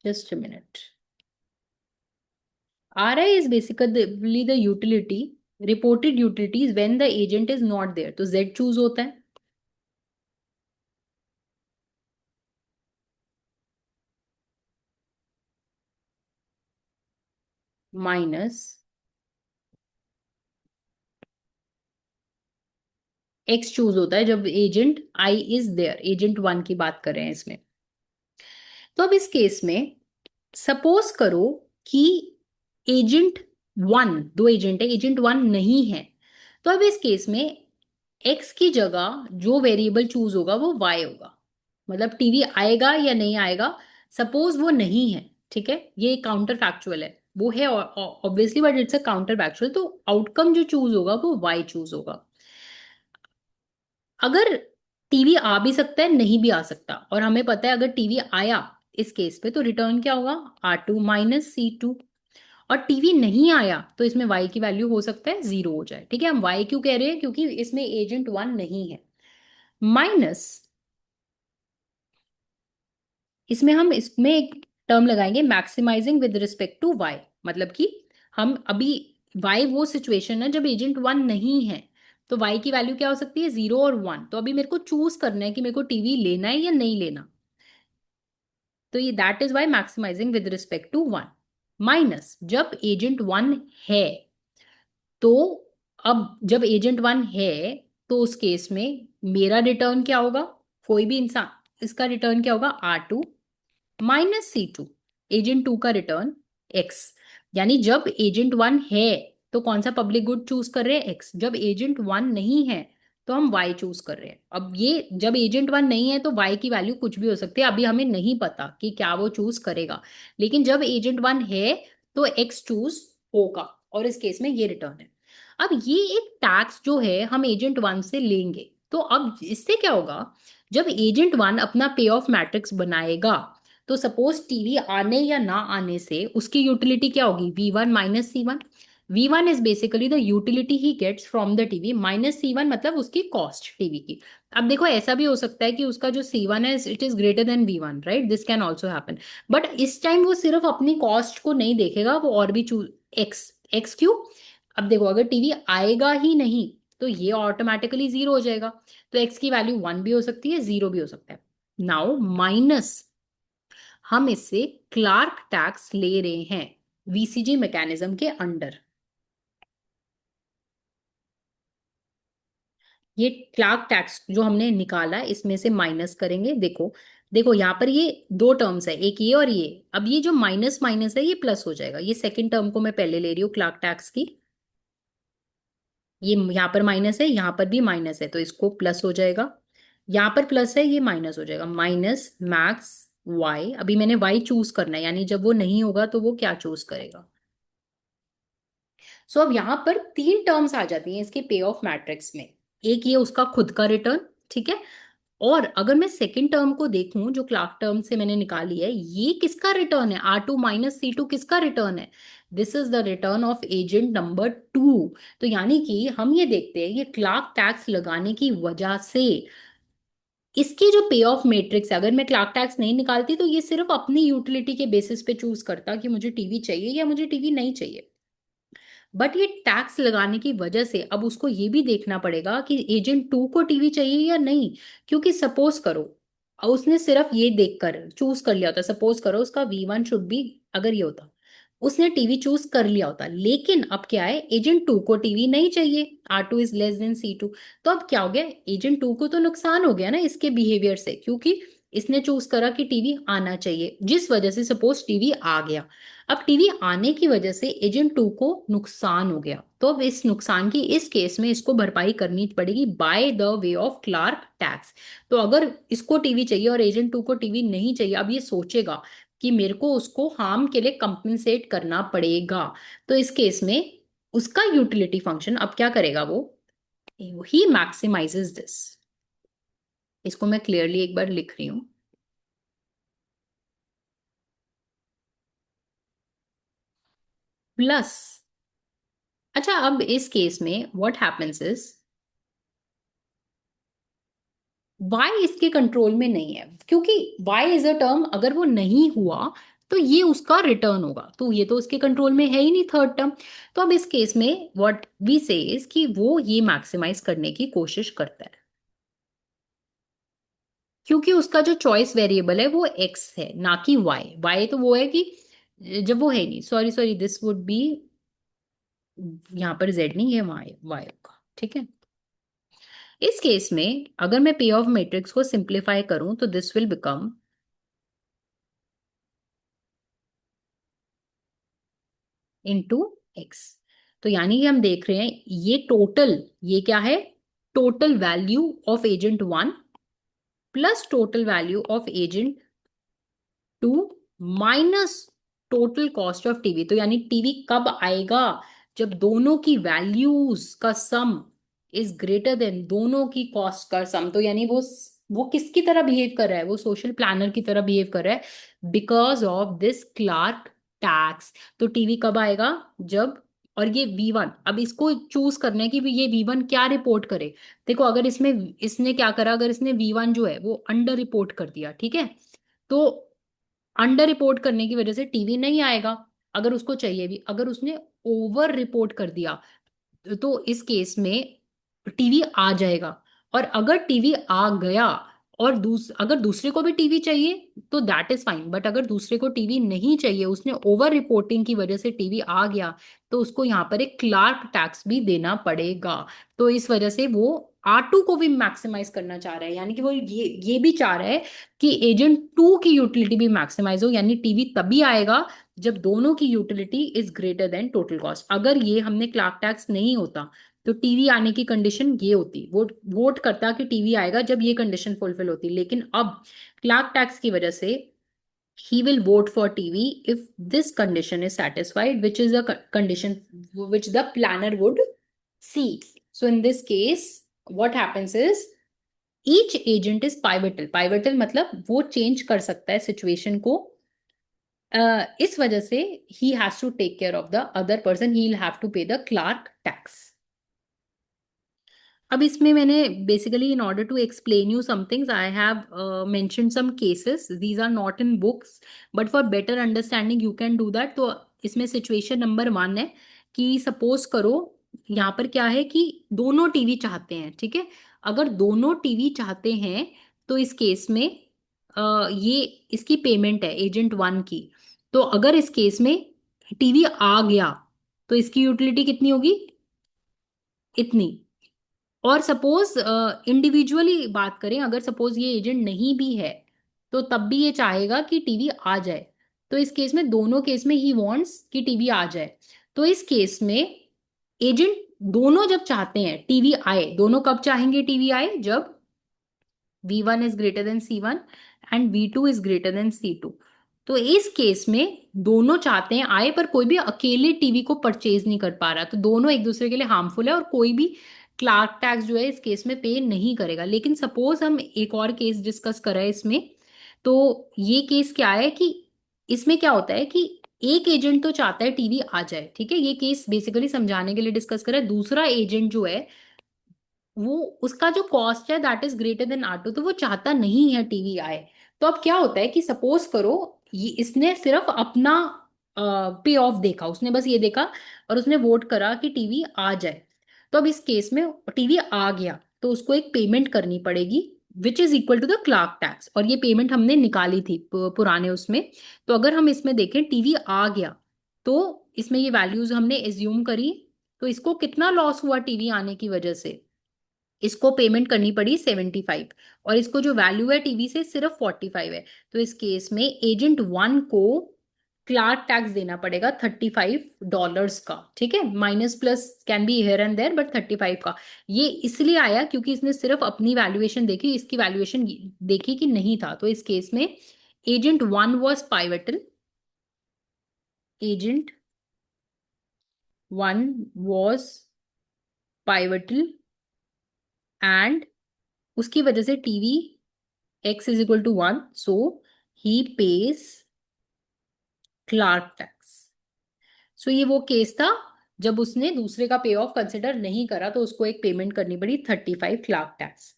[SPEAKER 1] just a minute. RI is basically the utility, reported utilities when the agent is not there, तो Z चूज होता है, माइनस X चूज होता है जब agent I is there, agent one की बात कर रहे हैं इसमें। तो अब इस केस में सपोज करो कि एजेंट वन, दो एजेंट है, एजेंट वन नहीं है। तो अब इस केस में एक्स की जगह जो वेरिएबल चूज होगा वो वाई होगा, मतलब टीवी आएगा या नहीं आएगा। सपोज वो नहीं है, ठीक है, ये काउंटर फैक्चुअल है, वो है obviously, but it's a counter factual, तो आउटकम जो चूज होगा वो वाई चूज होगा। अगर टीवी आ भी सकता है, नहीं भी आ सकता, और हमें पता है अगर टीवी आया इस केस पे तो रिटर्न क्या होगा, R2 - C2। और टीवी नहीं आया तो इसमें y की वैल्यू हो सकता है 0 हो जाए, ठीक है। हम y क्यों कह रहे हैं, क्योंकि इसमें एजेंट वन नहीं है। माइनस इसमें हम इसमें एक टर्म लगाएंगे maximising with respect to y, मतलब कि हम अभी y वो सिचुएशन है जब एजेंट वन नहीं है, तो y की वैल्यू क्या हो सकती है, 0 और 1। तो अभी मेरे को चूज करना है कि मेरे को टीवी लेना है या नहीं लेना, तो ये that is y maximising with respect to 1। Minus जब एजेंट वन है, तो अब जब एजेंट वन है तो उस केस में मेरा रिटर्न क्या होगा, कोई भी इंसान, इसका रिटर्न क्या होगा, R2 - C2, एजेंट टू का रिटर्न एक्स। यानी जब एजेंट वन है तो कौन सा पब्लिक गुड चूज कर रहे हैं, एक्स। जब एजेंट वन नहीं है तो हम वाई चूज कर रहे हैं। अब ये जब एजेंट वन नहीं है तो वाई की वैल्यू कुछ भी हो सकती है, अभी हमें नहीं पता कि क्या वो चूज करेगा, लेकिन जब एजेंट वन है तो एक्स चूज होगा, और इस केस में ये रिटर्न है। अब ये एक टैक्स जो है हम एजेंट वन से लेंगे, तो अब इससे क्या होगा, जब एजेंट वन अपना पे ऑफ मैट्रिक्स बनाएगा तो सपोज टीवी आने या ना आने से उसकी यूटिलिटी क्या होगी, V1 - C1। V1 is basically the utility he gets from the TV, -C1 मतलब उसकी कॉस्ट टीवी की। अब देखो ऐसा भी हो सकता है कि उसका जो C1 है it is greater then V1, right, this can also happen. But इस टाइम वो सिर्फ अपनी कॉस्ट को नहीं देखेगा, वो और भी चूज, एक्स, एक्स क्यू। अब देखो अगर टीवी आएगा ही नहीं तो ये ऑटोमेटिकली 0 हो जाएगा, तो एक्स की वैल्यू 1 भी हो सकती है, 0 भी हो सकता है। नाउ माइनस हम इससे क्लार्क टैक्स ले रहे हैं वीसीजी मैकेनिज्म के अंडर। ये क्लार्क टैक्स जो हमने निकाला इसमें से माइनस करेंगे। देखो देखो यहाँ पर ये दो टर्म्स है, एक ये और ये। अब ये जो माइनस माइनस है ये प्लस हो जाएगा, ये सेकंड टर्म को मैं पहले ले रही हूँ क्लार्क टैक्स की। ये यहाँ पर माइनस है, यहाँ पर भी माइनस है, तो इसको प्लस हो जाएगा। यहाँ पर प्लस है, ये माइनस हो जाएगा, माइनस मैक्स वाई। अभी मैंने वाई चूज करना है, यानी जब वो नहीं होगा तो वो क्या चूज करेगा। सो अब यहाँ पर तीन टर्म्स आ जाती हैं इसके पे ऑफ मैट्रिक्स में। एक ये उसका खुद का रिटर्न, ठीक है। और अगर मैं सेकंड टर्म को देखूं जो क्लार्क टर्म से मैंने निकाली है, ये किसका रिटर्न है? R2 - C2 किसका रिटर्न है? This is the return of agent number 2। तो यानी कि हम ये देखते हैं ये क्लार्क टैक्स लगाने की वजह से इसकी जो पे ऑफ मैट्रिक्स है, अगर मैं क्लार्क टैक्स नहीं निकालती तो ये सिर्फ अपनी यूटिलिटी के बेसिस पे चूज करता कि मुझे टीवी चाहिए या मुझे टीवी नहीं चाहिए। बट ये टैक्स लगाने की वजह से अब उसको ये भी देखना पड़ेगा कि एजेंट 2 को टीवी चाहिए या नहीं। क्योंकि सपोज करो उसने सिर्फ ये देखकर चूज कर लिया होता, सपोज करो उसका V1 शुड बी, अगर ये होता उसने टीवी चूज कर लिया होता, लेकिन अब क्या है, एजेंट 2 को टीवी नहीं चाहिए, R2 < C2। तो अब क्या हो गया, एजेंट 2 को तो नुकसान हो गया ना इसके बिहेवियर से, क्योंकि इसने चूज करा कि टीवी आना चाहिए, जिस वजह से सपोज टीवी आ गया। अब टीवी आने की वजह से एजेंट 2 को नुकसान हो गया, तो अब इस नुकसान की इस केस में इसको भरपाई करनी पड़ेगी by the way of Clarke tax. तो अगर इसको टीवी चाहिए और एजेंट 2 को टीवी नहीं चाहिए, अब ये सोचेगा कि मेरे को उसको हार्म के लिए कंपनसेट करना पड़ेगा। तो इस केस में उसका यूटिलिटी फंक्शन अब क्या करेगा, वो ही मैक्सिमाइजेस दिस। इसको मैं क्लियरली एक बार लिख रही हूं। प्लस, अच्छा अब इस केस में व्हाट हैपेंस इज वाई इसके कंट्रोल में नहीं है, क्योंकि वाई इज अ टर्म, अगर वो नहीं हुआ तो ये उसका रिटर्न होगा, तो ये तो उसके कंट्रोल में है ही नहीं थर्ड टर्म। तो अब इस केस में व्हाट वी से इज कि वो ये मैक्सिमाइज करने की कोशिश करता है, क्योंकि उसका जो चॉइस वेरिएबल है वो एक्स है ना कि वाई। वाई तो वो है कि जब वो है नहीं, sorry sorry, this would be, यहाँ पर जेड नहीं है, वाई वाई होगा, ठीक है। इस केस में अगर मैं पे ऑफ मैट्रिक्स को सिंप्लीफाई करूं तो this will become into x. तो यानी कि हम देख रहे हैं ये टोटल, ये क्या है, total value of agent 1 plus total value of agent 2 minus total cost of TV. तो यानी टीवी कब आएगा, जब दोनों की वैल्यूज का सम इज ग्रेटर देन दोनों की कॉस्ट का सम। तो यानी वो किसकी तरह बिहेव कर रहा है, वो सोशल प्लानर की तरह बिहेव कर रहा है because of this Clarke tax. तो टीवी कब आएगा, जब, और ये V1, अब इसको चूज करना है कि ये V1 क्या रिपोर्ट करे। देखो अगर इसमें इसने क्या करा, अगर इसने V1 जो है वो अंडर रिपोर्ट कर दिया, ठीक है, तो अंडर रिपोर्ट करने की वजह से टीवी नहीं आएगा। अगर उसको चाहिए भी, अगर उसने ओवर रिपोर्ट कर दिया तो इस केस में टीवी आ जाएगा। और अगर टीवी आ गया और अगर दूसरे को भी टीवी चाहिए तो दैट इज फाइन, बट अगर दूसरे को टीवी नहीं चाहिए, उसने ओवर रिपोर्टिंग की वजह से टीवी आ गया, तो उसको यहाँ पर एक क्लार्क टैक्स भी देना पड़ेगा। तो इस वजह से वो R2 को भी मैक्सिमाइज करना चाह रहा है, यानी कि वो ये भी चाह रहा है कि एजेंट 2 की यूटिलिटी भी मैक्सिमाइज हो, यानी टीवी तभी आएगा जब दोनों की utility is greater then total cost. अगर ये हमने क्लार्क टैक्स नहीं होता तो टीवी आने की कंडीशन ये होती, वो वोट करता कि टीवी आएगा जब ये कंडीशन फुलफिल होती, लेकिन अब क्लार्क टैक्स की वजह से he will vote for TV if this condition is satisfied, which is a condition which the planner would see. So in this case what happens is each agent is pivotal। pivotal मतलब वो चेंज कर सकता है सिचुएशन को, इस वजह से he has to take care of the other person, he will have to pay the clerk tax। अब इसमें मैंने basically in order to explain you some things I have mention some cases, these are not in books but for better understanding you can do that. तो इसमें सिचुएशन नंबर 1 है कि सपोज करो यहाँ पर क्या है कि दोनों टीवी चाहते हैं, ठीक है। अगर दोनों टीवी चाहते हैं तो इस केस में ये इसकी पेमेंट है एजेंट 1 की। तो अगर इस केस में टीवी आ गया तो इसकी यूटिलिटी कितनी होगी, इतनी। और सपोज इंडिविजुअली बात करें, अगर सपोज ये एजेंट नहीं भी है तो तब भी ये चाहेगा कि टीवी आ जाए। तो इस केस में दोनों केस में ही वांट्स कि टीवी आ जाए। तो इस केस में एजेंट दोनों जब चाहते हैं टीवी आए, दोनों कब चाहेंगे टीवी आए, जब V1 is greater then C1 and V2 is greater then C2। तो इस केस में दोनों चाहते हैं आए, पर कोई भी अकेले टीवी को परचेज नहीं कर पा रहा, तो दोनों एक दूसरे के लिए हार्मफुल है और कोई भी क्लार्क टैक्स जो है इस केस में पे नहीं करेगा। लेकिन सपोज हम एक और केस डिस्कस कर रहे हैं इसमें, तो ये केस क्या है कि इसमें क्या होता है कि एक एजेंट तो चाहता है टीवी आ जाए, ठीक है, ये केस बेसिकली समझाने के लिए डिस्कस करा है। दूसरा एजेंट जो है वो, उसका जो कॉस्ट है that is greater then R2, तो वो चाहता नहीं है टीवी आए। तो अब क्या होता है कि सपोज करो ये इसने सिर्फ अपना पे ऑफ देखा, उसने बस ये देखा और उसने वोट करा कि टीवी आ जाए। तो अब इस केस में टीवी आ गया तो उसको एक पेमेंट करनी पड़ेगी which is equal to the Clarke tax, और ये पेमेंट हमने निकाली थी पुराने उसमें। तो अगर हम इसमें देखें टीवी आ गया, तो इसमें ये वैल्यूज हमने एज्यूम करी, तो इसको कितना लॉस हुआ टीवी आने की वजह से, इसको पेमेंट करनी पड़ी 75, और इसको जो वैल्यू है टीवी से सिर्फ 45 है। तो इस केस में एजेंट वन को क्लार्क टैक्स देना पड़ेगा $35 का, ठीक है, minus plus can be here and there, but 35 का। ये इसलिए आया क्योंकि इसने सिर्फ अपनी वैल्यूएशन देखी, इसकी वैल्यूएशन देखी कि नहीं था। तो इस केस में agent one was pivotal, agent one was pivotal, and उसकी वजह से TV x is equal to 1, so he pays Clarke tax. So ये वो केस था जब उसने दूसरे का पे ऑफ कंसिडर नहीं करा, तो उसको एक पेमेंट करनी पड़ी 35 क्लार्क टैक्स।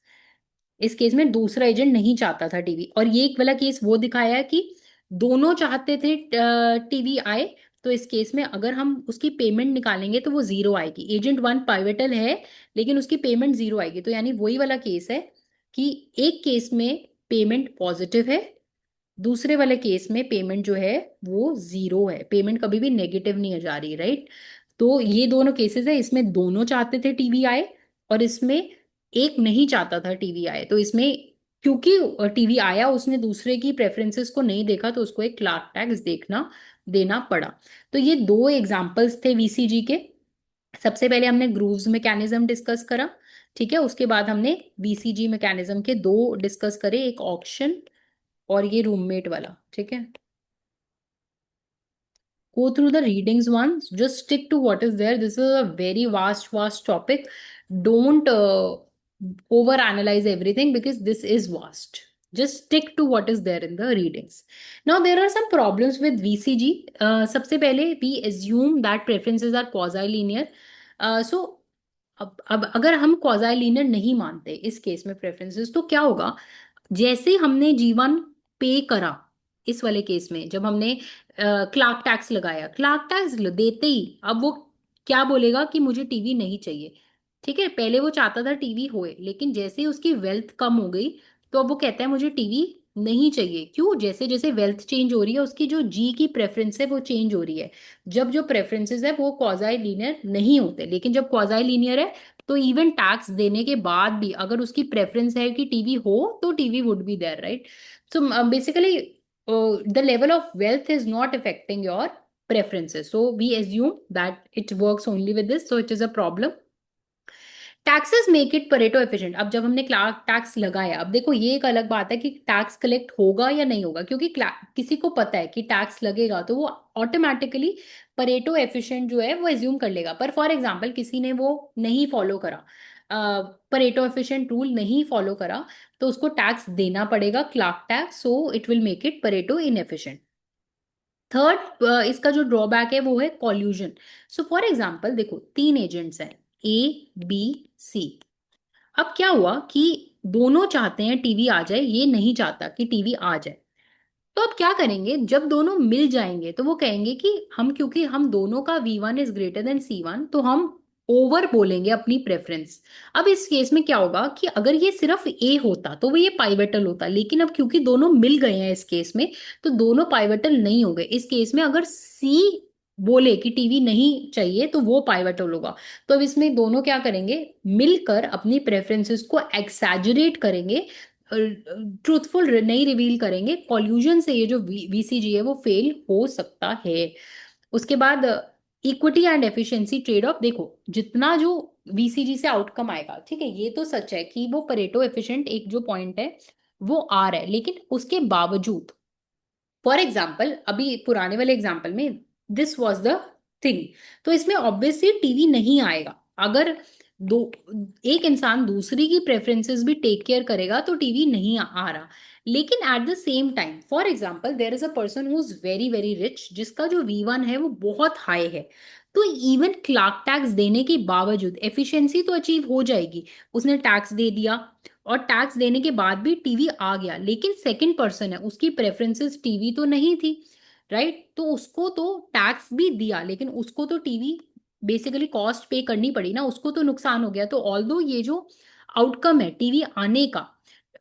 [SPEAKER 1] इस केस में दूसरा एजेंट नहीं चाहता था टीवी, और ये एक वाला केस वो दिखाया है कि दोनों चाहते थे टीवी आए। तो इस केस में अगर हम उसकी पेमेंट निकालेंगे तो वो जीरो आएगी, एजेंट वन पाइवेटल है लेकिन उसकी पेमेंट जीरो आएगी। तो यानी वही वाला केस है कि एक केस में पेमेंट पॉजिटिव है, दूसरे वाले केस में पेमेंट जो है वो जीरो है, पेमेंट कभी भी नेगेटिव नहीं जा रही, राइट। तो ये दोनों केसेस है, इसमें दोनों चाहते थे टीवी आए और इसमें एक नहीं चाहता था टीवी आए। तो इसमें क्योंकि टीवी आया उसने दूसरे की प्रेफरेंसेस को नहीं देखा, तो उसको एक क्लार्क टैक्स देखना देना पड़ा। तो ये दो एग्जांपल्स थे वीसीजी के। सबसे पहले हमने ग्रूव्स मैकेनिज्म डिस्कस करा, ठीक है, उसके बाद हमने वीसीजी मैकेनिज्म के दो डिस्कस करे, एक ऑक्शन और ये रूममेट वाला, ठीक है। Go through the readings once, just stick to what is there. This is a very vast topic. Don't over analyze everything because this is vast. Just stick to what is there in the readings. Now there are some problems with VCG. सबसे पहले we assume that preferences are quasi-linear. So अब अगर हम क्वाजाइलिनियर नहीं मानते इस केस में प्रेफरेंसेस, तो क्या होगा, जैसे हमने जीवन पे करा इस वाले केस में, जब हमने क्लार्क टैक्स लगाया, क्लार्क टैक्स देते ही अब वो क्या बोलेगा कि मुझे टीवी नहीं चाहिए, ठीक है। पहले वो चाहता था टीवी होए, लेकिन जैसे ही उसकी वेल्थ कम हो गई तो अब वो कहता है मुझे टीवी नहीं चाहिए। क्यों? जैसे जैसे वेल्थ चेंज हो रही है उसकी जो जी की प्रेफरेंस है वो चेंज हो रही है। जब जो प्रेफरेंसेस है वो क्वाजाई लीनियर नहीं होते, लेकिन जब क्वाजाई लीनियर है तो इवन टैक्स देने के बाद भी अगर उसकी प्रेफरेंस है कि टीवी हो तो TV would be there, right. So basically the level of wealth is not affecting your preferences, so we assume that it works only with this, so it is a problem. Taxes make it Pareto efficient. अब जब हमने क्लार्क टैक्स लगाया, अब देखो ये एक अलग बात है कि टैक्स कलेक्ट होगा या नहीं होगा, क्योंकि किसी को पता है कि टैक्स लगेगा तो वो ऑटोमेटिकली परेटो एफिशिएंट जो है वो एज्यूम कर लेगा। पर फॉर एग्जाम्पल किसी ने वो नहीं फॉलो करा, परेटो एफिशिएंट रूल नहीं फॉलो करा, तो उसको टैक्स देना पड़ेगा Clarke tax, so it will make it Pareto inefficient. Third इसका जो ड्रॉबैक है वो है कॉल्यूजन। सो फॉर एग्जाम्पल देखो तीन एजेंट्स हैं A B C। अब क्या हुआ कि दोनों चाहते हैं टीवी आ जाए, ये नहीं चाहता कि टीवी आ जाए। तो अब क्या करेंगे, जब दोनों मिल जाएंगे तो वो कहेंगे कि हम, क्योंकि हम दोनों का V1 is greater then C1, तो हम ओवर बोलेंगे अपनी प्रेफरेंस। अब इस केस में क्या होगा कि अगर ये सिर्फ ए होता तो वो ये पाइवेटल होता, लेकिन अब क्योंकि दोनों मिल गए हैं इस केस में, तो दोनों पाइवेटल नहीं हो गए। इस केस में अगर सी बोले कि टीवी नहीं चाहिए तो वो पाइवेटल होगा। तो अब इसमें दोनों क्या करेंगे, मिलकर अपनी प्रेफरेंसेस को एक्सैजरेट करेंगे, ट्रूथफुल नहीं रिवील करेंगे। कॉल्यूजन से ये जो वीसीजी है वो फेल हो सकता है। उसके बाद equity and efficiency trade off, देखो जितना जो वीसीजी से आउटकम आएगा, ठीक है, ये तो सच है कि वो परेटो एफिशिएंट एक जो पॉइंट है वो आ रहा है, लेकिन उसके बावजूद फॉर एग्जाम्पल अभी पुराने वाले एग्जाम्पल में दिस वॉज द थिंग, तो इसमें ऑब्वियसली टीवी नहीं आएगा। अगर दो एक इंसान दूसरी की प्रेफरेंसेस भी टेक केयर करेगा तो टीवी नहीं आ रहा। लेकिन at the same time for example there is a person who is very very rich, जिसका जो V1 है वो बहुत हाई है, तो इवन क्लार्क टैक्स देने के बावजूद एफिशिएंसी तो अचीव हो जाएगी। उसने टैक्स दे दिया और टैक्स देने के बाद भी टीवी आ गया, लेकिन सेकंड पर्सन है, उसकी प्रेफरेंसेस टीवी तो नहीं थी, राइट? तो उसको तो टैक्स भी दिया लेकिन उसको तो टीवी बेसिकली कॉस्ट पे करनी पड़ी ना, उसको तो नुकसान हो गया। तो ऑल्दो ये जो आउटकम है टीवी आने का,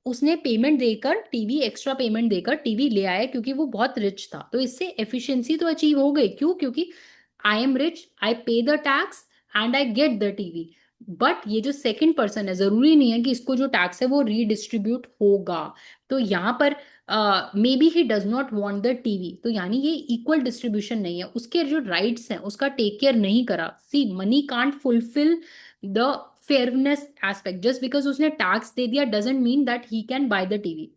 [SPEAKER 1] उसने पेमेंट देकर टीवी, एक्स्ट्रा पेमेंट देकर टीवी ले आया क्योंकि वो बहुत रिच था, तो इससे एफिशिएंसी तो अचीव हो गई। क्यों? क्योंकि आई एम रिच, आई पे the tax and I get the TV. But ये जो सेकंड पर्सन है, जरूरी नहीं है कि इसको जो टैक्स है वो रीडिस्ट्रीब्यूट होगा। तो यहाँ पर may be he does not want the TV, तो यानी ये इक्वल डिस्ट्रीब्यूशन नहीं है, उसके जो राइट्स हैं उसका टेक केयर नहीं करा। See money can't fulfil the fairness aspect, just because उसने टैक्स दे दिया doesn't mean that he can buy the TV.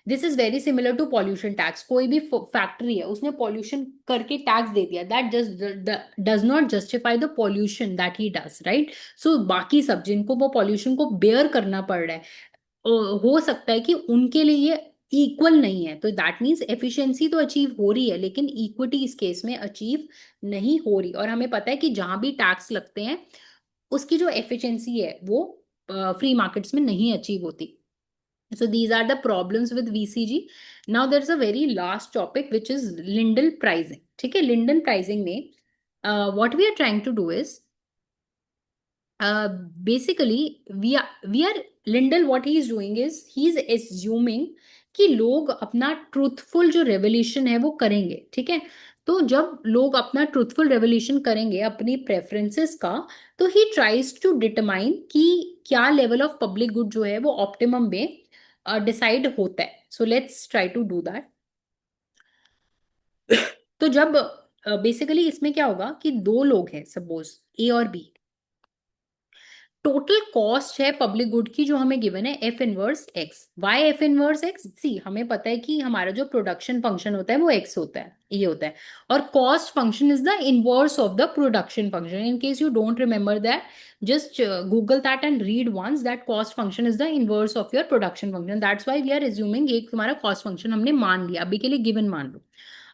[SPEAKER 1] This is very similar to pollution tax. कोई भी फैक्ट्री है, उसने पॉल्यूशन करके टैक्स दे दिया, that just does not justify the pollution that he does, right? So बाकी सब जिनको वो पॉल्यूशन को बेयर करना पड़ रहा है, हो सकता है कि उनके लिए ये इक्वल नहीं है, तो दैट मीन्स एफिशिएंसी तो अचीव हो रही है लेकिन इक्विटी इस केस में अचीव नहीं हो रही। और हमें पता है कि जहां भी टैक्स लगते हैं उसकी जो एफिशिएंसी है वो फ्री मार्केट्स में नहीं अचीव होती। So these are the problems with VCG. Now there's a very last topic which is Lindell pricing. ठीक है, Linden pricing में what we are trying to do is basically we are Lindell, what he is doing is he is assuming कि लोग अपना ट्रूथफुल जो रेवोल्यूशन है वो करेंगे। ठीक है, तो जब लोग अपना ट्रूथफुल रेवोल्यूशन करेंगे अपनी प्रेफरेंसेस का, तो ही ट्राइज टू डिटरमाइन कि क्या लेवल ऑफ पब्लिक गुड जो है वो ऑप्टिमम में डिसाइड होता है। So let's try to do that. तो जब बेसिकली इसमें क्या होगा कि दो लोग हैं, सपोज ए और बी, टोटल कॉस्ट है पब्लिक गुड की जो हमें गिवन है F inverse X. Y F inverse X? See हमें पता है कि हमारा जो प्रोडक्शन फंक्शन होता है वो एक्स होता है, ये होता है, और cost function is the inverse of the production function. In case you don't remember that, just google that and read once that cost function is the inverse of your production function. That's why we are assuming एक तुम्हारा कॉस्ट फंक्शन हमने मान लिया, अभी के लिए गिवन मान लो।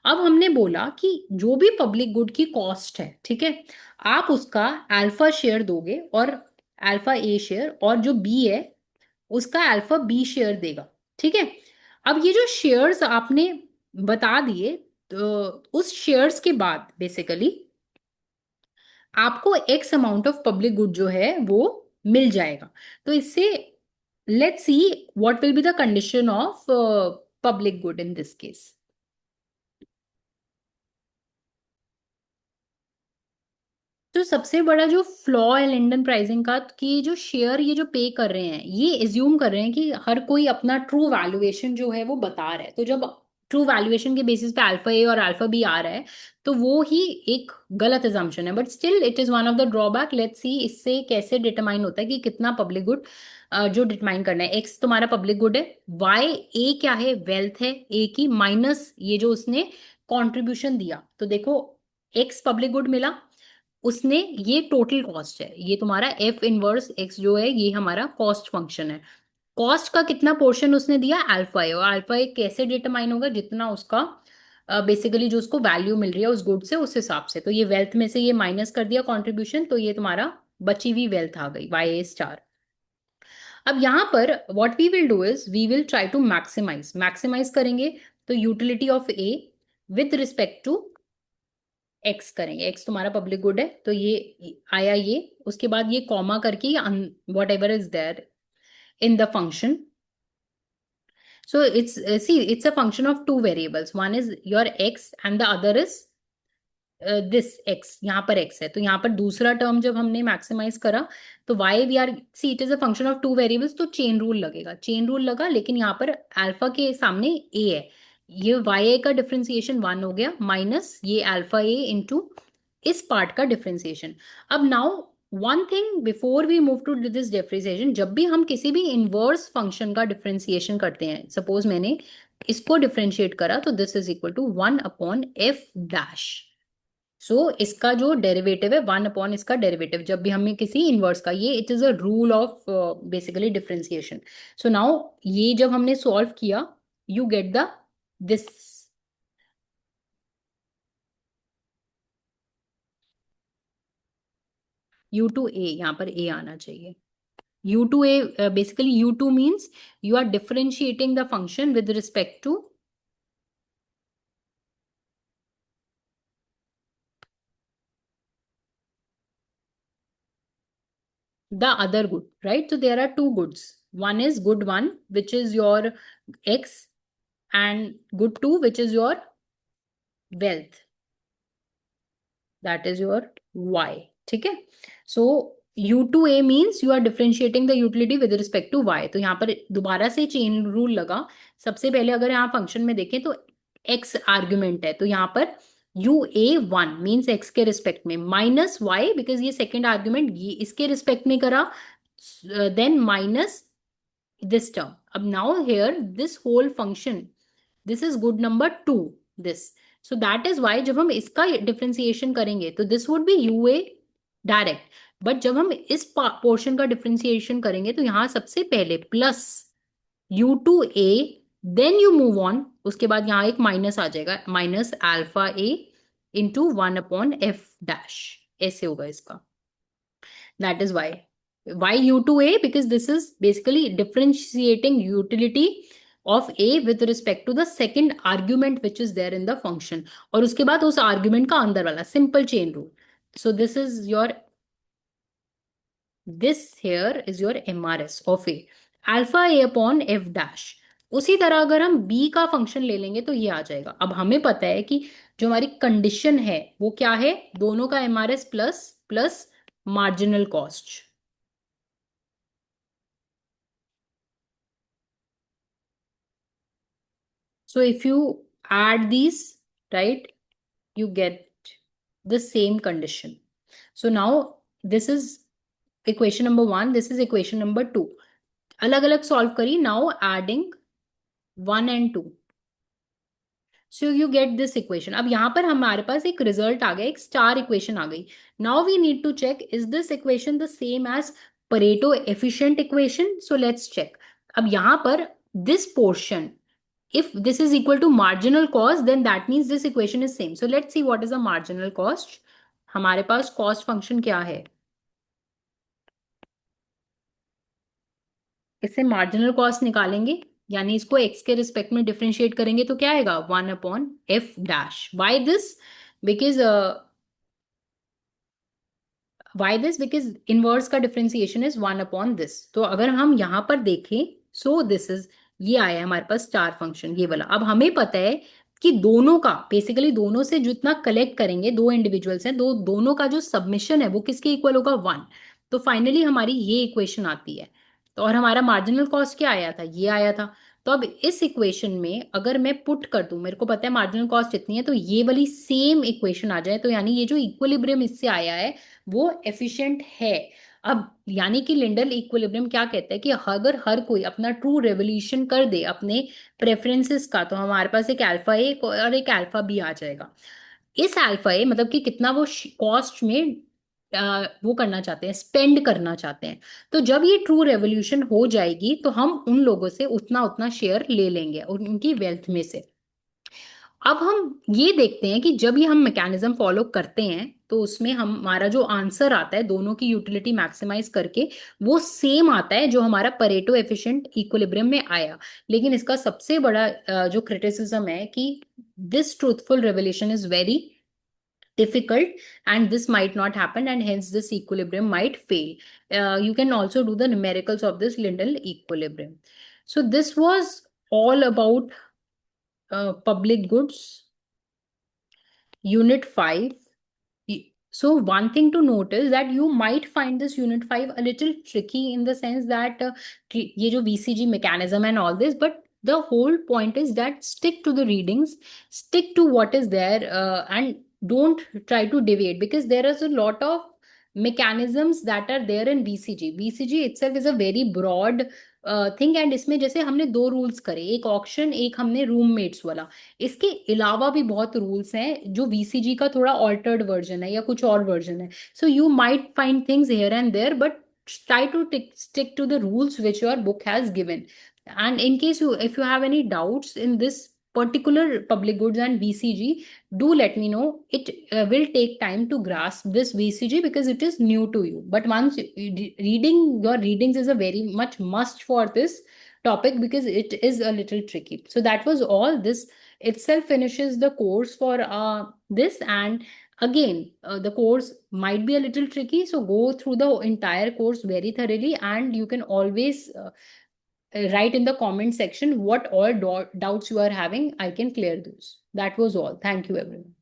[SPEAKER 1] अब हमने बोला कि जो भी पब्लिक गुड की कॉस्ट है, ठीक है, आप उसका अल्फा शेयर दोगे, और अल्फा ए शेयर, और जो बी है उसका अल्फा बी शेयर देगा। ठीक है, अब ये जो शेयर्स आपने बता दिए, तो उस शेयर्स के बाद बेसिकली आपको x amount of public good जो है वो मिल जाएगा। तो इससे let's see what will be the condition of public good in this case. तो सबसे बड़ा जो फ्लॉ है लिंडन प्राइसिंग का, कि जो शेयर ये जो पे कर रहे हैं ये एज्यूम कर रहे हैं कि हर कोई अपना ट्रू वैल्यूएशन जो है वो बता रहा है। तो जब ट्रू वैल्यूएशन के बेसिस पे अल्फा ए और अल्फा बी आ रहा है तो वो ही एक गलत एजम्पशन है, but still it is one of the drawback. Let's see इससे कैसे डिटरमाइन होता है कि कितना पब्लिक गुड जो डिटरमाइन करना है। एक्स तुम्हारा पब्लिक गुड है, वाई ए क्या है, वेल्थ है ए की, माइनस ये जो उसने कॉन्ट्रीब्यूशन दिया। तो देखो एक्स पब्लिक गुड मिला उसने, ये टोटल कॉस्ट है, ये तुम्हारा एफ इनवर्स एक्स जो है ये हमारा कॉस्ट फंक्शन है। कॉस्ट का कितना पोर्शन उसने दिया, अल्फा ए, और अल्फा ए कैसे डिटरमाइन होगा, जितना उसका बेसिकली जो उसको वैल्यू मिल रही है उस गुड से उस हिसाब से। तो ये वेल्थ में से ये माइनस कर दिया कंट्रीब्यूशन, तो ये तुम्हारा बची हुई वेल्थ आ गई वाई ए स्टार। अब यहाँ पर what we will do is we will try to maximise, maximise करेंगे तो utility of A with respect to X करेंगे। एक्स तुम्हारा पब्लिक गुड है तो ये आया, ये उसके बाद ये कॉमा करके whatever is there in the function. So it's see it's a function of two variables, one is your X and the other is this X. यहाँ पर एक्स है तो यहाँ पर दूसरा टर्म जब हमने मैक्सिमाइज करा तो why we are see it is a function of two variables, तो चेन रूल लगेगा, चेन रूल लगा, लेकिन यहाँ पर अल्फा के सामने ए है, ये वाई ए का डिफ्रेंसिएशन वन हो गया, माइनस ये अल्फा ए इंटू इस पार्ट का डिफ्रेंसिएशन। अब now one thing before we move to this differentiation, जब भी हम किसी भी इनवर्स फंक्शन का डिफ्रेंसिएशन करते हैं, सपोज मैंने इसको डिफरेंशिएट करा तो this is equal to 1/f dash. So इसका जो डेरिवेटिव है 1 इसका डेरिवेटिव, जब भी हमें किसी इनवर्स का, ये it is a rule of basically differentiation. So now ये जब हमने सॉल्व किया, you get the this u2a, यहाँ पर a आना चाहिए। u2a basically u2 means you are differentiating the function with respect to the other good, right? So there are two goods. One is good one, which is your x, and good two, which is your wealth, that is your y. ठीक है? So u2a means you are differentiating the utility with respect to y. तो यहाँ पर दोबारा से चेन रूल लगा। सबसे पहले अगर यहाँ फंक्शन में देखें तो x आर्ग्यूमेंट है, तो यहाँ पर ua1 मीन्स x के रिस्पेक्ट में, माइनस y बिकॉज ये सेकेंड आर्ग्यूमेंट ये इसके रिस्पेक्ट में करा, देन माइनस this term. अब now here this whole function, this is good number 2, this. So that is why जब हम इसका डिफरेंशिएशन करेंगे तो this would be ua direct, but जब हम इस पोर्शन का डिफरेंशिएशन करेंगे तो यहाँ सबसे पहले plus u2a, then you move on, उसके बाद यहाँ एक माइनस आ जाएगा, minus alpha a into 1/f dash, ऐसे होगा इसका। That is why. Why u2a? Because this is basically differentiating utility of a with respect to the second argument which is there in the function. और उसके बाद उस argument का अंदर वाला simple chain rule. So this is your, this here is your MRS of a, alpha a upon f dash. उसी तरह अगर हम b का फंक्शन ले लेंगे तो ये आ जाएगा। अब हमें पता है कि जो हमारी कंडीशन है वो क्या है, दोनों का MRS plus plus marginal cost. So if you add these, right, you get the same condition. So now this is equation number 1, this is equation number 2. अलग अलग solve करी, now adding 1 and 2. So you get this equation. अब यहाँ पर हमारे पास एक result आ गया, एक star equation आ गई. Now we need to check, is this equation the same as Pareto efficient equation? So let's check. अब यहाँ पर this portion, if this is equal to marginal cost, then that means this equation is same. So let's see what is the marginal cost. हमारे पास cost function क्या है? इससे marginal cost निकालेंगे, यानी इसको x के रिस्पेक्ट में डिफरेंशिएट करेंगे तो क्या आएगा 1/f dash. Why this? Because why this? Because inverse का डिफरेंशिएशन इज 1/this. तो अगर हम यहाँ पर देखें, सो दिस इज, ये आया है हमारे पास स्टार फंक्शन, ये वाला। अब हमें पता है कि दोनों का बेसिकली, दोनों से जितना कलेक्ट करेंगे, दो इंडिविजुअल्स हैं, दोनों का जो सबमिशन है वो किसके इक्वल होगा 1। तो फाइनली हमारी ये इक्वेशन आती है। तो और हमारा मार्जिनल कॉस्ट क्या आया था, ये आया था। तो अब इस इक्वेशन में अगर मैं पुट कर दूं, मेरे को पता है मार्जिनल कॉस्ट इतनी है, तो ये वाली सेम इक्वेशन आ जाए, तो यानी ये जो इक्विलिब्रियम इससे आया है वो एफिशिएंट है। अब यानी कि लिंडल इक्विलिब्रियम क्या कहता है कि अगर हर कोई अपना ट्रू रेवोल्यूशन कर दे अपने प्रेफरेंसेस का, तो हमारे पास एक अल्फा ए और एक अल्फा बी आ जाएगा। इस अल्फा ए मतलब कि कितना वो कॉस्ट में वो करना चाहते हैं, स्पेंड करना चाहते हैं। तो जब ये ट्रू रेवोल्यूशन हो जाएगी तो हम उन लोगों से उतना उतना शेयर ले लेंगे और उनकी वेल्थ में से। अब हम ये देखते हैं कि जब ये हम मैकेनिज्म फॉलो करते हैं तो उसमें हमारा जो आंसर आता है दोनों की यूटिलिटी मैक्सिमाइज करके, वो सेम आता है जो हमारा परेटो एफिशिएंट इक्विलिब्रियम में आया। लेकिन इसका सबसे बड़ा जो क्रिटिसिज्म है कि this truthful revelation is very difficult and this might not happen and hence this equilibrium might fail. You can also do the numericals of this Lindell equilibrium. So this was all about public goods, unit 5. So one thing to note is that you might find this unit 5 a little tricky in the sense that ये जो VCG mechanism and all this, but the whole point is that stick to the readings, stick to what is there, and don't try to deviate, because there is a lot of mechanisms that are there in VCG. VCG itself is a very broad thing. And इसमें जैसे हमने दो रूल्स करे, एक ऑक्शन, एक हमने रूममेट्स वाला। इसके अलावा भी बहुत रूल्स हैं जो वीसीजी का थोड़ा ऑल्टर्ड वर्जन है या कुछ और वर्जन है। So you might find things here and there, but try to stick to the rules which your book has given. And in case you, if you have any doubts in this particular public goods and VCG, do let me know. It will take time to grasp this VCG because it is new to you. But once reading your readings is a very much must for this topic because it is a little tricky. So that was all. This itself finishes the course for this. And again, the course might be a little tricky, so go through the entire course very thoroughly, and you can always write in the comment section what all doubts you are having. I can clear those. That was all. Thank you, everyone.